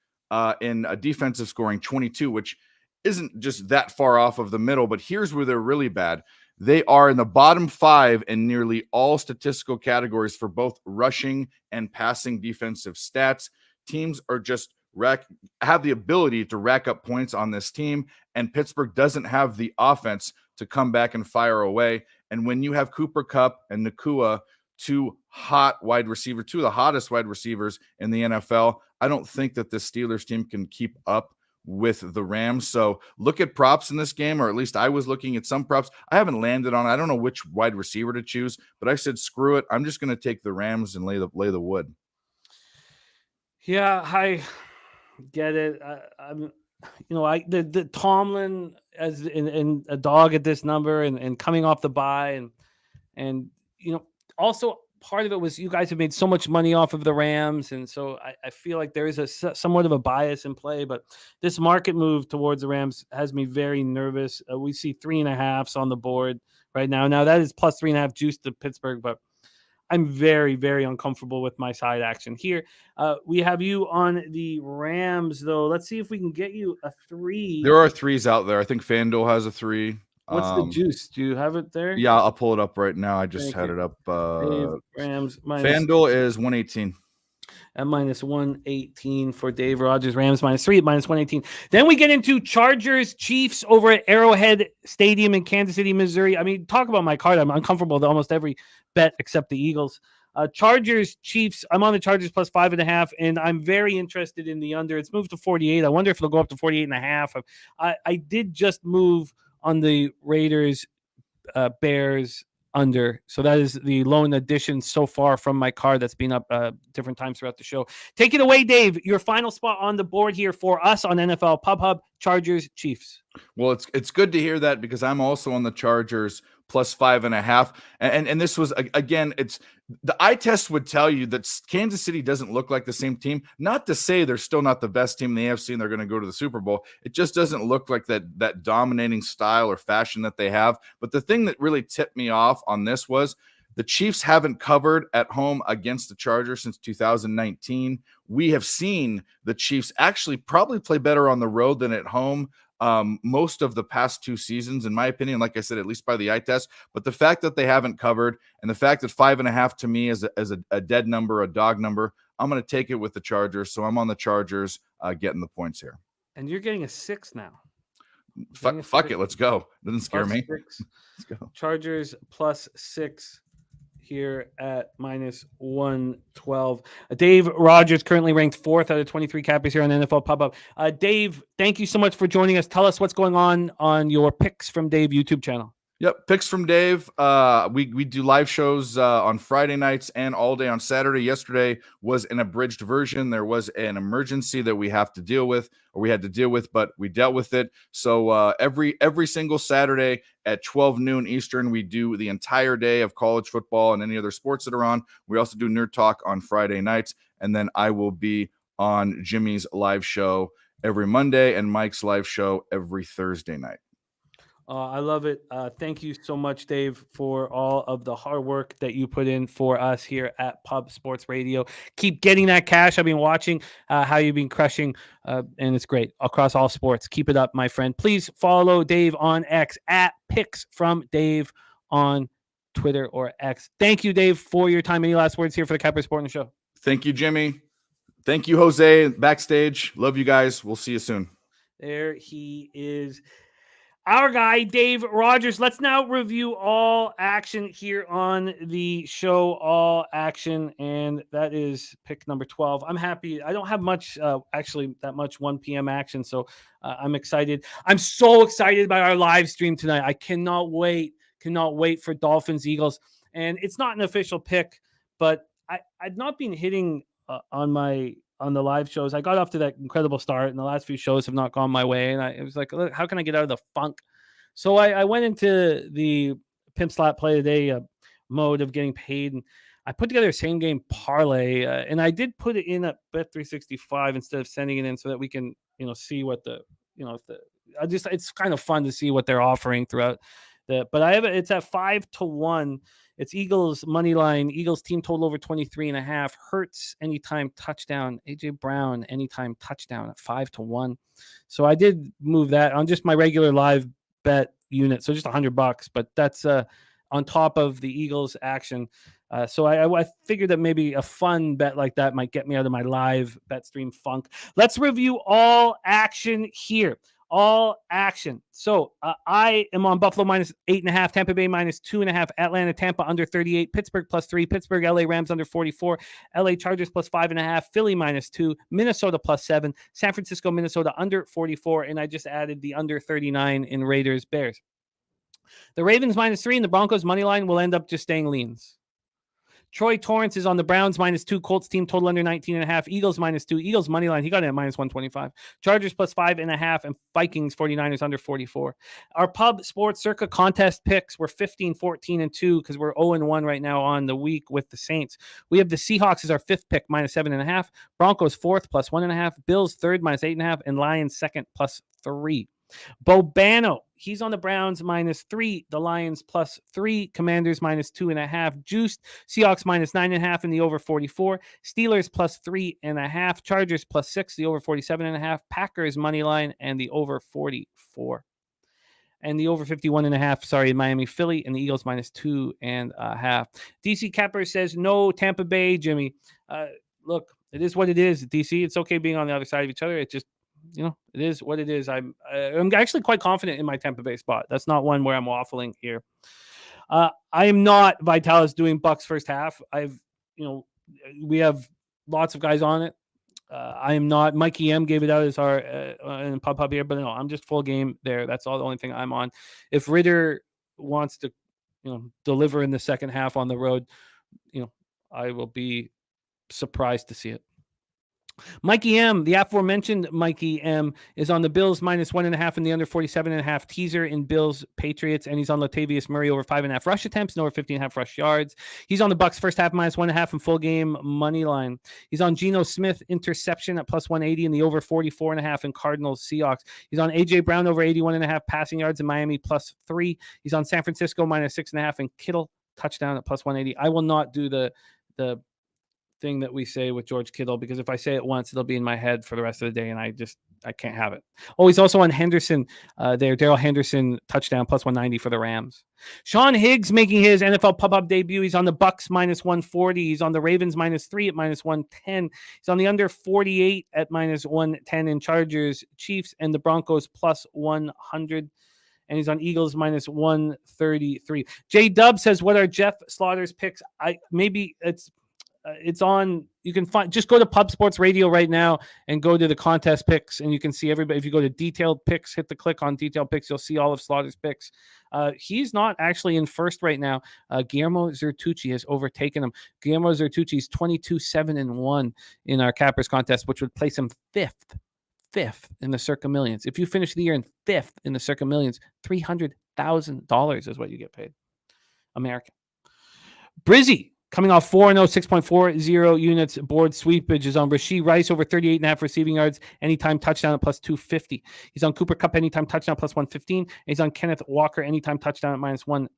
in defensive scoring, 22, which isn't just that far off of the middle, but here's where they're really bad. They are in the bottom 5 in nearly all statistical categories for both rushing and passing defensive stats. Teams are just have the ability to rack up points on this team, and Pittsburgh doesn't have the offense to come back and fire away. And when you have Cooper Kupp and Nakua, two of the hottest wide receivers in the NFL, I don't think that the Steelers team can keep up with the Rams. So look at props in this game, or at least I was looking at some props. I haven't landed on, I don't know which wide receiver to choose, but I said, screw it. I'm just going to take the Rams and lay the wood. Yeah, I get it. I'm, the Tomlin as in a dog at this number and coming off the bye and also part of it was you guys have made so much money off of the Rams, and so I feel like there is somewhat of a bias in play. But this market move towards the Rams has me very nervous. We see 3.5s on the board right now. Now that is plus 3.5 juice to Pittsburgh, but I'm very, very uncomfortable with my side action here. We have you on the Rams, though. Let's see if we can get you a 3. There are 3s out there. I think FanDuel has a 3. What's the juice? Do you have it there? Yeah, I'll pull it up right now. I just had it up. Rams FanDuel is 118. At -118 for Dave Rogers. Rams -3 at -118. Then we get into Chargers Chiefs over at Arrowhead Stadium in Kansas City, Missouri. I mean, talk about my card. I'm uncomfortable with almost every bet except the Eagles. Chargers Chiefs. I'm on the Chargers plus 5.5, and I'm very interested in the under. It's moved to 48. I wonder if it'll go up to 48.5. I did just move on the Raiders Bears under. So that is the lone addition so far from my card that's been up different times throughout the show. Take it away, Dave. Your final spot on the board here for us on NFL Pub Hub, Chargers, Chiefs. Well, it's good to hear that because I'm also on the Chargers plus 5.5. And this was, again, it's the eye test would tell you that Kansas City doesn't look like the same team. Not to say they're still not the best team in the AFC and they're going to go to the Super Bowl. It just doesn't look like that dominating style or fashion that they have. But the thing that really tipped me off on this was the Chiefs haven't covered at home against the Chargers since 2019. We have seen the Chiefs actually probably play better on the road than at home most of the past 2 seasons, in my opinion, like I said, at least by the eye test. But the fact that they haven't covered and the fact that 5.5 to me is a dead number, a dog number, I'm going to take it with the Chargers. So I'm on the Chargers getting the points here. And you're getting a 6 now. Fuck it. Let's go. Doesn't scare me. 6. Let's go. Chargers plus 6 here at minus 112. Dave Rogers currently ranked 4th out of 23 cappers here on NFL Pub Up. Dave, thank you so much for joining us. Tell us what's going on your Picks from Dave YouTube channel. Yep, Picks from Dave. We do live shows on Friday nights and all day on Saturday. Yesterday was an abridged version. There was an emergency that we had to deal with, but we dealt with it. So every single Saturday at 12 noon Eastern, we do the entire day of college football and any other sports that are on. We also do Nerd Talk on Friday nights, and then I will be on Jimmy's live show every Monday and Mike's live show every Thursday night. I love it. Thank you so much, Dave, for all of the hard work that you put in for us here at Pub Sports Radio. Keep getting that cash. I've been watching how you've been crushing, and it's great across all sports. Keep it up, my friend. Please follow Dave on X at Picks from Dave on Twitter or X. Thank you, Dave, for your time. Any last words here for the Capper Sport and Show? Thank you, Jimmy. Thank you, Jose, backstage. Love you guys. We'll see you soon. There he is. Our guy, Dave Rogers. Let's now review all action here on the show, all action, and that is pick number 12. I'm happy. I don't have much, that much 1 p.m. action, so I'm excited. I'm so excited by our live stream tonight. I cannot wait for Dolphins, Eagles, and it's not an official pick, but I've not been hitting on the live shows. I got off to that incredible start, and the last few shows have not gone my way. And it was like, look, how can I get out of the funk? So I went into the Pimp Slot Play Today mode of getting paid, and I put together a same game parlay, and I did put it in at Bet365 instead of sending it in so that we can, see what it's kind of fun to see what they're offering throughout but it's at 5-1. It's Eagles money line. Eagles team total over 23.5. Hurts anytime touchdown. AJ Brown anytime touchdown at 5-1. So I did move that on just my regular live bet unit. So just $100, but that's on top of the Eagles action. So I figured that maybe a fun bet like that might get me out of my live bet stream funk. Let's review all action here. All action. So I am on Buffalo minus 8.5, Tampa Bay minus 2.5, Atlanta, Tampa under 38, Pittsburgh plus 3, Pittsburgh, LA Rams under 44, LA Chargers plus 5.5, Philly minus 2, Minnesota plus 7, San Francisco, Minnesota under 44, and I just added the under 39 in Raiders, Bears. The Ravens minus 3 and the Broncos money line will end up just staying leans. Troy Torrance is on the Browns minus 2, Colts team total under 19.5, Eagles minus 2, Eagles money line, he got it at minus 125, Chargers plus 5.5, and Vikings 49ers under 44. Our Pub Sports Circa contest picks were 15, 14, and 2 because we're 0-1 right now on the week with the Saints. We have the Seahawks as our 5th pick, minus 7.5, Broncos 4th plus 1.5, Bills 3rd minus 8.5, and Lions 2nd plus 3. Bobano, he's on the Browns minus 3, the Lions plus 3, Commanders minus 2.5, juiced, Seahawks minus 9.5 in the over 44, Steelers plus 3.5, Chargers plus 6, the over 47.5, Packers money line and the over 44. And the over 51.5, Miami, Philly, and the Eagles minus 2.5. DC Capper says no Tampa Bay, Jimmy. Look, it is what it is, DC. It's okay being on the other side of each other. It just, it is what it is. I'm actually quite confident in my Tampa Bay spot. That's not one where I'm waffling here. I am not Vitalis doing Bucks first half. We have lots of guys on it. I am not. Mikey M gave it out as our in Pub here, but no, I'm just full game there. That's all the only thing I'm on. If Ritter wants to, deliver in the second half on the road, I will be surprised to see it. Mikey M, the aforementioned Mikey M, is on the Bills -1.5 in the under 47.5 teaser in Bills Patriots, and he's on Latavius Murray over 5.5 rush attempts and over 15.5 rush yards. He's on the Bucs first half -1.5 and full game money line. He's on Geno Smith interception at +180 in the over 44.5 in Cardinals Seahawks. He's on AJ Brown over 81.5 passing yards in Miami +3. He's on San Francisco -6.5 and Kittle touchdown at +180. I will not do the thing that we say with George Kittle, because if I say it once, it'll be in my head for the rest of the day, and I can't have it. Oh, he's also on Henderson there. Daryl Henderson touchdown +190 for the Rams. Sean Higgs making his NFL pub debut. He's on the Bucs -140. He's on the Ravens -3 at -110. He's on the under 48 at -110 in Chargers Chiefs and the Broncos +100. And he's on Eagles -133. J Dub says, what are Jeff Slaughter's picks? Maybe it's on, you can find, just go to Pub Sports Radio right now and go to the contest picks, and you can see everybody. If you go to detailed picks, hit the click on detailed picks, you'll see all of Slaughter's picks. He's not actually in first right now. Guillermo Zertucci has overtaken him. Guillermo Zertucci's 22-7-1 in our Cappers contest, which would place him fifth in the Circa Millions. If you finish the year in fifth in the Circa Millions, $300,000 is what you get paid. American. Brizzy, coming off 4-0, 6.40 units board sweepage, is on Rashee Rice over 38.5 receiving yards, anytime touchdown at +250. He's on Cooper Kupp anytime touchdown +115. And he's on Kenneth Walker anytime touchdown at -150.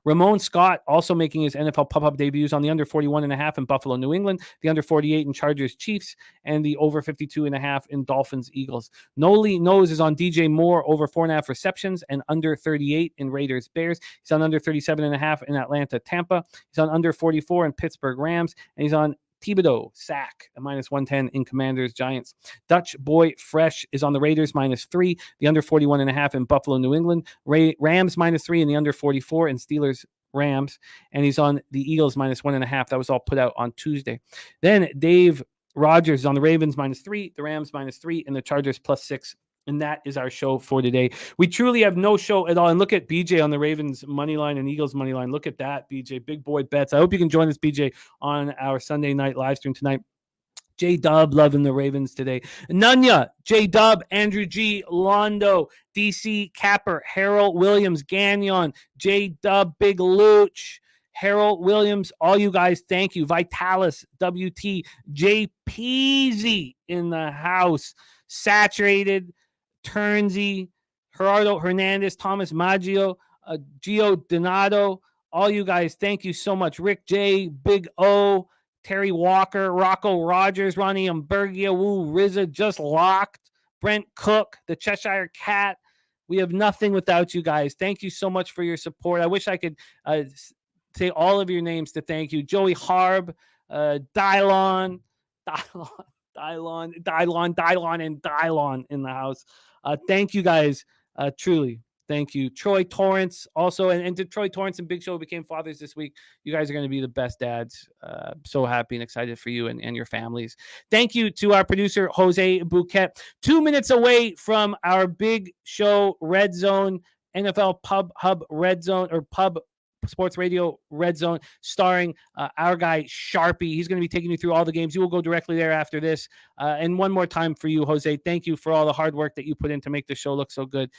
Ramon Scott also making his NFL pop-up debuts on the under 41.5 in Buffalo, New England, the under 48 in Chargers Chiefs, and the over 52.5 in Dolphins Eagles. Noli Nose is on DJ Moore over 4.5 receptions and under 38 in Raiders Bears. He's on under 37.5 in Atlanta Tampa. He's on under 44 in Pittsburgh Rams, and he's on Thibodeau sack at -110 in Commanders Giants. Dutch Boy Fresh is on the Raiders -3, the under 41.5 in Buffalo, New England, Rams -3 and the under 44 in Steelers Rams, and he's on the Eagles -1.5. That was all put out on Tuesday. Then Dave Rogers is on the Ravens -3, the Rams -3, and the Chargers +6. And that is our show for today. We truly have no show at all. And look at BJ on the Ravens money line and Eagles money line. Look at that, BJ. Big boy bets. I hope you can join us, BJ, on our Sunday night live stream tonight. J Dub loving the Ravens today. Nunya, J Dub, Andrew G, Londo, DC Capper, Harold Williams, Gagnon, J Dub, Big Luch, Harold Williams, all you guys, thank you. Vitalis, WT, J Peasy in the house, Saturated, Turnsy, Gerardo Hernandez, Thomas Maggio, Gio Donato, all you guys, thank you so much. Rick J, Big O, Terry Walker, Rocco Rogers, Ronnie Umbergia, Woo, RZA, Just Locked, Brent Cook, the Cheshire Cat. We have nothing without you guys. Thank you so much for your support. I wish I could say all of your names to thank you. Joey Harb, Dylon, and Dylon in the house. Thank you guys. Truly. Thank you. Troy Torrance also. And to Troy Torrance and Big Show became fathers this week. You guys are going to be the best dads. So happy and excited for you and your families. Thank you to our producer, Jose Bouquet. 2 minutes away from our big show, Red Zone, NFL Pub Hub Red Zone, or Pub Sports Radio Red Zone, starring our guy Sharpie. He's going to be taking you through all the games. You will go directly there after this. And one more time for you, Jose, thank you for all the hard work that you put in to make the show look so good.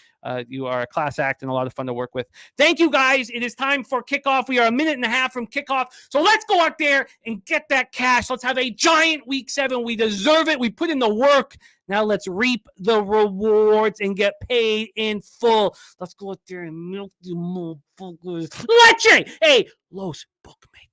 You are a class act and a lot of fun to work with. Thank you, guys. It is time for kickoff. We are a minute and a half from kickoff. So let's go out there and get that cash. Let's have a giant week 7. We deserve it. We put in the work. Now let's reap the rewards and get paid in full. Let's go out there and milk the motherfuckers. Leche! Hey, Los Bookmakers.